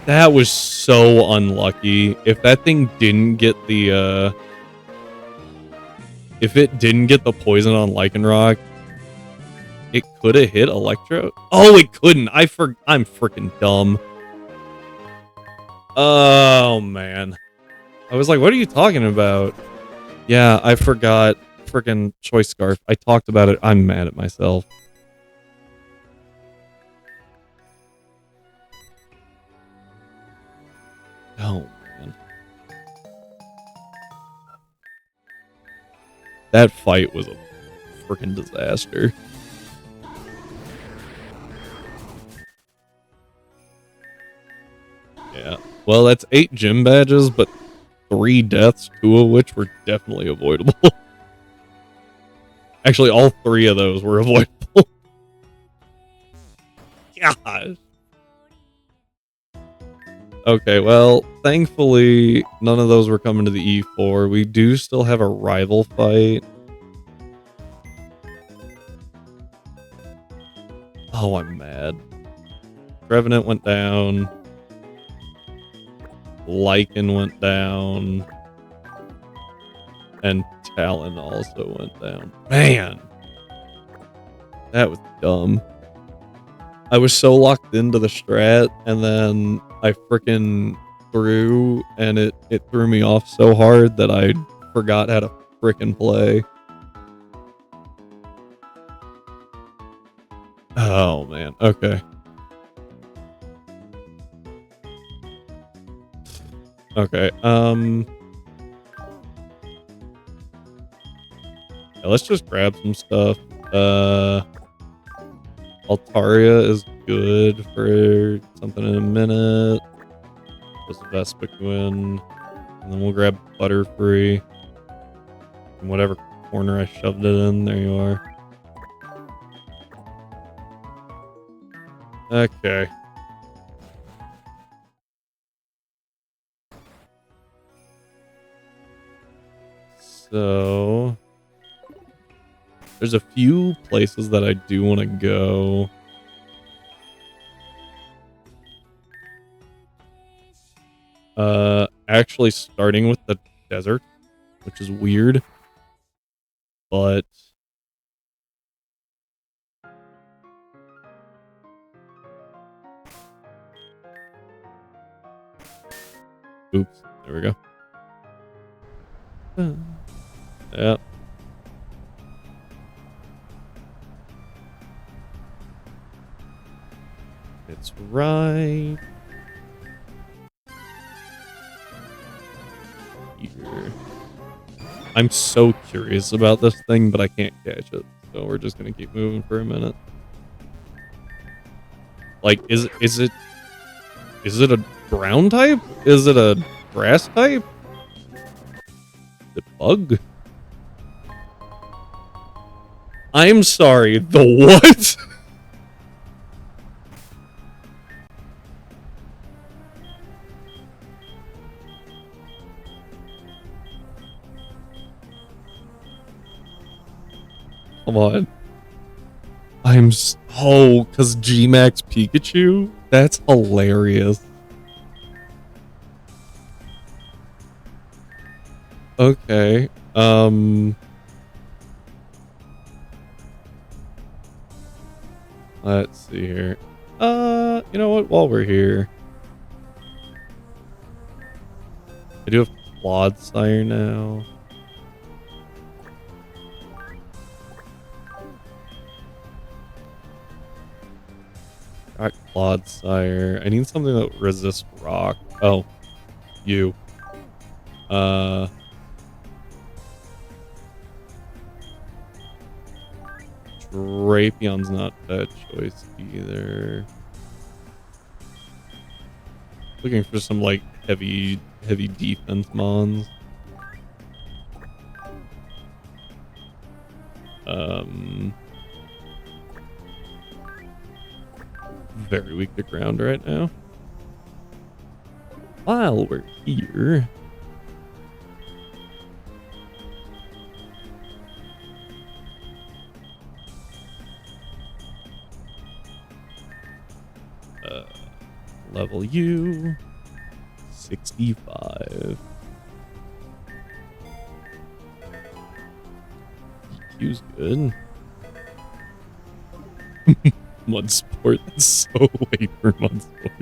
That was so unlucky. If that thing didn't get the, if it didn't get the poison on Lycanroc, it could have hit Electro. Oh, it couldn't. I'm freaking dumb. Oh, man. I was like, what are you talking about? Yeah, I forgot freaking Choice Scarf. I talked about it. I'm mad at myself. Oh, man. That fight was a freaking disaster. Yeah. Well, that's 8 gym badges, but 3 deaths, 2 of which were definitely avoidable. Actually, all 3 of those were avoidable. Gosh. Okay, well, thankfully, none of those were coming to the E4. We do still have a rival fight. Oh, I'm mad. Revenant went down. Lycan went down. And Talon also went down. Man! That was dumb. I was so locked into the strat, and then I frickin' threw, and it threw me off so hard that I forgot how to frickin' play. Oh, man. Okay. Okay, yeah, let's just grab some stuff. Altaria is good for something in a minute. This Vespiquen. And then we'll grab Butterfree. In whatever corner I shoved it in, there you are. Okay. So there's a few places that I do want to go. Actually starting with the desert, which is weird, but oops, there we go. Yep. It's right here. I'm so curious about this thing, but I can't catch it. So we're just gonna keep moving for a minute. Like, is it a ground type? Is it a grass type? Is it bug? I'm sorry, the what? Come on. Cause G-Max Pikachu? That's hilarious. Okay. Let's see here. You know what? While we're here, I do have Clodsire now. Got Clodsire. I need something that resists rock. Oh, you. Drapion's not bad choice either. Looking for some like heavy defense mons. Very weak to ground right now. While we're here, level you 65. EQ's good. Mud Sport, that's so late for Mud Sport.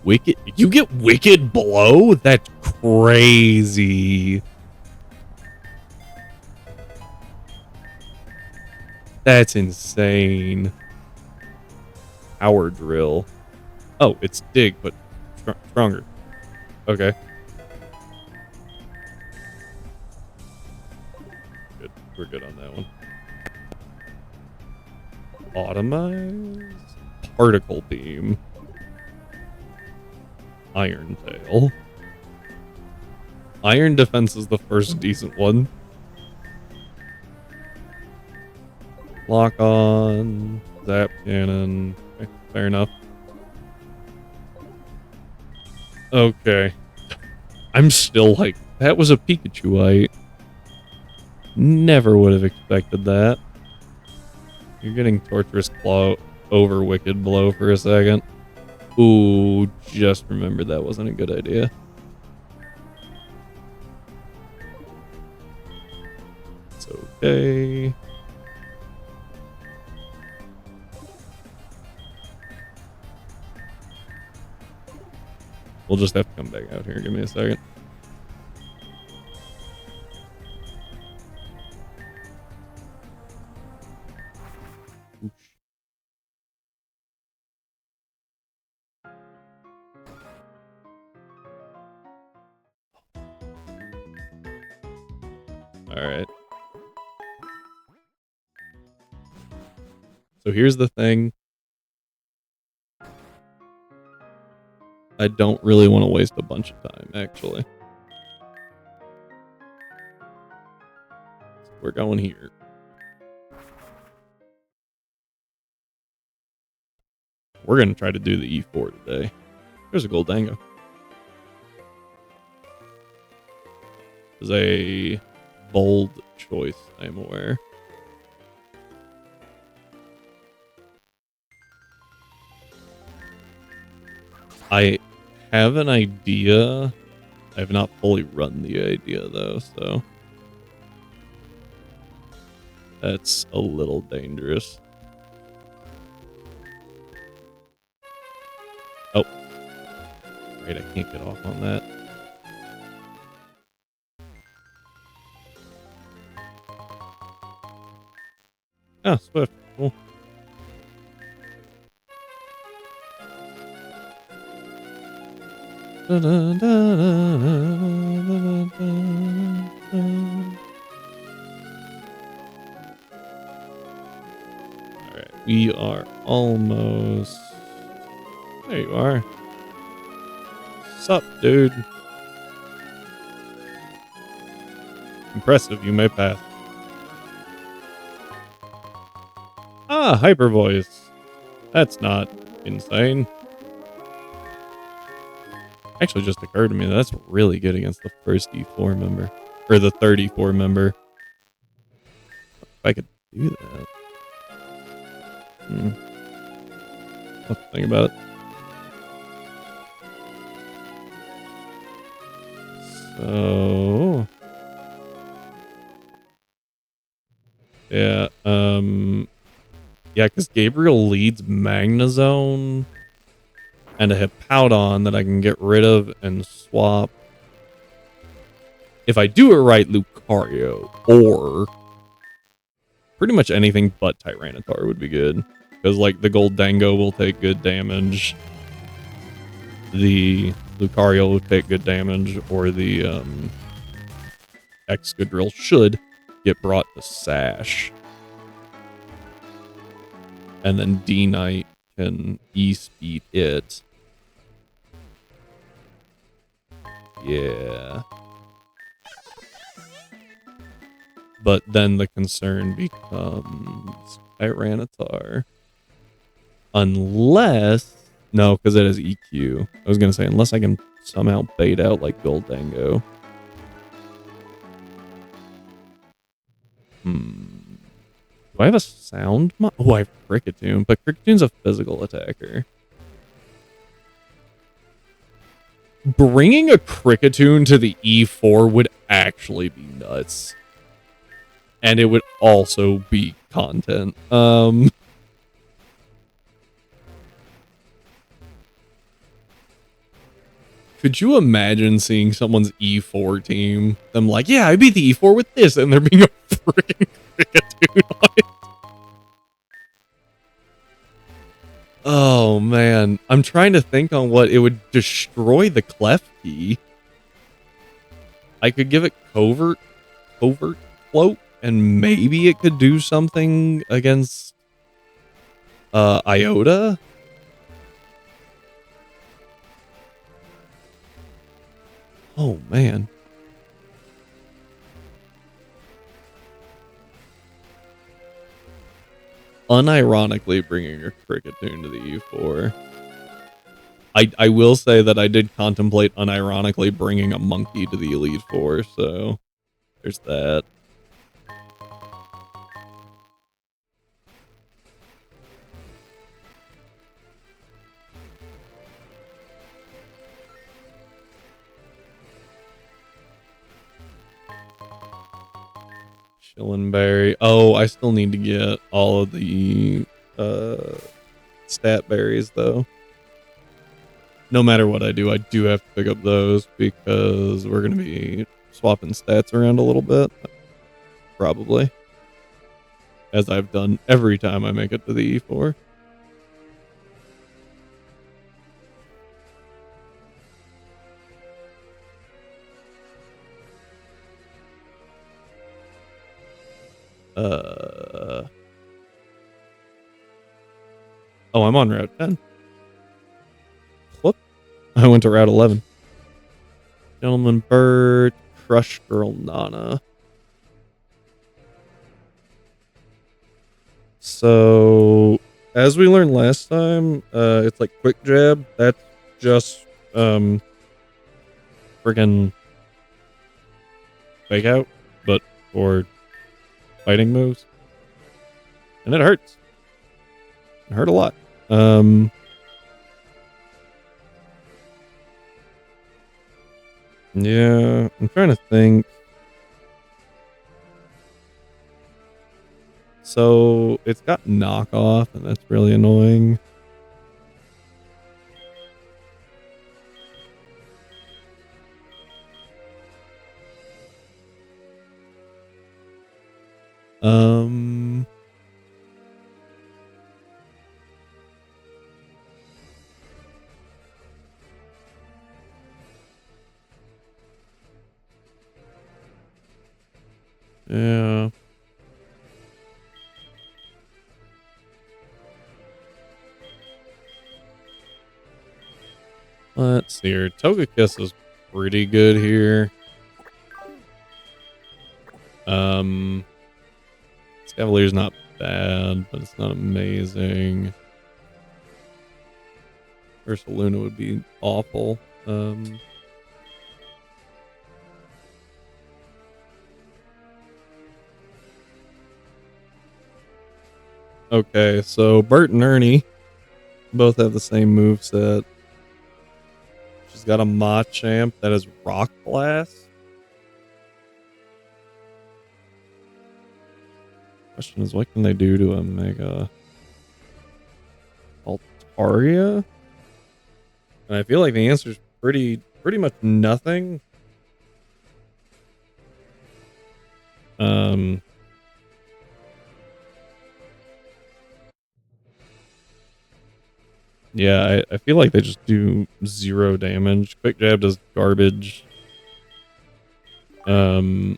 Wicked, you get Wicked Blow? That's crazy. That's insane. Power Drill. Oh, it's Dig, but stronger. Okay. Good. We're good on that one. Automize. Particle Beam. Iron Tail. Iron Defense is the first decent one. Lock on. Zap Cannon. Okay, fair enough. Okay. I'm still like, that was a Pikachuite. Never would have expected that. You're getting Torturous Claw over Wicked Blow for a second. Ooh, just remember that wasn't a good idea. It's okay. We'll just have to come back out here. Give me a second. All right. So here's the thing. I don't really want to waste a bunch of time, actually. So we're going here. We're going to try to do the E4 today. There's a Goldango. Is a bold choice, I'm aware. I have an idea. I have not fully run the idea, though, so that's a little dangerous. Oh. Right, I can't get off on that. Ah, Swift. Cool. Alright, we are almost... There you are. Sup, dude? Impressive, you may pass. Ah, hyper voice. That's not insane. Actually, just occurred to me that's really good against the first E4 member. Or the 34 member. If I could do that. I'll have to think about it. So... Yeah, yeah, because Gabriel leads Magnezone and a Hippowdon that I can get rid of and swap. If I do it right, Lucario, or pretty much anything but Tyranitar would be good. Because, like, the Goldango will take good damage, the Lucario will take good damage, or the Excadrill should get brought to Sash. And then D-Knight can E-speed it. Yeah. But then the concern becomes Tyranitar. Unless... No, because it has EQ. I was going to say, unless I can somehow bait out, like, Goldango. Do I have a sound? Oh, I have Kricketune, but Krickatune's a physical attacker. Bringing a Kricketune to the E4 would actually be nuts. And it would also be content. Could you imagine seeing someone's E4 team? Them like, yeah, I beat the E4 with this, and there being a freaking Kricketune on it. Oh, man. I'm trying to think on what it would destroy the Klefki. I could give it Covert Float, and maybe it could do something against Iota. Oh, man. Unironically bringing a Kricketune to the E4. I will say that I did contemplate unironically bringing a monkey to the Elite Four, so there's that. Chillin' berry. Oh, I still need to get all of the stat berries though. No matter what I do have to pick up those because we're gonna be swapping stats around a little bit. Probably. As I've done every time I make it to the E4. Oh, I'm on Route 10. Whoop. I went to Route 11. Gentleman Bird, Crush Girl Nana. So, as we learned last time, it's like Quick Jab. That's just, friggin' Fake Out, but for fighting moves. And it hurts. It hurt a lot. Yeah, I'm trying to think. So it's got knockoff, and that's really annoying. Yeah. Let's see here. Togekiss is pretty good here. Scavalier's not bad, but it's not amazing. Ursaluna would be awful. Okay, so Bert and Ernie both have the same moveset. She's got a Machamp that is Rock Blast. Question is, what can they do to a Mega Altaria? And I feel like the answer is pretty much nothing. Yeah, I feel like they just do 0 damage. Quick Jab does garbage. So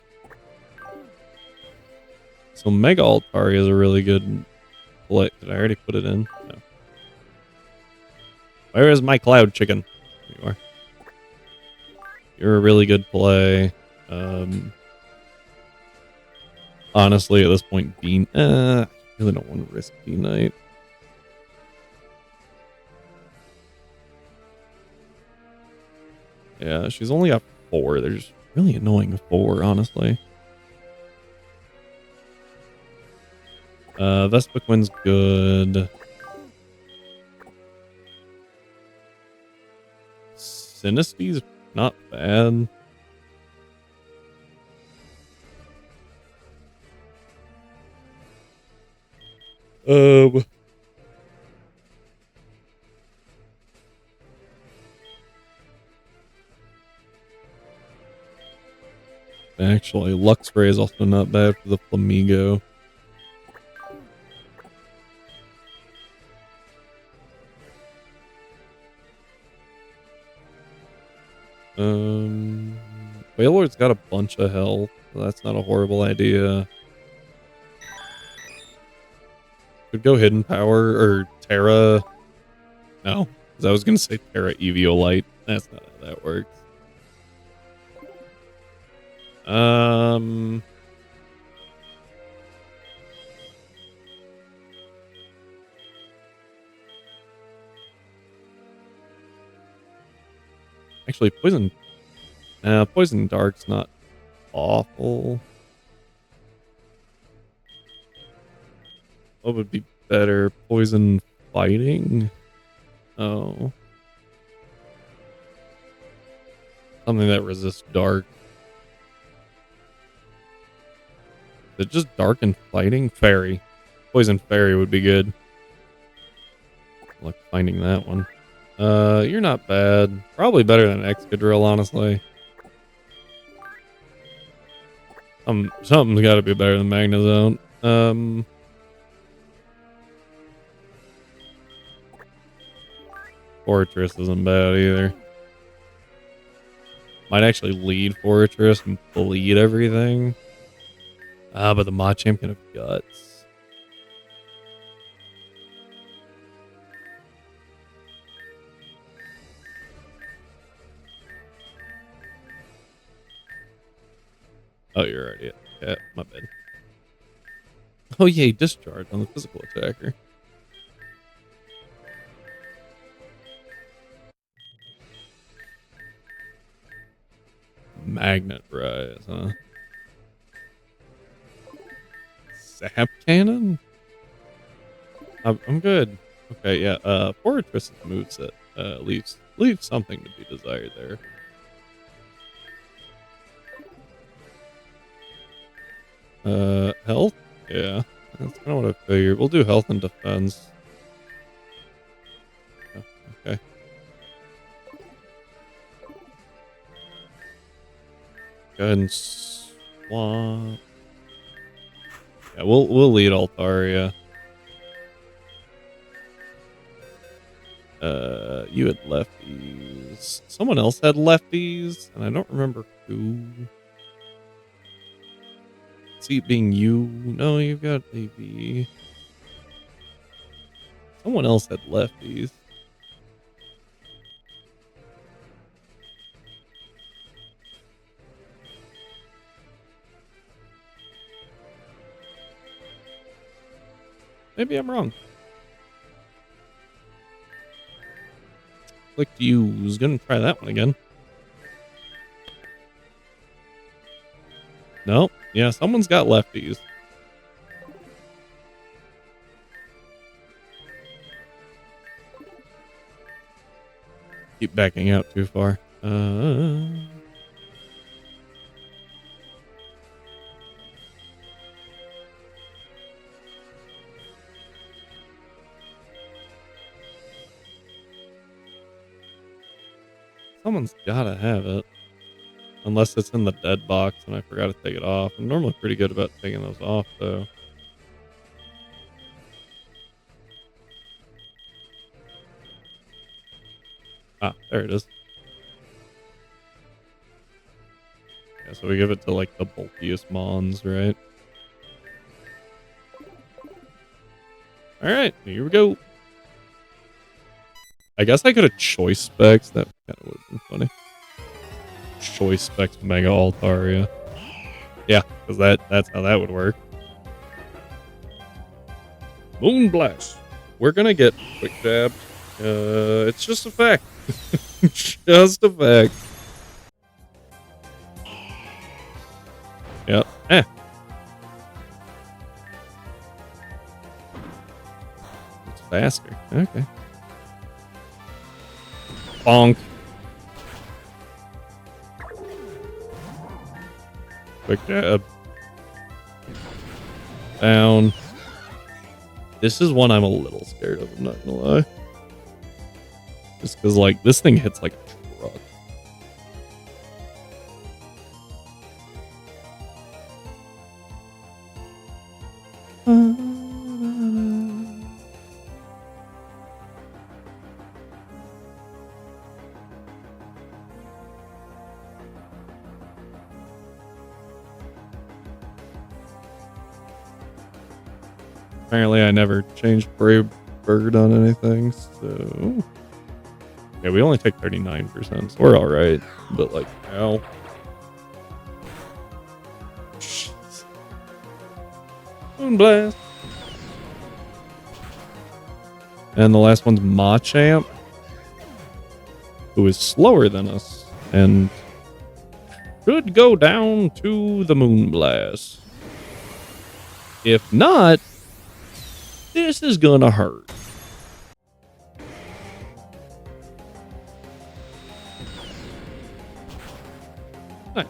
Mega Altaria is a really good play. Did I already put it in? No. Where is my Cloud Chicken? There you are. You're a really good play. Honestly, at this point, I really don't want to risk B-Knight. Yeah, she's only got 4. They're just really annoying 4, honestly. Vespiquin's good. Sinisty's not bad. Actually, Luxray is also not bad for the Flamigo. Wailord's got a bunch of health, so that's not a horrible idea. Could go Hidden Power or Terra. No, because I was gonna say Terra Eviolite. That's not how that works. Actually, Poison Dark's not awful. What would be better? Poison Fighting? Oh. Something that resists dark. Is it just dark and fighting? Fairy. Poison fairy would be good. Like finding that one. You're not bad. Probably better than Excadrill, honestly. Something's got to be better than Magnezone. Fortress isn't bad either. Might actually lead Fortress and bleed everything. But the Machamp can have guts. Oh, you're already at the cat. My bad. Oh, yeah, discharge on the physical attacker. Magnet Rise, huh? Sap Cannon? I'm good. Okay, yeah. Fortress's moveset leaves something to be desired there. Health? Yeah, that's kind of what I figured. We'll do health and defense. Oh, okay. Go ahead and swap. Yeah, we'll lead Altaria. You had lefties. Someone else had lefties, and I don't remember who. See it being you. No, you've got AB. Someone else had lefties. Maybe I'm wrong. Clicked use. Gonna try that one again. Nope. Yeah, someone's got lefties. Keep backing out too far. Someone's gotta have it. Unless it's in the dead box and I forgot to take it off. I'm normally pretty good about taking those off, though. Ah, there it is. Yeah, so we give it to, like, the bulkiest Mons, right? Alright, here we go. I guess I could have choice specs. That kind of would have been funny. Choice specs Mega Altaria. Yeah, because that's how that would work. Moonblast. We're gonna get quick jab. It's just a fact. Just a fact. Yep. It's faster. Okay. Bonk. Quick jab. Down. This is one I'm a little scared of, I'm not gonna lie. Just because, like, this thing hits like a truck. Apparently, I never changed Brave Bird on anything, so... Yeah, we only take 39%, so we're alright. But, like, ow. Jeez. Moonblast. And the last one's Machamp, who is slower than us, and should go down to the Moonblast. If not, this is gonna hurt. Nice.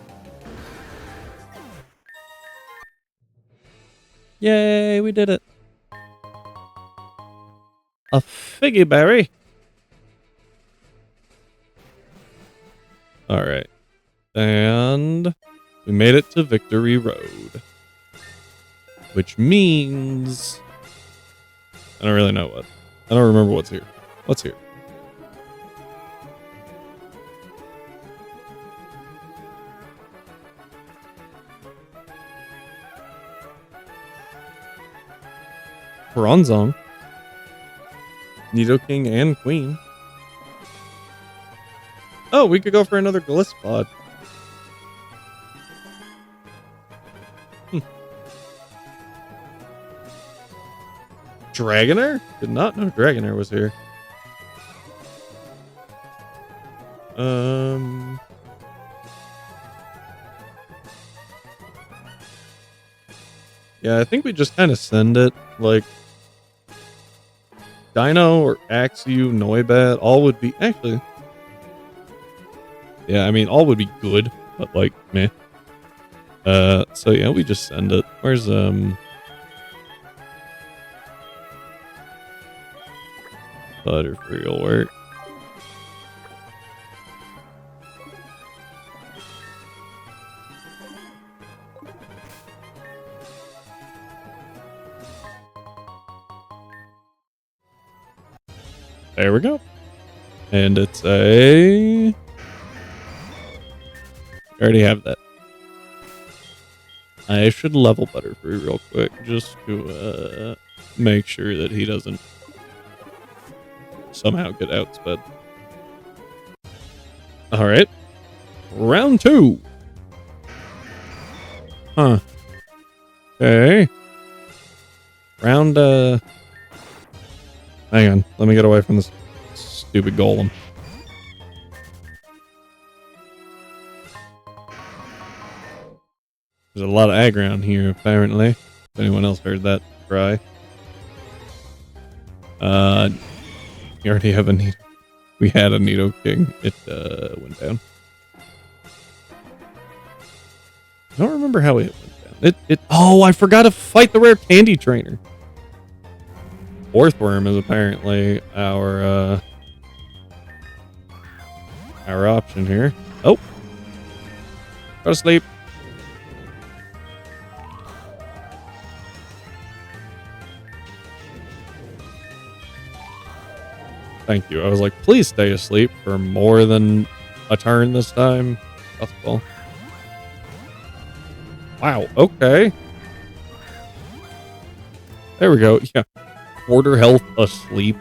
Yay, we did it. A figgy berry. All right. And we made it to Victory Road. Which means... I don't really know what. I don't remember what's here. What's here? Bronzong. Nidoking and Queen. Oh, we could go for another Glisspod. Dragonair? Did not know Dragonair was here. Yeah, I think we just kind of send it, like, Dino or Axew, Noibat, all would be, actually, yeah, I mean, all would be good, but, like, meh. So yeah, we just send it. Where's, Butterfree will work. There we go. And it's a... I already have that. I should level Butterfree real quick just to make sure that he doesn't somehow get outsped. Alright. Round 2. Huh. Okay. Round, hang on. Let me get away from this stupid golem. There's a lot of aggro on here, apparently. If anyone else heard that cry. You already have a Nido. We had a Nidoking. It, went down. I don't remember how it went down. Oh, I forgot to fight the rare candy trainer. Orthworm is apparently our option here. Oh. Go to sleep. Thank you. I was like, please stay asleep for more than a turn this time. That's cool. Wow, okay. There we go. Yeah. Quarter health asleep.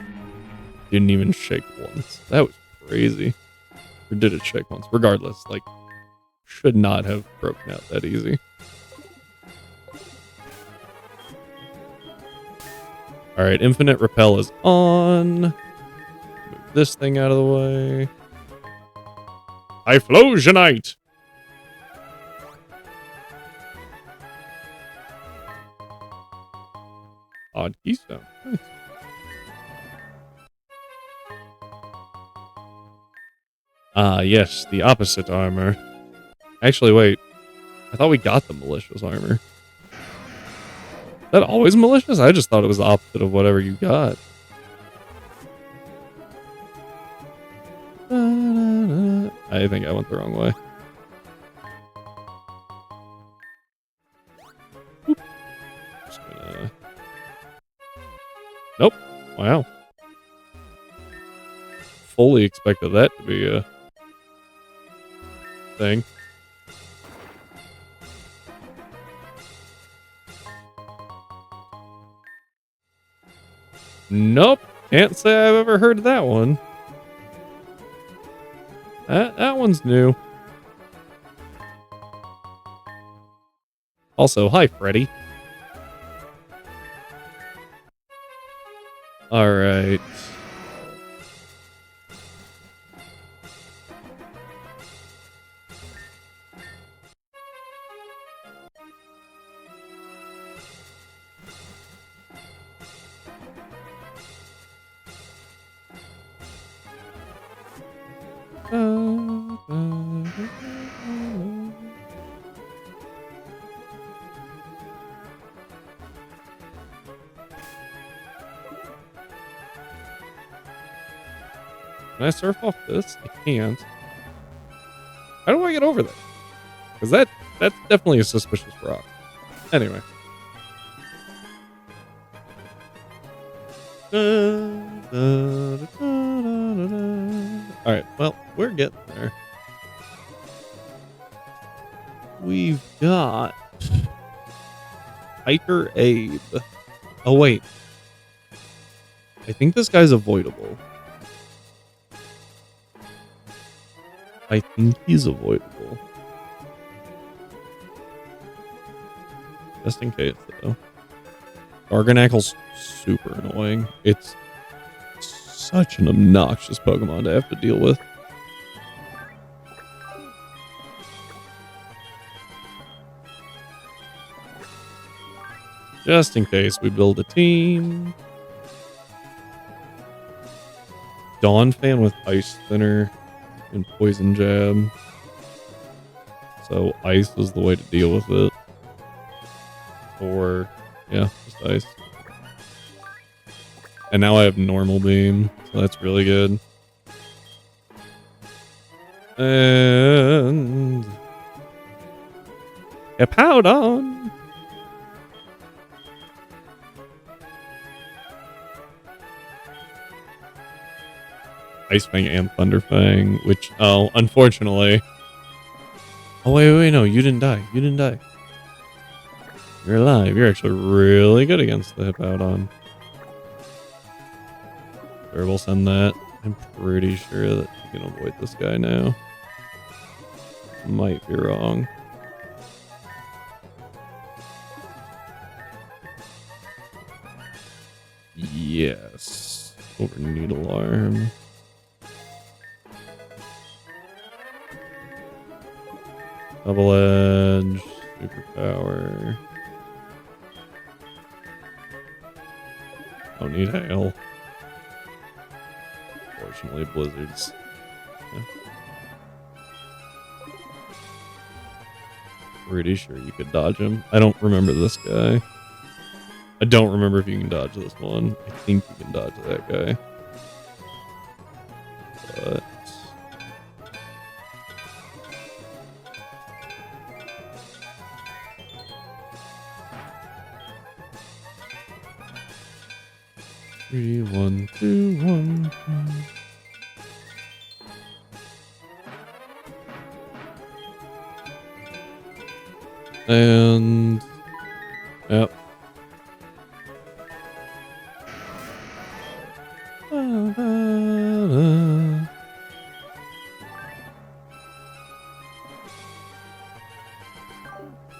Didn't even shake once. That was crazy. Or did it shake once? Regardless, like, should not have broken out that easy. Alright, Infinite Repel is on. Move this thing out of the way. Typhlosionite! Odd keystone. Nice. Ah, yes, the opposite armor. Actually, wait. I thought we got the malicious armor. Is that always malicious? I just thought it was the opposite of whatever you got. I think I went the wrong way. Oop. Just gonna... Nope. Wow. Fully expected that to be a thing. Nope. Can't say I've ever heard of that one. That one's new. Also, hi, Freddy. Alright. Can I surf off this? I can't. How do I get over there? Because that's definitely a suspicious rock. Anyway. Alright, well, we're getting there. We've got Hiker Abe. Oh, wait. I think this guy's avoidable. I think he's avoidable. Just in case, though. Garganacle's super annoying. It's such an obnoxious Pokemon to have to deal with. Just in case we build a team. Dawn Fan with Ice Thinner and Poison Jab. So ice is the way to deal with it. Or, yeah, just ice. And now I have Normal Beam, so that's really good. And... Hippowdon! Ice Fang and Thunder Fang, which, oh, unfortunately. Oh, wait, no, you didn't die. You didn't die. You're alive. You're actually really good against the Hippowdon. Sure, we'll send that. I'm pretty sure that you can avoid this guy now. Might be wrong. Yes. Over Needle Arm. Double Edge. Superpower. Don't need Hail. Unfortunately, Blizzards. Yeah. Pretty sure you could dodge him. I don't remember this guy. I don't remember if you can dodge this one. I think you can dodge that guy. But... Three, 1, 2, 1, 2. And... Yep.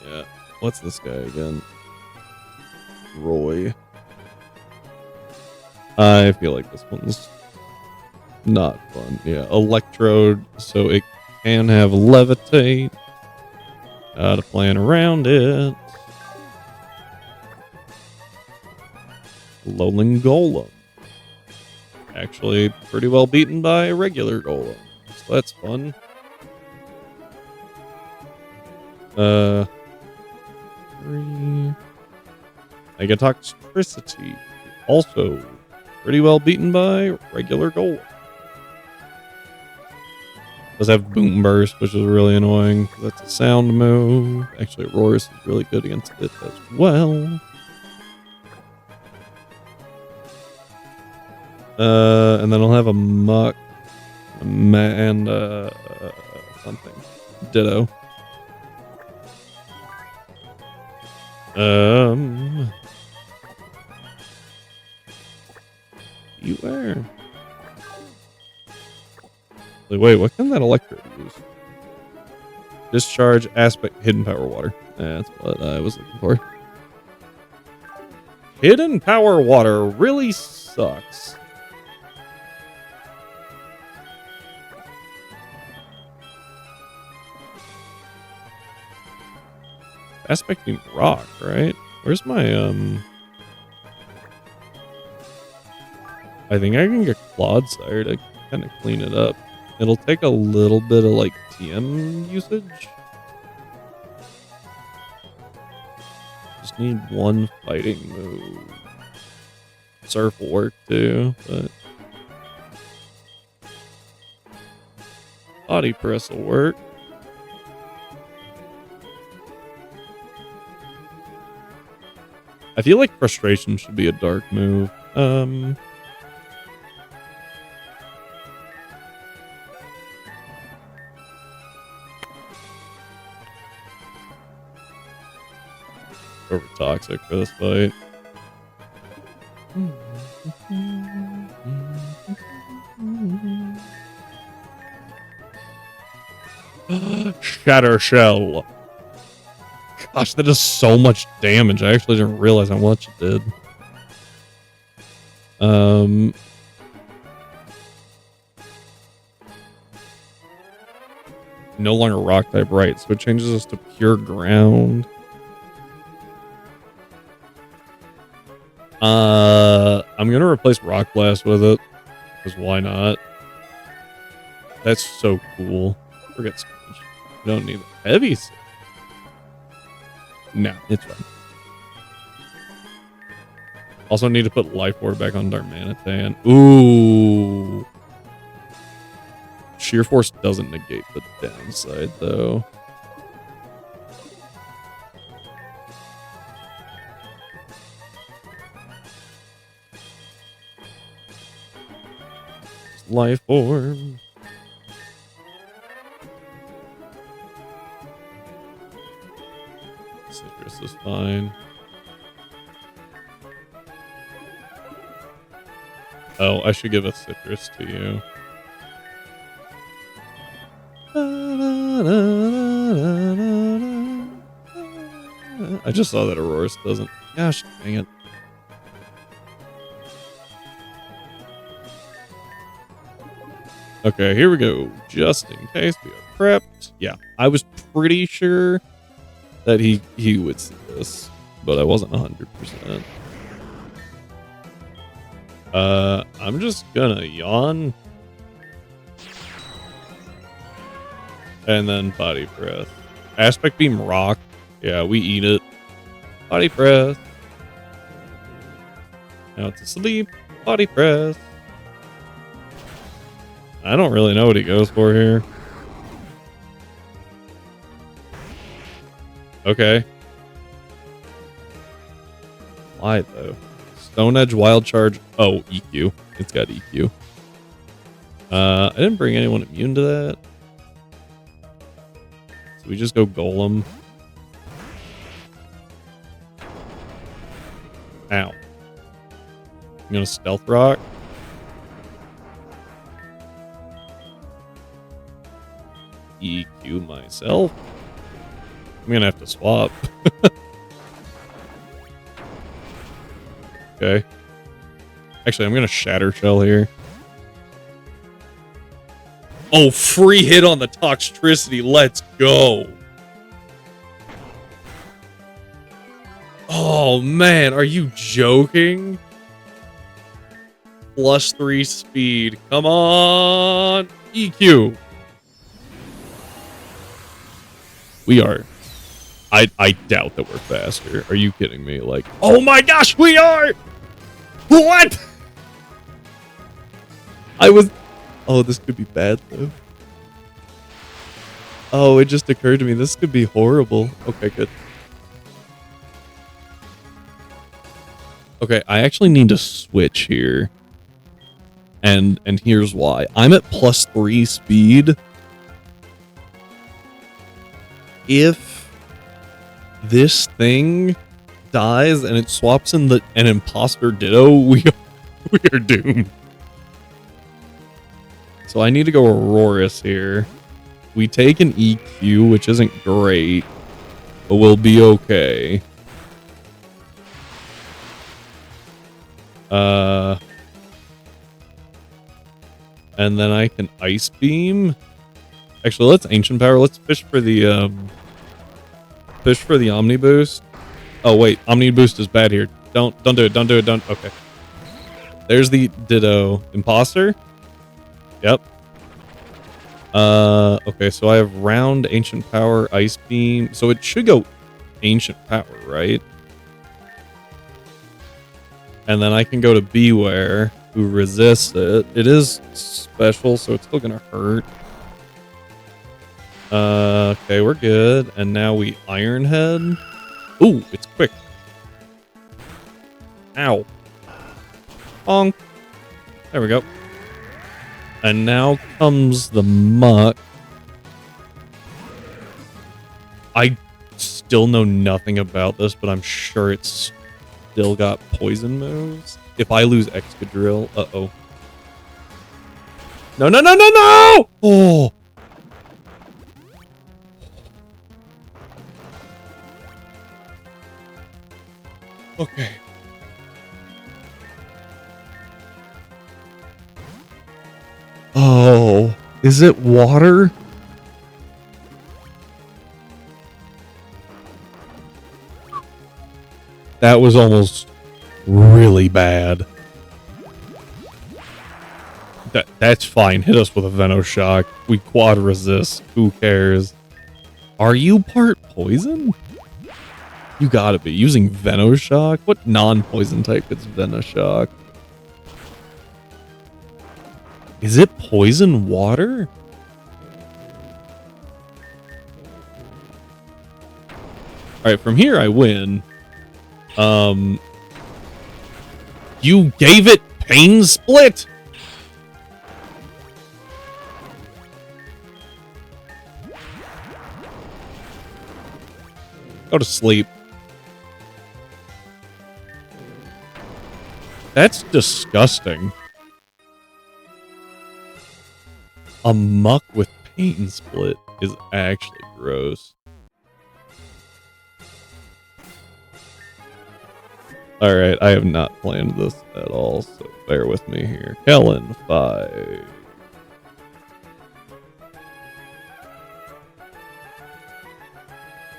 Yeah. What's this guy again? Roy. I feel like this one's not fun. Yeah, Electrode, so it can have Levitate. To plan around it. Lowling Golem. Actually, pretty well beaten by a regular Golem. So that's fun. Three. Megatoxicity. Also pretty well beaten by regular Golem. Does have Boom Burst, which is really annoying. That's a sound move. Actually, Roars is really good against it as well. And then I'll have a Muck and something. Ditto. Beware. Wait, what can that Electrode use? Discharge, Aspect, Hidden Power Water. That's what I was looking for. Hidden Power Water really sucks. Aspecting Rock, right? Where's my, I think I can get Clodsire to kind of clean it up. It'll take a little bit of, like, TM usage. Just need one fighting move. Surf will work, too, but... Body press will work. I feel like frustration should be a dark move. Over toxic for this fight. Shatter Shell. Gosh, that does so much damage. I actually didn't realize how much it did. No longer rock type, right? So it changes us to pure ground. I'm gonna replace Rock Blast with it, because why not? That's so cool. Forget Sponge. We don't need heavy. No, it's fine. Also need to put Life Orb back on Darmanitan. Ooh. Sheer Force doesn't negate the downside, though. Life Orb. Citrus is fine. Oh, I should give a Citrus to you. I just saw that Aurorus doesn't. Gosh, dang it. Okay, here we go. Just in case we are prepped. Yeah, I was pretty sure that he would see this, but I wasn't 100%. I'm just gonna yawn. And then Body Breath. Aspect Beam Rock. Yeah, we eat it. Body Breath. Now it's asleep. Body Breath. I don't really know what he goes for here. Okay. Why though? Stone Edge, Wild Charge. Oh, EQ. It's got EQ. I didn't bring anyone immune to that. So we just go Golem. Ow. I'm gonna Stealth Rock. EQ myself. I'm gonna have to swap. Okay. Actually, I'm gonna Shatter Shell here. Oh, free hit on the Toxtricity. Let's go. Oh, man. Are you joking? +3 speed. Come on. EQ. We are. I doubt that we're faster. Are you kidding me? Like, oh my gosh, we are! What? I was... Oh, this could be bad, though. Oh, it just occurred to me. This could be horrible. Okay, good. Okay, I actually need to switch here. And here's why. I'm at +3 speed. If this thing dies and it swaps in an Imposter Ditto, we are doomed. So I need to go Aurorus here. We take an EQ, which isn't great, but we'll be okay. And then I can Ice Beam. Actually, let's Ancient Power. Let's fish for the Omni Boost. Oh wait, Omni Boost is bad here. Don't do it. Don't do it. Don't. Okay. There's the Ditto Imposter. Yep. Okay, so I have Round, Ancient Power, Ice Beam. So it should go Ancient Power, right? And then I can go to Beware, who resists it. It is special, so it's still gonna hurt. Okay, we're good. And now we Iron Head. Ooh, it's quick. Ow. Bonk. There we go. And now comes the Muck. I still know nothing about this, but I'm sure it's still got poison moves. If I lose Excadrill, uh-oh. No, no, no, no, no! Oh! Okay. Oh, is it water? That was almost really bad. That's fine. Hit us with a Venoshock. We quad resist. Who cares? Are you part poison? You gotta be. Using Venoshock? What non-poison type gets Venoshock? Is it poison water? Alright, from here I win. You gave it Pain Split! Go to sleep. That's disgusting. A Muck with Pain Split is actually gross. Alright, I have not planned this at all, so bear with me here. Kellen, 5.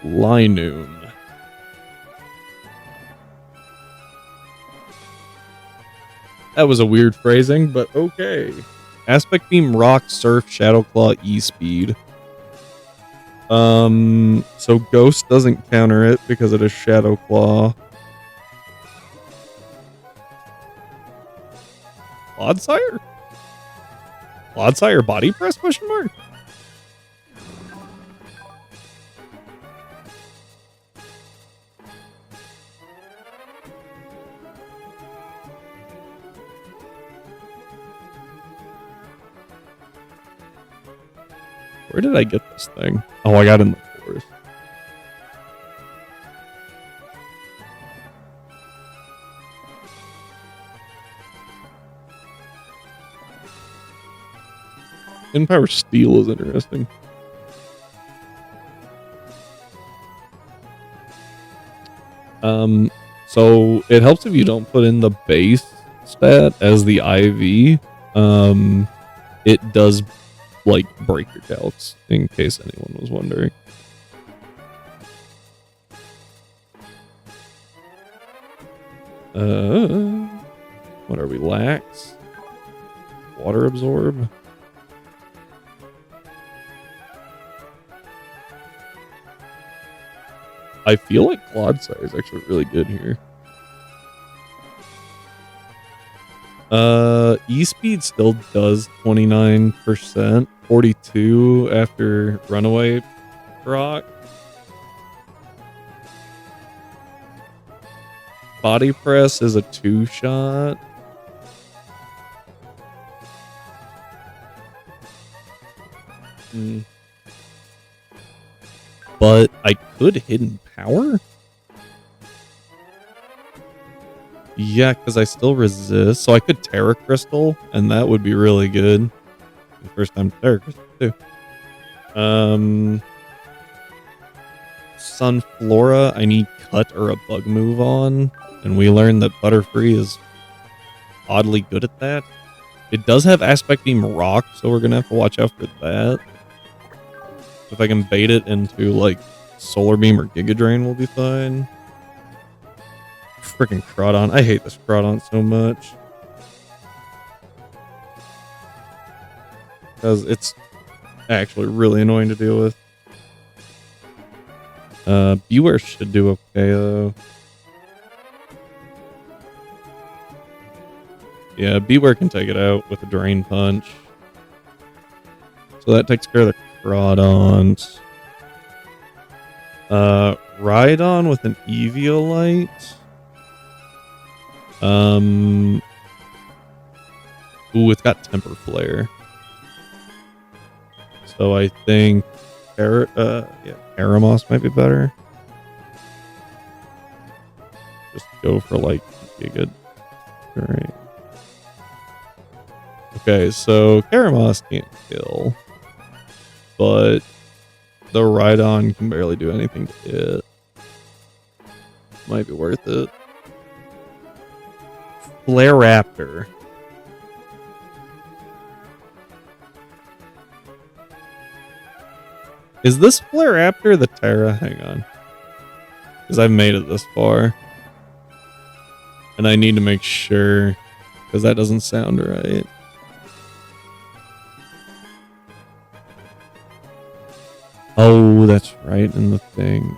Linoon. That was a weird phrasing, but okay. Aspect Beam, Rock, Surf, Shadow Claw, E-Speed. So Ghost doesn't counter it because it is Shadow Claw. Clodsire? Clodsire Body Press, question mark? Where did I get this thing? Oh, I got it in the forest. Empower Steel is interesting. So it helps if you don't put in the base stat as the IV. It does like break your calcs, in case anyone was wondering. What are we? Lax? Water Absorb? I feel like Clodsire is actually really good here. E-Speed still does 29%, 42 after Runaway Rock. Body Press is a 2-shot. But I could Hidden Power? Yeah, because I still resist. So I could Terra Crystal, and that would be really good. The first time Terra Crystal, too. Sunflora, I need Cut or a Bug move on. And we learned that Butterfree is oddly good at that. It does have Aspect Beam Rock, so we're going to have to watch out for that. If I can bait it into, like, Solar Beam or Giga Drain, we'll be fine. Freaking Crawdon. I hate this Crawdon so much. Because it's actually really annoying to deal with. Beware should do okay, though. Yeah, Beware can take it out with a Drain Punch. So that takes care of the Groudon. Rhydon with an Eviolite. Ooh, it's got Temper Flare. So I think Aramoss might be better. Just go for like Giga Drain. Okay, so Aramoss can't kill, but the Rhydon can barely do anything to it. Might be worth it. Flare Raptor. Is this Flare Raptor the Terra? Hang on. Because I've made it this far. And I need to make sure. Because that doesn't sound right. Oh, that's right in the thing.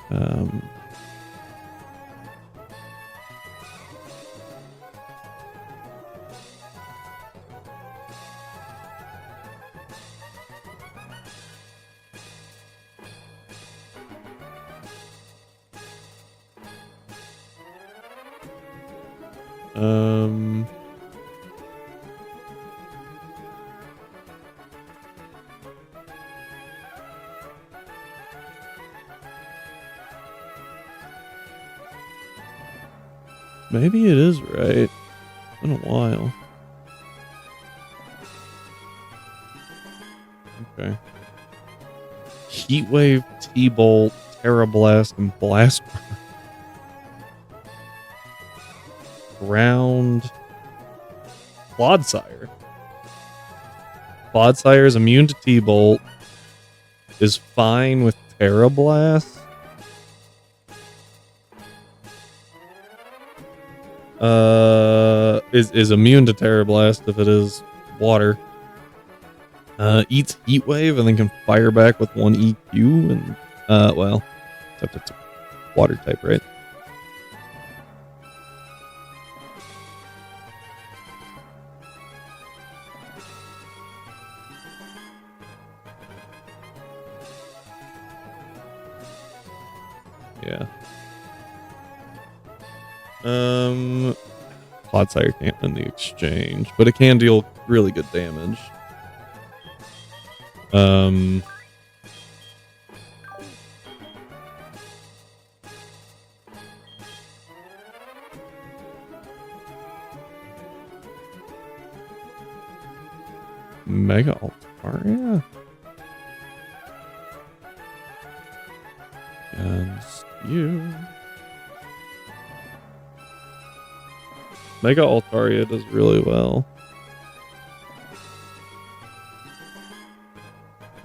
Maybe it is right. It's been a while. Okay. Heatwave, T-Bolt, Terra Blast, and Blast Ground. Clodsire. Clodsire is immune to T-Bolt. Is fine with Terra Blast. Is immune to Terra Blast if it is water. Eats Heat Wave and then can fire back with 1 EQ and well, except it's a water type, right? Yeah. Clodsire can't win the exchange, but it can deal really good damage. Mega Altaria? Against you. Mega Altaria does really well.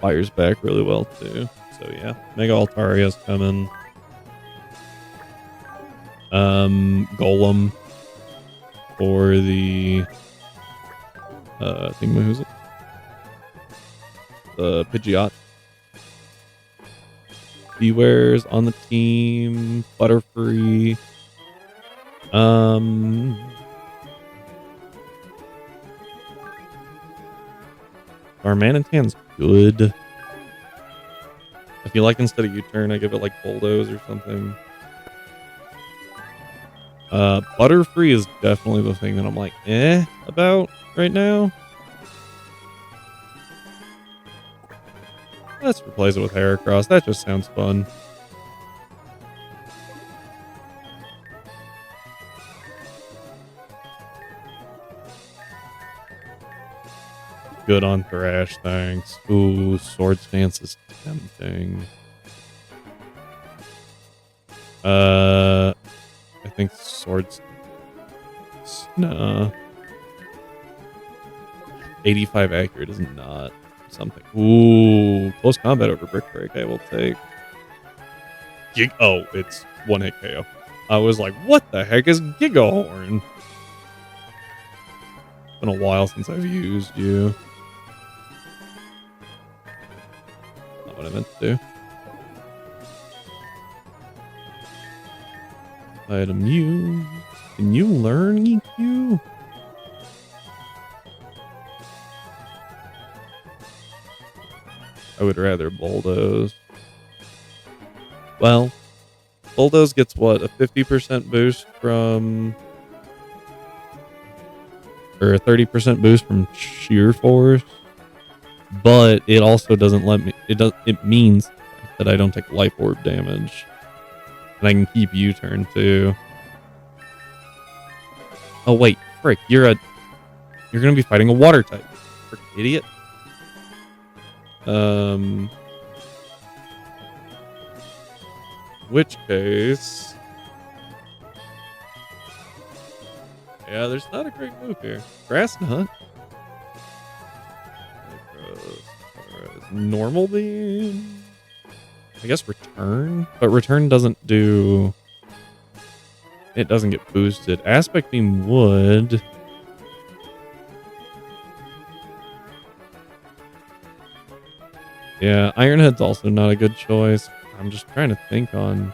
Fires back really well too. So yeah, Mega Altaria's coming. Golem for the who's it? The Pidgeot. Beware's on the team. Butterfree. Darmanitan's good. I feel like instead of U-turn, I give it like Bulldoze or something. Butterfree is definitely the thing that I'm like, about right now. Let's replace it with Heracross. That just sounds fun. Good on Thrash, thanks. Ooh, Sword Stance is tempting. I think Swords. Nah. 85 accurate is not something. Ooh, close combat over Brick Break. I will take. Oh, it's one hit KO. I was like, what the heck is Giga Horn? It's been a while since I've used you. Not what I meant to do. Item used. Can you learn EQ? I would rather bulldoze. Well, bulldoze gets what, a 50% boost from, or a 30% boost from sheer force, but it also doesn't let me. It means that I don't take life orb damage, and I can keep U-turn too. Oh wait, frick! You're gonna be fighting a water type, frick idiot. Which case, yeah, there's not a great move here. Grass Nut. Normal beam. I guess return, but return doesn't do. It doesn't get boosted. Aspect beam would. Yeah, Iron Head's also not a good choice. I'm just trying to think on.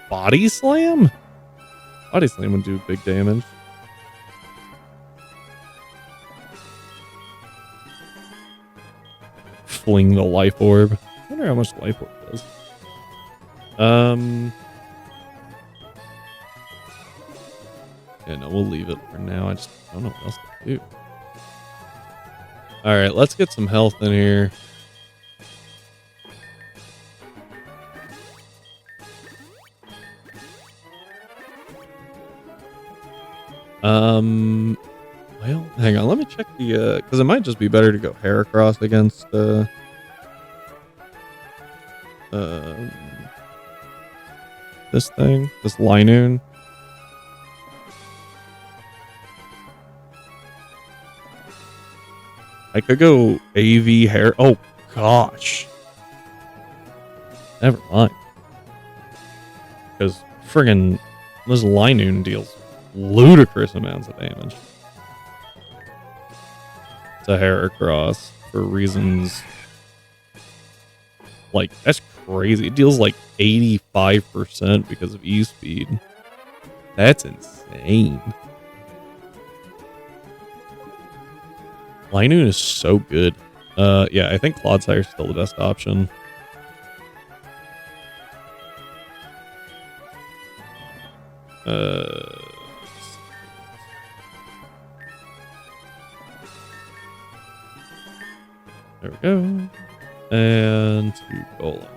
Body Slam? Body Slam would do big damage. Fling the Life Orb. I wonder how much Life Orb does. Yeah, no, we'll leave it for now. I just don't know what else to do. Alright, let's get some health in here. Well, hang on, let me check the, because it might just be better to go Heracross against, this thing, this Linoon. I could go AV hair. Oh, gosh. Never mind. Because friggin' this Linoon deals ludicrous amounts of damage. It's a Heracross for reasons like, that's crazy. It deals like 85% because of E-Speed. That's insane. Linoon is so good. Yeah, I think Clodsire is still the best option. There we go. And to Golem.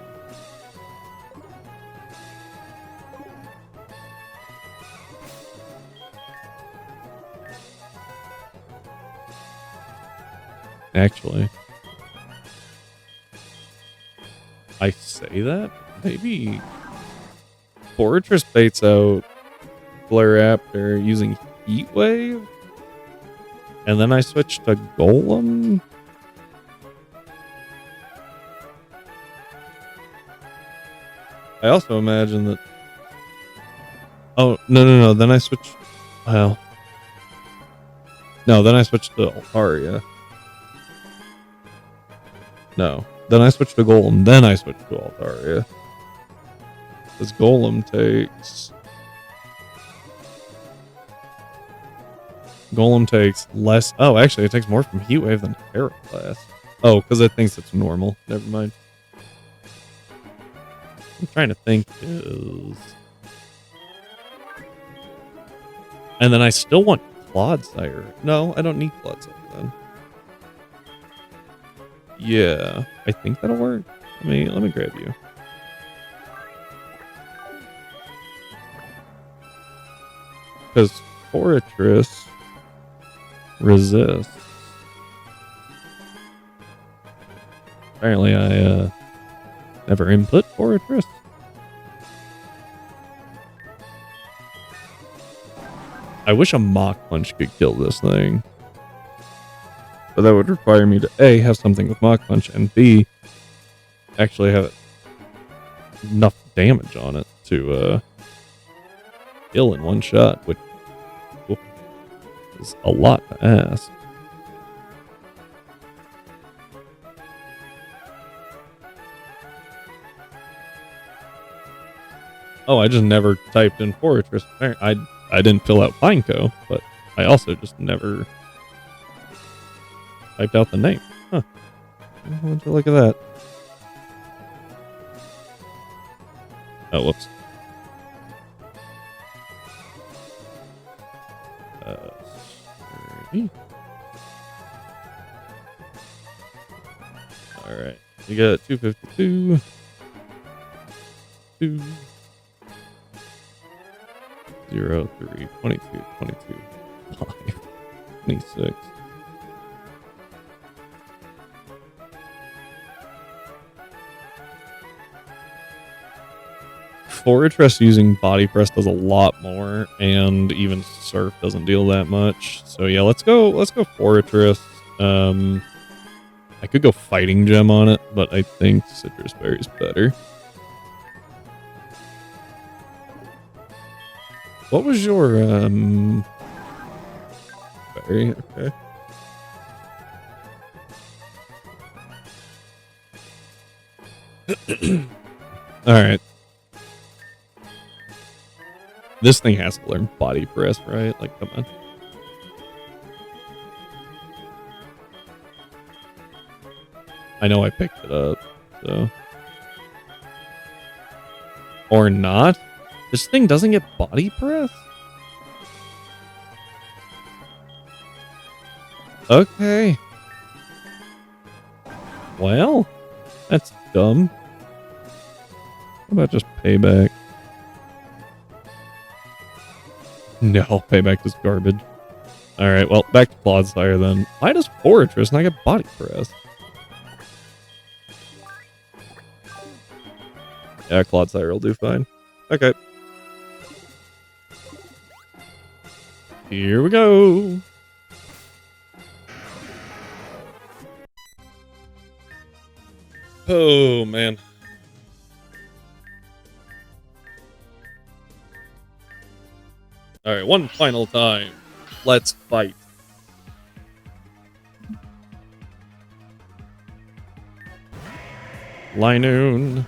Actually, I say that maybe Fortress baits out Flare-Raptor using Heat Wave, and then I switch to Golem. I also imagine that. Oh no! Then I switch. Well, no. Then I switch to Altaria. No. Then I switch to Golem. Then I switch to Altaria. Because Golem takes less. Oh, actually, it takes more from Heat Wave than Heraclass. Oh, because it thinks it's normal. Never mind. I'm trying to think is. And then I still want Clodsire. No, I don't need Clodsire then. Yeah, I think that'll work. Let me grab you. Because Fortress resists. Apparently I never input Fortress. I wish a Mach Punch could kill this thing. But that would require me to A, have something with Mach Punch, and B, actually have enough damage on it to kill in one shot, which is a lot to ask. Oh, I just never typed in Fortress. I didn't fill out Pineco, but I also just never typed out the name. Huh. Would you look at that? Oh, whoops. All right, you got 252, 2, 0, 3, 22, 22, 5, 26. Fortress using body press does a lot more, and even surf doesn't deal that much. So yeah, let's go Fortress. I could go fighting gem on it, but I think citrus berry's better. What was your berry? Okay. All right. This thing has to learn body press, right? Like, come on. I know I picked it up, so. Or not? This thing doesn't get body press? Okay. Well, that's dumb. How about just payback? No, payback is garbage. Alright, well, back to Clodsire then. Why does Fortress not get body press? Yeah, Clodsire will do fine. Okay. Here we go. Oh, man. Alright, one final time. Let's fight. Linoon.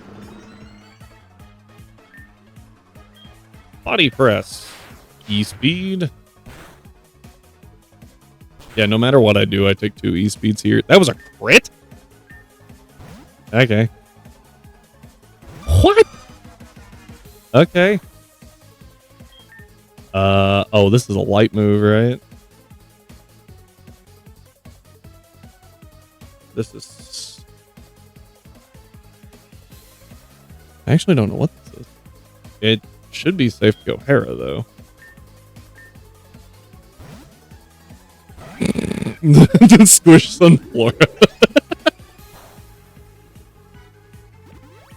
Body press. E-speed. Yeah, no matter what I do, I take 2 E-speeds here. That was a crit? Okay. What? Okay. Oh, this is a light move, right? This is... I actually don't know what this is. It should be safe to go Hera, though. Just squish Sunflora.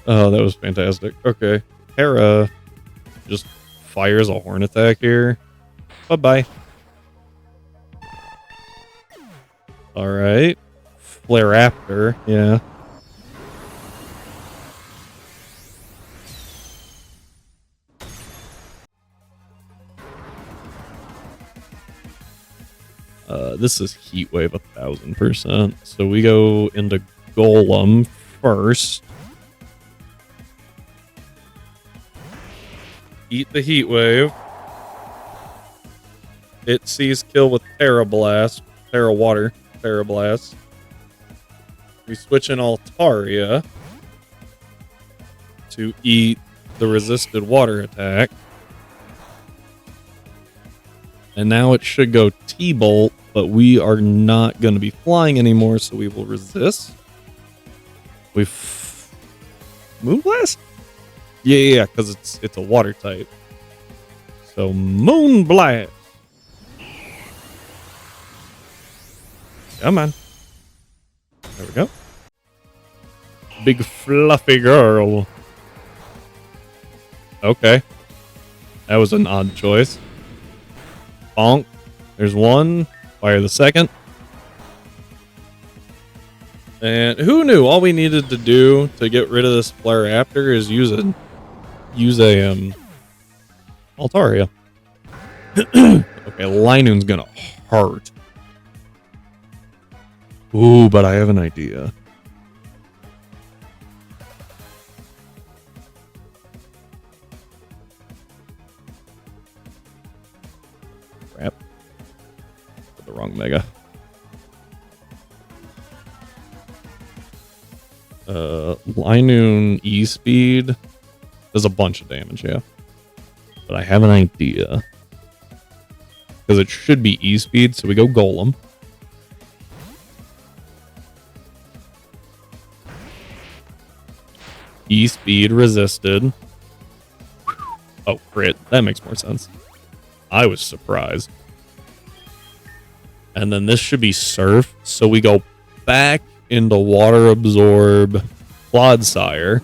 Oh, that was fantastic. Okay. Hera just fires a horn attack here. Bye-bye. Alright. Flare after, yeah. This is Heat Wave 1000%. So we go into Golem first. Eat the Heat Wave. It sees kill with Terra Blast. Terra Water. Terra Blast. We switch in Altaria to eat the resisted water attack. And now it should go T-Bolt, but we are not going to be flying anymore, so we will resist. Moonblast? Yeah, because it's a water type. So Moonblast. Come on. There we go. Big fluffy girl. Okay. That was an odd choice. Bonk. There's one. Fire the second. And who knew? All we needed to do to get rid of this Flare Raptor is use a Altaria. Okay, Linoon's gonna hurt. Ooh, but I have an idea. Crap. Put the wrong mega. Linoon E-Speed does a bunch of damage, yeah. But I have an idea. Because it should be E-Speed, so we go Golem. E-Speed resisted. Oh, crit. That makes more sense. I was surprised. And then this should be Surf, so we go back into Water Absorb Clodsire.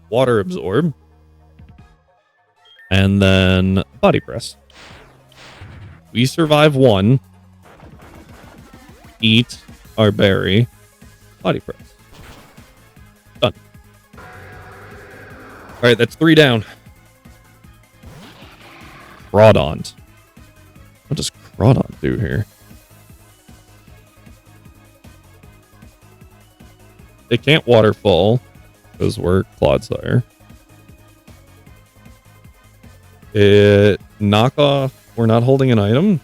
Water Absorb. And then Body Press. We survive one. Eat our berry. Body Press. Done. Alright, that's 3 down. Crawdont. What does Crawdont do here? It can't Waterfall because we're Clodsire. It Knockoff. We're not holding an item.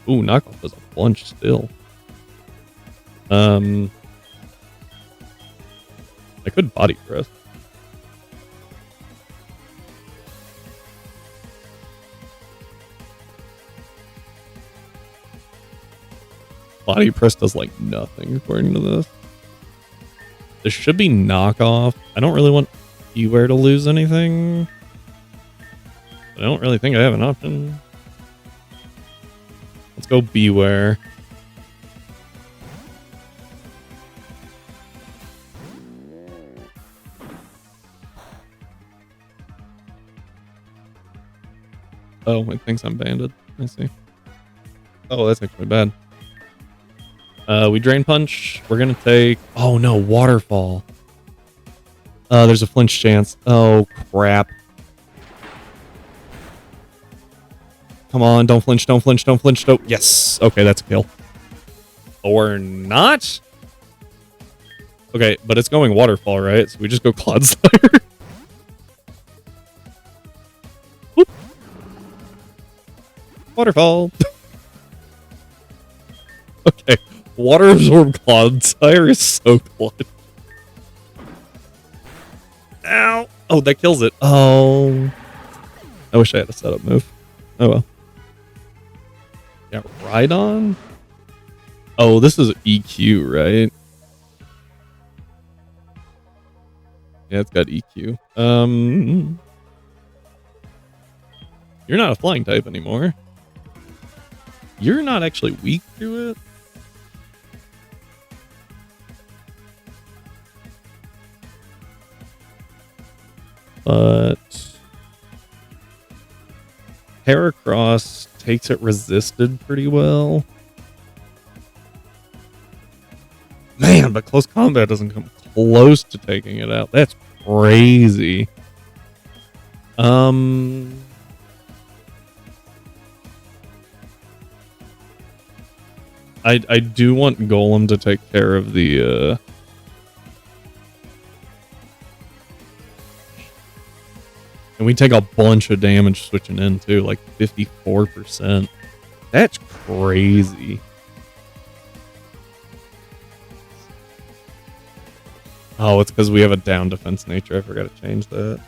Ooh, Knockoff does a bunch still. I could Body Press. Body Press does like nothing according to this. This should be Knockoff. I don't really want Beware to lose anything. I don't really think I have an option. Let's go Beware. Oh, it thinks I'm banded. I see. Oh, that's actually bad. We Drain Punch. We're going to take... Oh, no. Waterfall. There's a flinch chance. Oh, crap. Come on. Don't flinch. Don't flinch. Don't flinch. Don't... Yes. Okay, that's a kill. Or not? Okay, but it's going Waterfall, right? So we just go Clodsire. Waterfall. Okay. Water Absorb Clodsire is so clutch. Ow. Oh, that kills it. Oh. I wish I had a setup move. Oh well. Yeah, Rhydon? Oh, this is EQ, right? Yeah, it's got EQ. You're not a flying type anymore. You're not actually weak to it. But Heracross takes it resisted pretty well. Man, but close combat doesn't come close to taking it out. That's crazy. I do want Golem to take care of the and we take a bunch of damage switching in too, like 54%. That's crazy. Oh, it's because we have a down defense nature. I forgot to change that.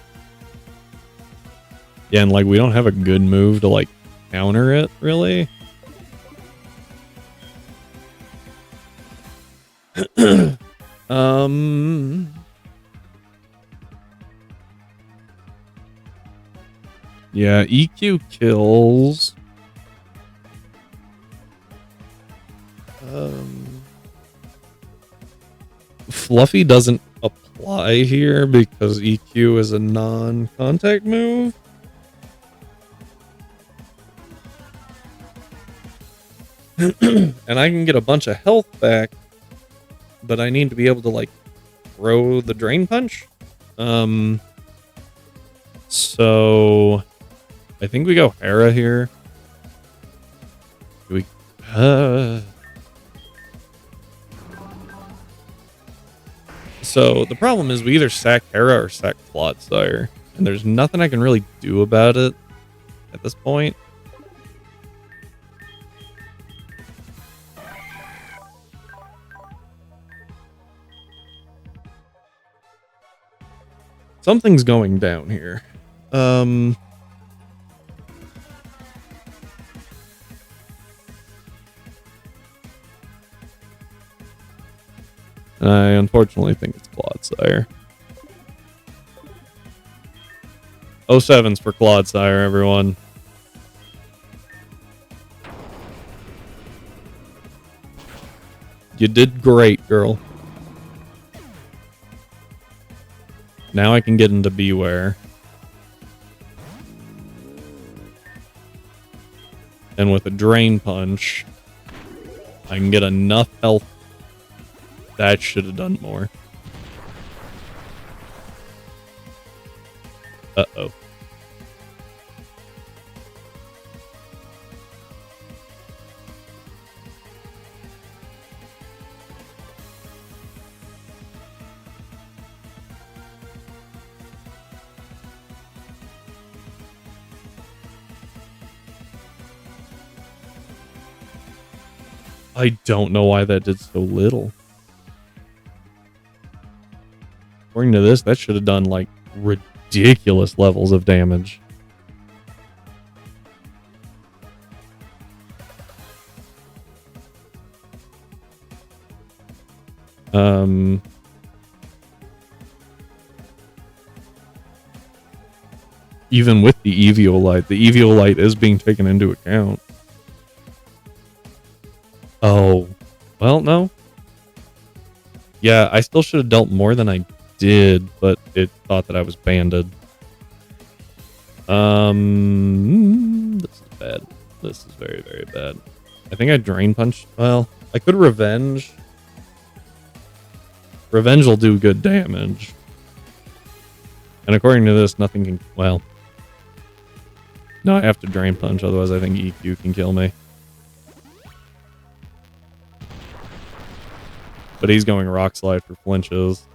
Yeah, and like we don't have a good move to like counter it, really. Yeah, EQ kills. Fluffy doesn't apply here because EQ is a non-contact move. And I can get a bunch of health back, but I need to be able to like throw the Drain Punch. So I think we go Hera here. Do we So the problem is we either sack Hera or sack Clodsire, and there's nothing I can really do about it at this point. Something's going down here. I unfortunately think it's Clodsire. 07's for Clodsire, everyone. You did great, girl. Now I can get into Beware. And with a Drain Punch, I can get enough health. That should have done more. Uh-oh. I don't know why that did so little. According to this, that should have done, like, ridiculous levels of damage. Even with the Eviolite is being taken into account. Oh, well, no. Yeah, I still should have dealt more than I did, but it thought that I was banded. This is bad. This is very, very bad. I think I Drain Punch. Well, I could Revenge. Revenge will do good damage. And according to this, nothing can... Well... No, I have to Drain Punch, otherwise I think EQ can kill me. But he's going Rock Slide for flinches.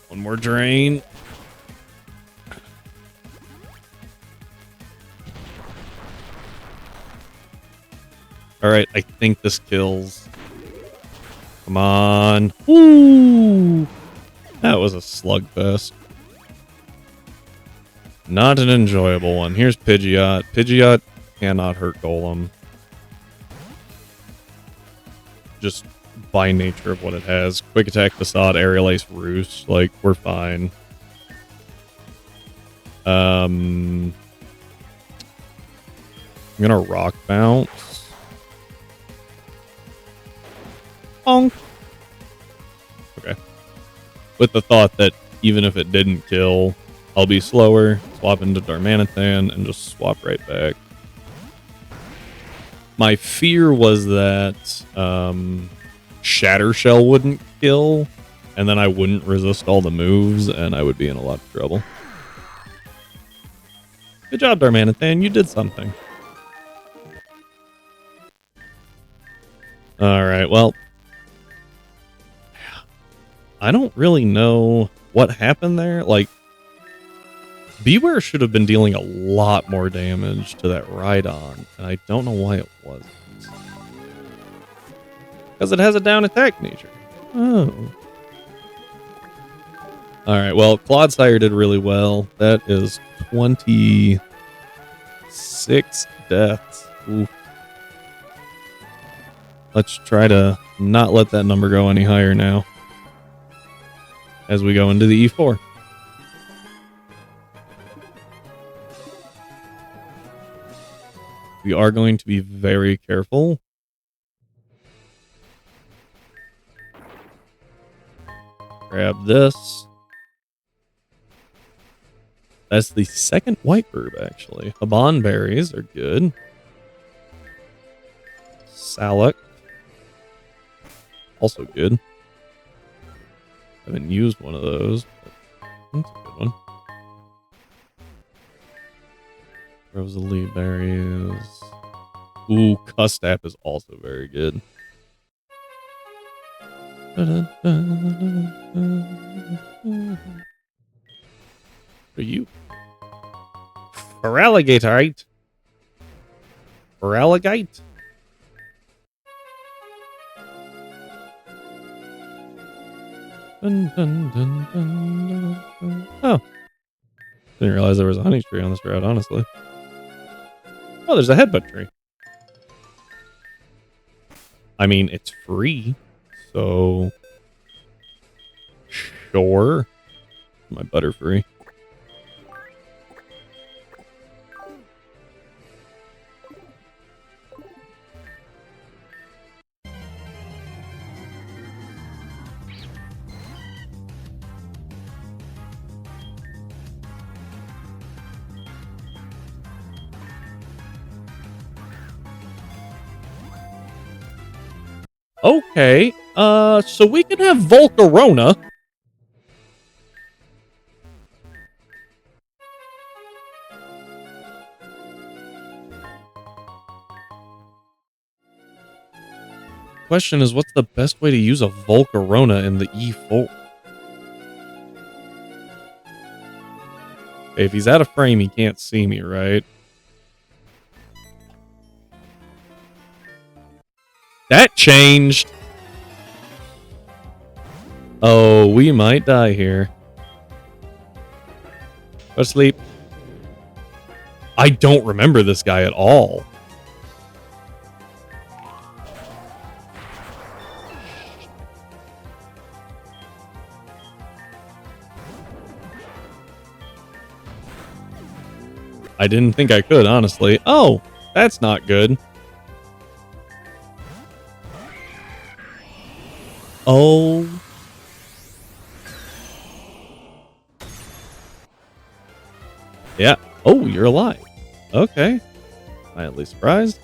One more Drain. Alright, I think this kills. Come on. Woo! That was a slugfest. Not an enjoyable one. Here's Pidgeot. Pidgeot cannot hurt Golem. Just by nature of what it has. Quick Attack, Facade, Aerial Ace, Roost. Like, we're fine. I'm gonna Rock Bounce. Bonk. Okay. With the thought that even if it didn't kill, I'll be slower, swap into Darmanitan, and just swap right back. My fear was that Shatter Shell wouldn't kill, and then I wouldn't resist all the moves, and I would be in a lot of trouble. Good job, Darmanitan. You did something. Alright, well... I don't really know what happened there. Like, Beware should have been dealing a lot more damage to that Rhydon, and I don't know why it wasn't. Because it has a down attack nature. Oh. Alright, well, Clodsire did really well. That is 26 deaths. Oof. Let's try to not let that number go any higher now. As we go into the E4. We are going to be very careful. Grab this. That's the second white herb, actually. Haban berries are good. Salak. Also good. Haven't used one of those, but that's a good one. Rosalie berries. Ooh, Custap is also very good. Are you? Feraligatite. Feraligatite. Dun, dun, dun, dun, dun, dun. Oh. Didn't realize there was a honey tree on this route, honestly. Oh, there's a headbutt tree. I mean, it's free, so... Sure. My Butterfree. Okay, so we can have Volcarona. Question is, what's the best way to use a Volcarona in the E4? If he's out of frame, he can't see me, right? That changed! Oh, we might die here. Go to sleep. I don't remember this guy at all. I didn't think I could, honestly. Oh, that's not good. Oh. Yeah. Oh, you're alive. Okay. Mildly surprised.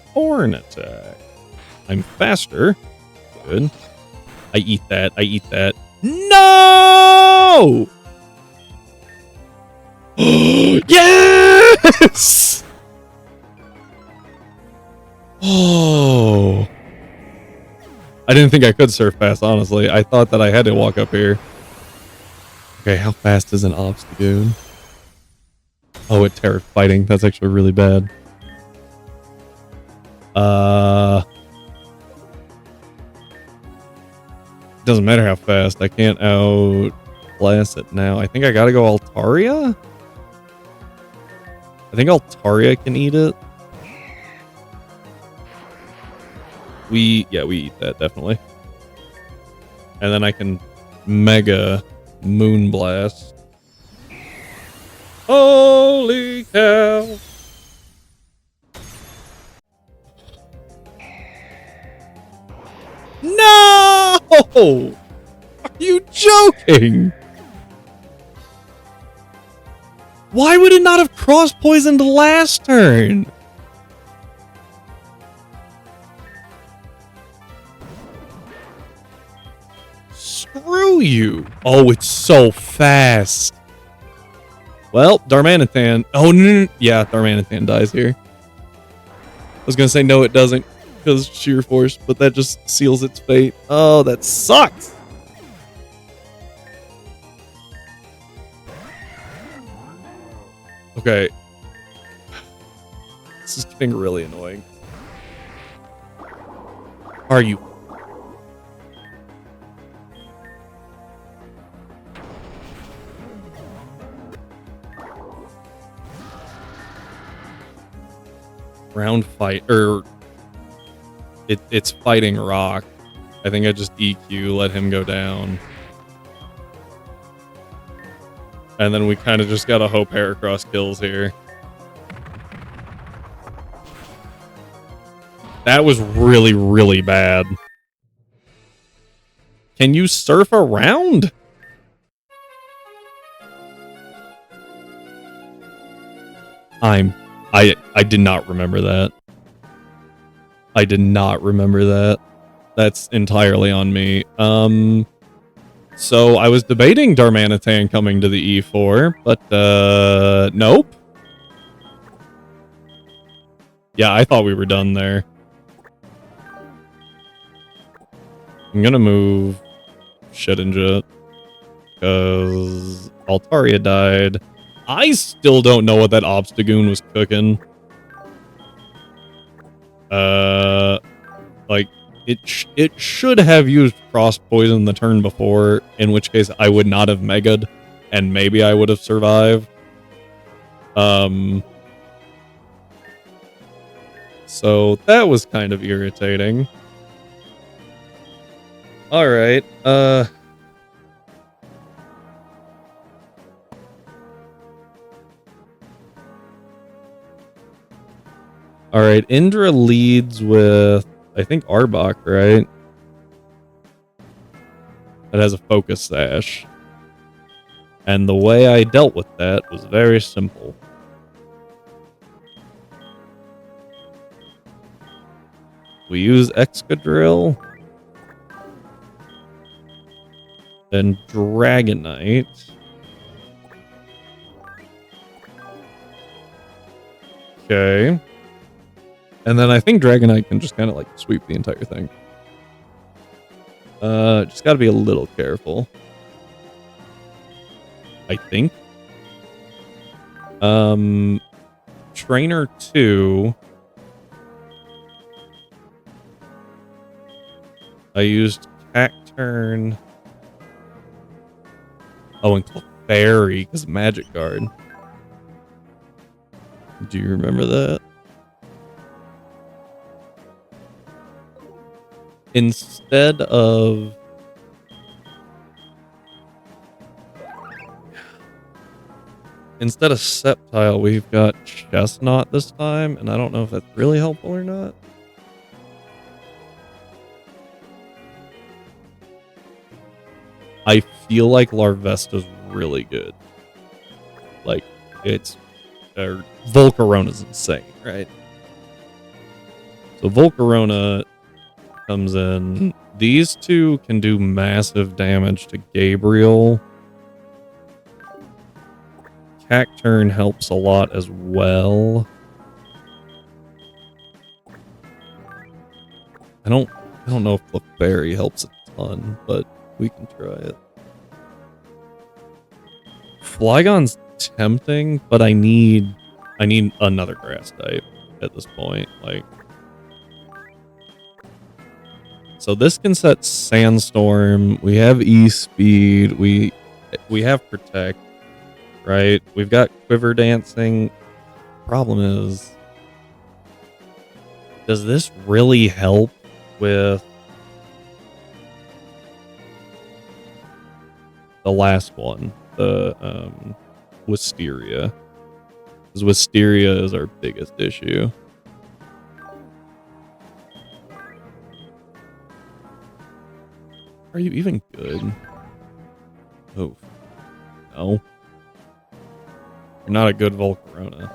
Horn attack. I'm faster. Good. I eat that. I eat that. No! Yes! Oh. I didn't think I could surf fast, honestly. I thought that I had to walk up here. Okay, how fast is an Obstagoon? Oh, it's terror fighting. That's actually really bad. Doesn't matter how fast. I can't outclass it now. I think I gotta go Altaria? I think Altaria can eat it. We eat that, definitely. And then I can Mega Moonblast. Holy cow! No! Are you joking? Why would it not have cross-poisoned last turn? Screw you. Oh, it's so fast. Well, Darmanitan. Oh, no. Yeah, Darmanitan dies here. I was going to say no, it doesn't. Because sheer force, but that just seals its fate. Oh, that sucks. Okay. This is getting really annoying. Are you? Round fight, it's fighting rock. I think I just EQ, let him go down. And then we kind of just gotta hope Heracross kills here. That was really, really bad. Can you surf around? I did not remember that. I did not remember that. That's entirely on me. So I was debating Darmanitan coming to the E4, but nope. Yeah, I thought we were done there. I'm gonna move Shedinja because Altaria died. I still don't know what that Obstagoon was cooking. Like, it should have used Cross Poison the turn before, in which case I would not have Mega'd, and maybe I would have survived. So that was kind of irritating. All right. All right. Indra leads with, I think, Arbok, right? That has a focus sash. And the way I dealt with that was very simple. We use Excadrill. Then Dragonite. Okay. And then I think Dragonite can just kind of like sweep the entire thing. Just gotta be a little careful. I think. Trainer 2. I used Cacturn. Oh, and Clefairy because Magic Guard. Do you remember that? Instead of Sceptile, we've got Chestnut this time, and I don't know if that's really helpful or not. I feel like Larvesta's really good. Like, Volcarona's insane, right? So Volcarona comes in. These two can do massive damage to Gabriel. Cacturn helps a lot as well. I don't know if Clefairy helps a ton, but we can try it. Flygon's tempting, but I need another grass type at this point. Like, so this can set Sandstorm. We have E-Speed. We have Protect, right? We've got Quiver Dancing. Problem is, does this really help with the last one, the Wisteria? Because Wisteria is our biggest issue. Are you even good? Oh, no. You're not a good Volcarona.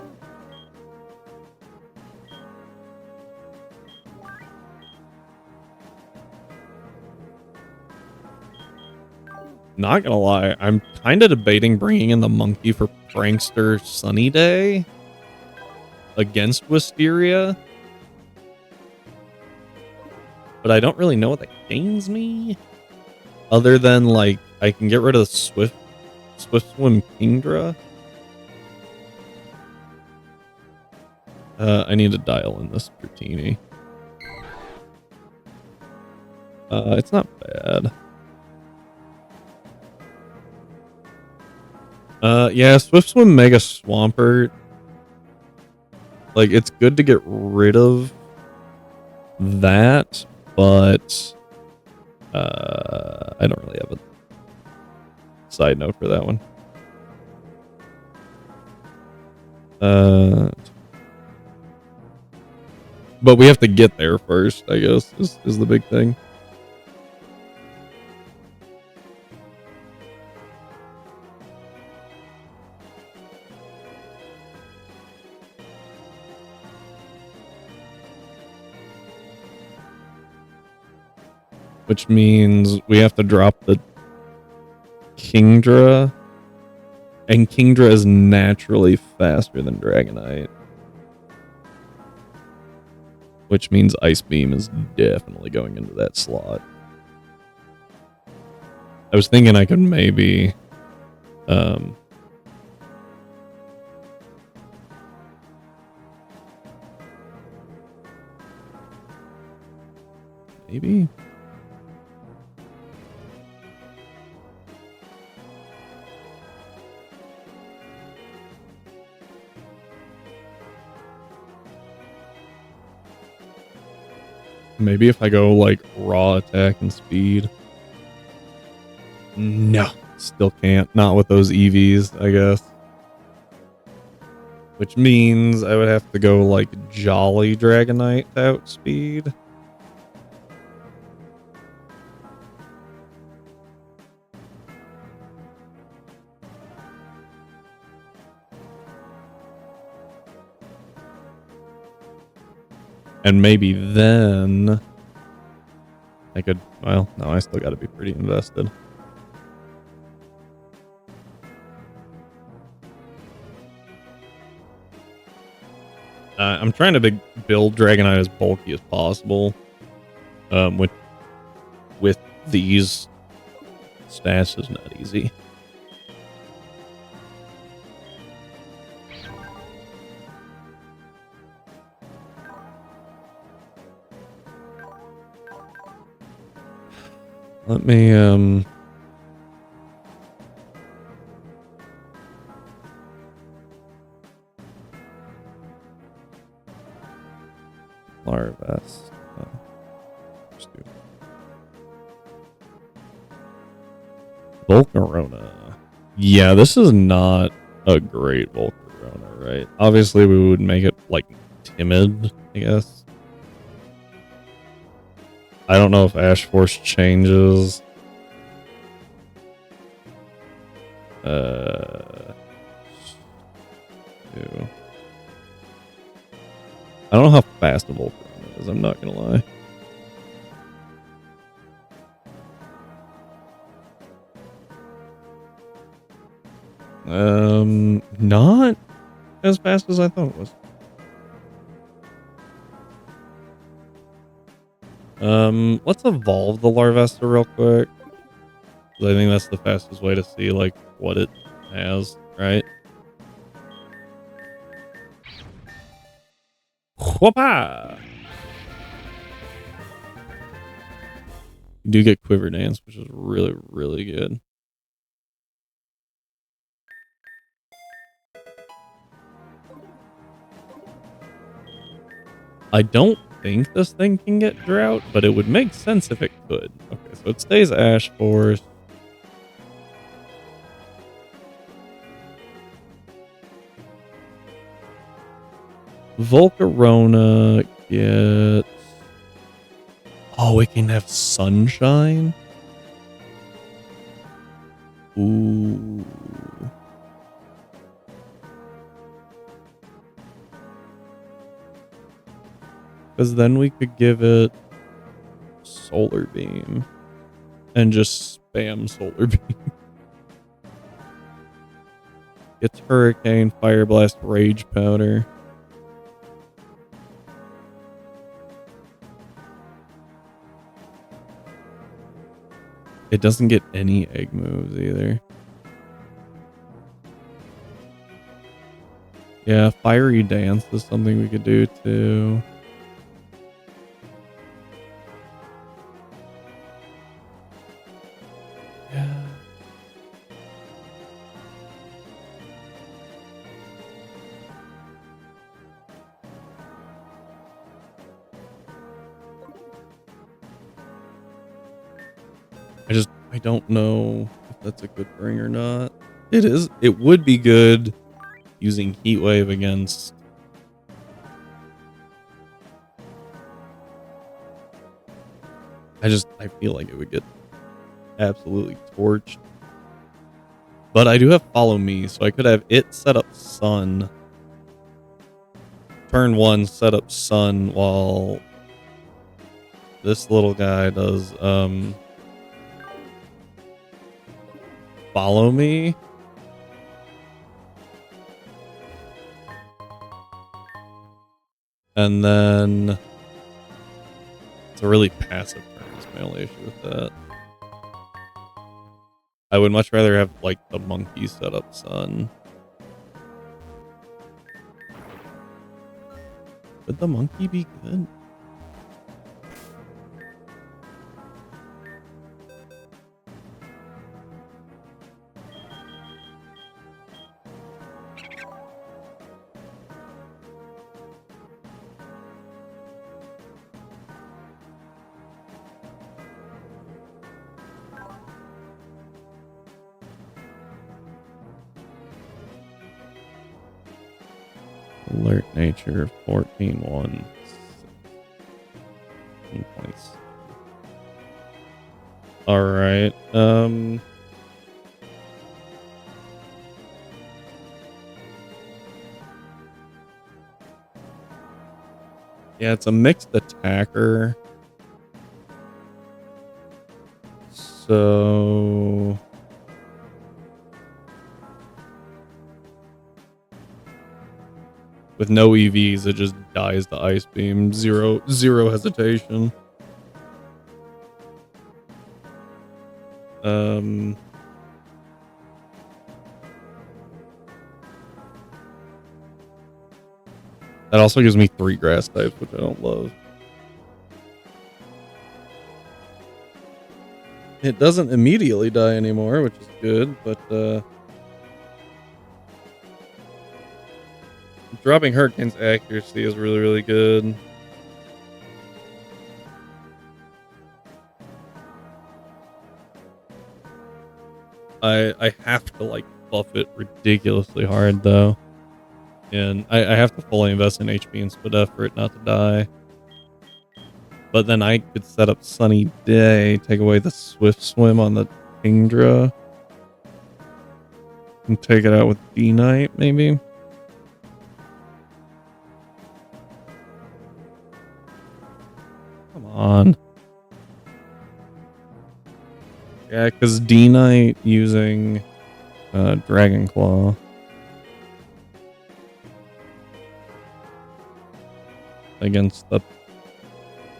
Not gonna lie, I'm kind of debating bringing in the monkey for Prankster Sunny Day against Wisteria. But I don't really know what that gains me. Other than, like, I can get rid of Swift Swim Kingdra. I need to dial in this Dratini. It's not bad. Yeah, Swift Swim Mega Swampert. Like, it's good to get rid of that, but I don't really have a side note for that one. But we have to get there first, I guess, is the big thing. Which means we have to drop the Kingdra. And Kingdra is naturally faster than Dragonite. Which means Ice Beam is definitely going into that slot. I was thinking I could maybe... maybe? Maybe if I go like raw attack and speed. No, still can't. Not with those EVs, I guess. Which means I would have to go like Jolly Dragonite to outspeed. And maybe then I could, well, no, I still got to be pretty invested. I'm trying to build Dragonite as bulky as possible. With these stats is not easy. Let me Larvest. Volcarona. Yeah, this is not a great Volcarona, right? Obviously, we would make it like timid, I guess. I don't know if Ash Force changes. I don't know how fast a Volcarona is, I'm not gonna lie. Not as fast as I thought it was. Let's evolve the Larvesta real quick. I think that's the fastest way to see like what it has, right? Whoopah! You do get Quiver Dance, which is really, really good. I don't think this thing can get Drought, but it would make sense if it could. Okay, so it stays Ash Force. Volcarona gets... Oh, it can have Sunshine? Ooh. Because then we could give it Solar Beam. And just spam Solar Beam. It's Hurricane, Fire Blast, Rage Powder. It doesn't get any egg moves either. Yeah, Fiery Dance is something we could do too. Yeah. I don't know if that's a good bring or not. It is. It would be good using Heat Wave against... I feel like it would get absolutely torched. But I do have Follow Me, so I could have it set up Sun. Turn 1, set up Sun, while this little guy does Follow Me. And then it's a really passive turn. That's my only issue with that. I would much rather have like the monkey set up Sun. Would the monkey be good? Alert nature 14-1. 20. All right. Yeah, it's a mixed attacker. So with no EVs, it just dies to Ice Beam. Zero hesitation. That also gives me 3 grass types, which I don't love. It doesn't immediately die anymore, which is good, but dropping Hurricane's accuracy is really, really good. I have to like buff it ridiculously hard though. And I have to fully invest in HP and Spadef for it not to die. But then I could set up Sunny Day, take away the Swift Swim on the Kingdra, and take it out with D-Knight, maybe? Come on. Yeah, because D-Knight using Dragon Claw. Against the...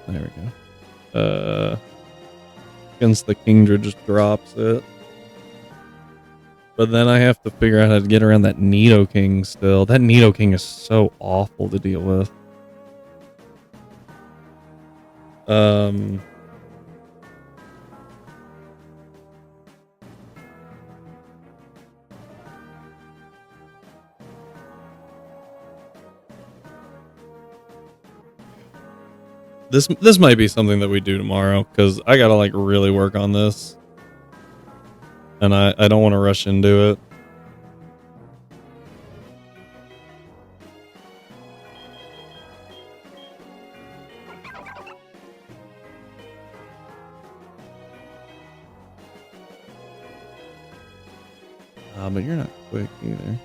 There we go. Against the Kingdra just drops it. But then I have to figure out how to get around that Nidoking still. That Nidoking is so awful to deal with. This might be something that we do tomorrow, because I gotta like really work on this. And I don't want to rush into it. But you're not quick either.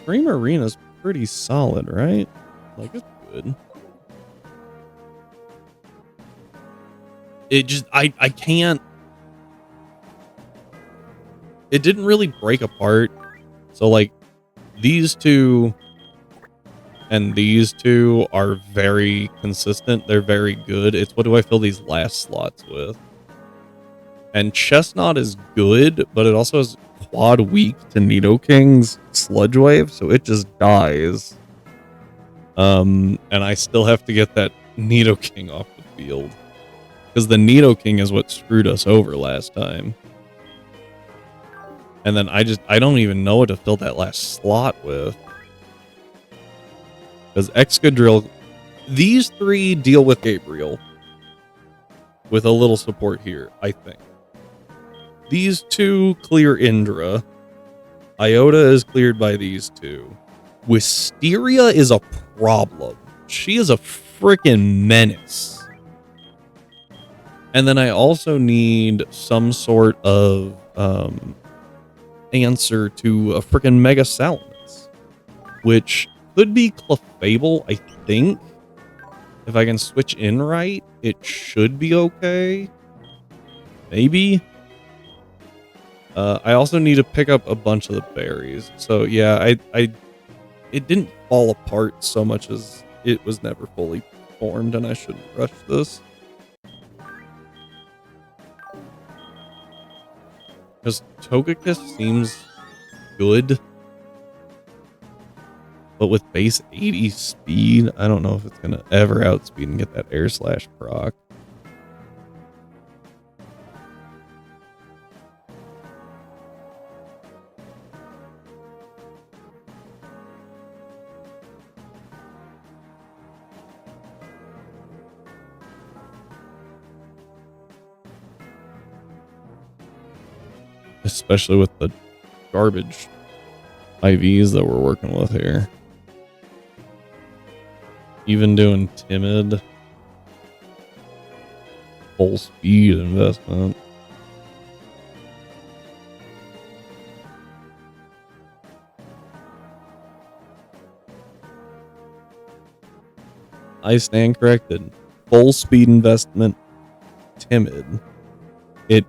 Dream Arena's pretty solid, right? Like, it's good. It just, I can't. It didn't really break apart. So, like, these two and these two are very consistent. They're very good. It's what do I fill these last slots with? And Chestnut is good, but it also has quad weak to Nidoking's Sludge Wave, so it just dies. And I still have to get that Nidoking off the field. Because the Nidoking is what screwed us over last time. And then I don't even know what to fill that last slot with. Because Excadrill, these three deal with Gabriel. With a little support here, I think. These two clear Indra. Iota is cleared by these two. Wisteria is a problem. She is a freaking menace. And then I also need some sort of answer to a freaking Mega Salamence, which could be Clefable, I think. If I can switch in right, it should be okay. Maybe. I also need to pick up a bunch of the berries. So yeah, it didn't fall apart so much as it was never fully formed, and I shouldn't rush this. Because Togekiss seems good. But with base 80 speed, I don't know if it's going to ever outspeed and get that Air Slash proc. Especially with the garbage IVs that we're working with here. Even doing timid. Full speed investment. I stand corrected. Full speed investment, timid. It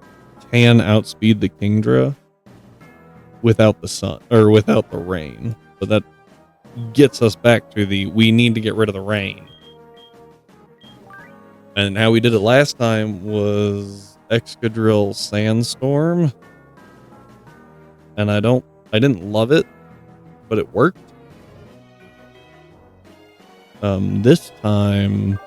can outspeed the Kingdra without the sun or without the rain. So that gets us back to the we need to get rid of the rain. And how we did it last time was Excadrill Sandstorm. And I didn't love it, but it worked. This time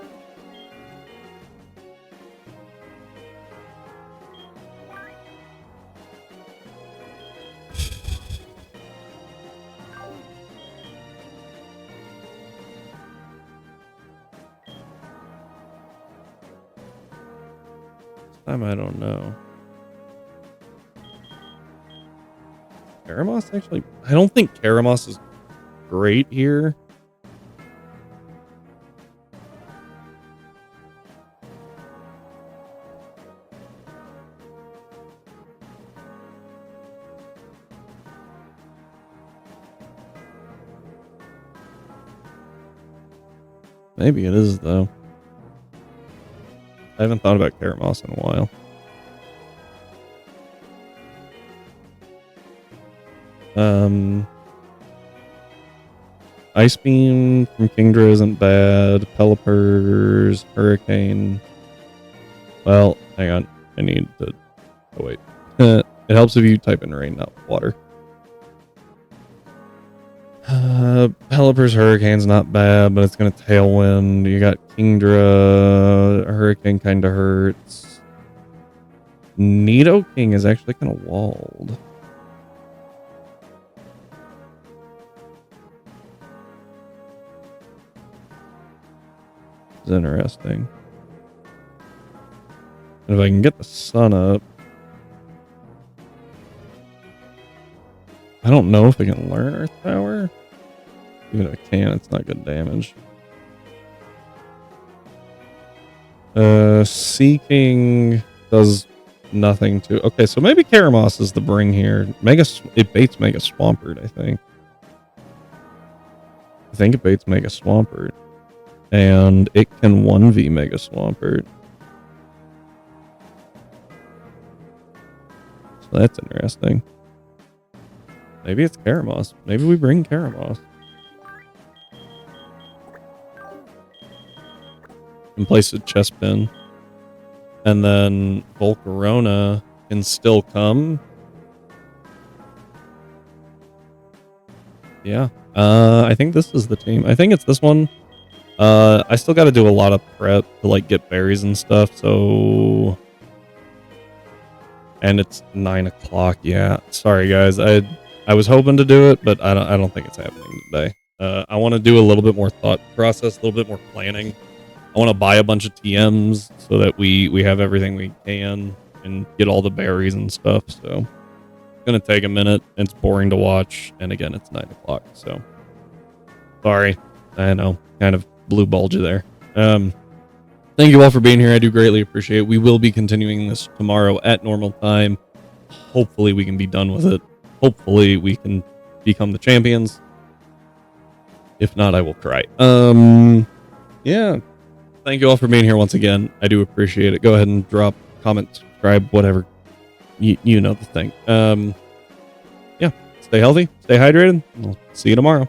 I don't know. Karamos actually, I don't think Karamos is great here. Maybe it is, though. I haven't thought about Karamos in a while. Ice Beam from Kingdra isn't bad. Pelipper's Hurricane. Well, hang on. I need to... Oh, wait. It helps if you type in rain, not water. Pelipper's Hurricane's not bad, but it's going to Tailwind. You got Kingdra. Hurricane kind of hurts. Nidoking is actually kind of walled. It's interesting. And if I can get the sun up... I don't know if I can learn Earth Power. Even if I can, it's not good damage. Seeking does nothing to... Okay, so maybe Karamos is the bring here. It baits Mega Swampert, I think. I think it baits Mega Swampert. And it can 1v Mega Swampert. So that's interesting. Maybe it's Karamos. Maybe we bring Karamos. And place a Chespin. And then Volcarona can still come. Yeah. I think this is the team. I think it's this one. I still got to do a lot of prep to like get berries and stuff, so... And it's 9 o'clock, yeah. Sorry guys, I was hoping to do it, but I don't think it's happening today. I want to do a little bit more thought process, a little bit more planning. I want to buy a bunch of TMs so that we have everything we can and get all the berries and stuff, so... It's going to take a minute, it's boring to watch, and again, it's 9 o'clock, so... Sorry, I know, kind of blue balled you there. Thank you all for being here. I do greatly appreciate it. We will be continuing this tomorrow at normal time. Hopefully we can be done with it. Hopefully we can become the champions. If not, I will cry. Yeah. Thank you all for being here once again. I do appreciate it. Go ahead and drop, comment, subscribe, whatever. You know the thing. Yeah. Stay healthy. Stay hydrated. We'll see you tomorrow.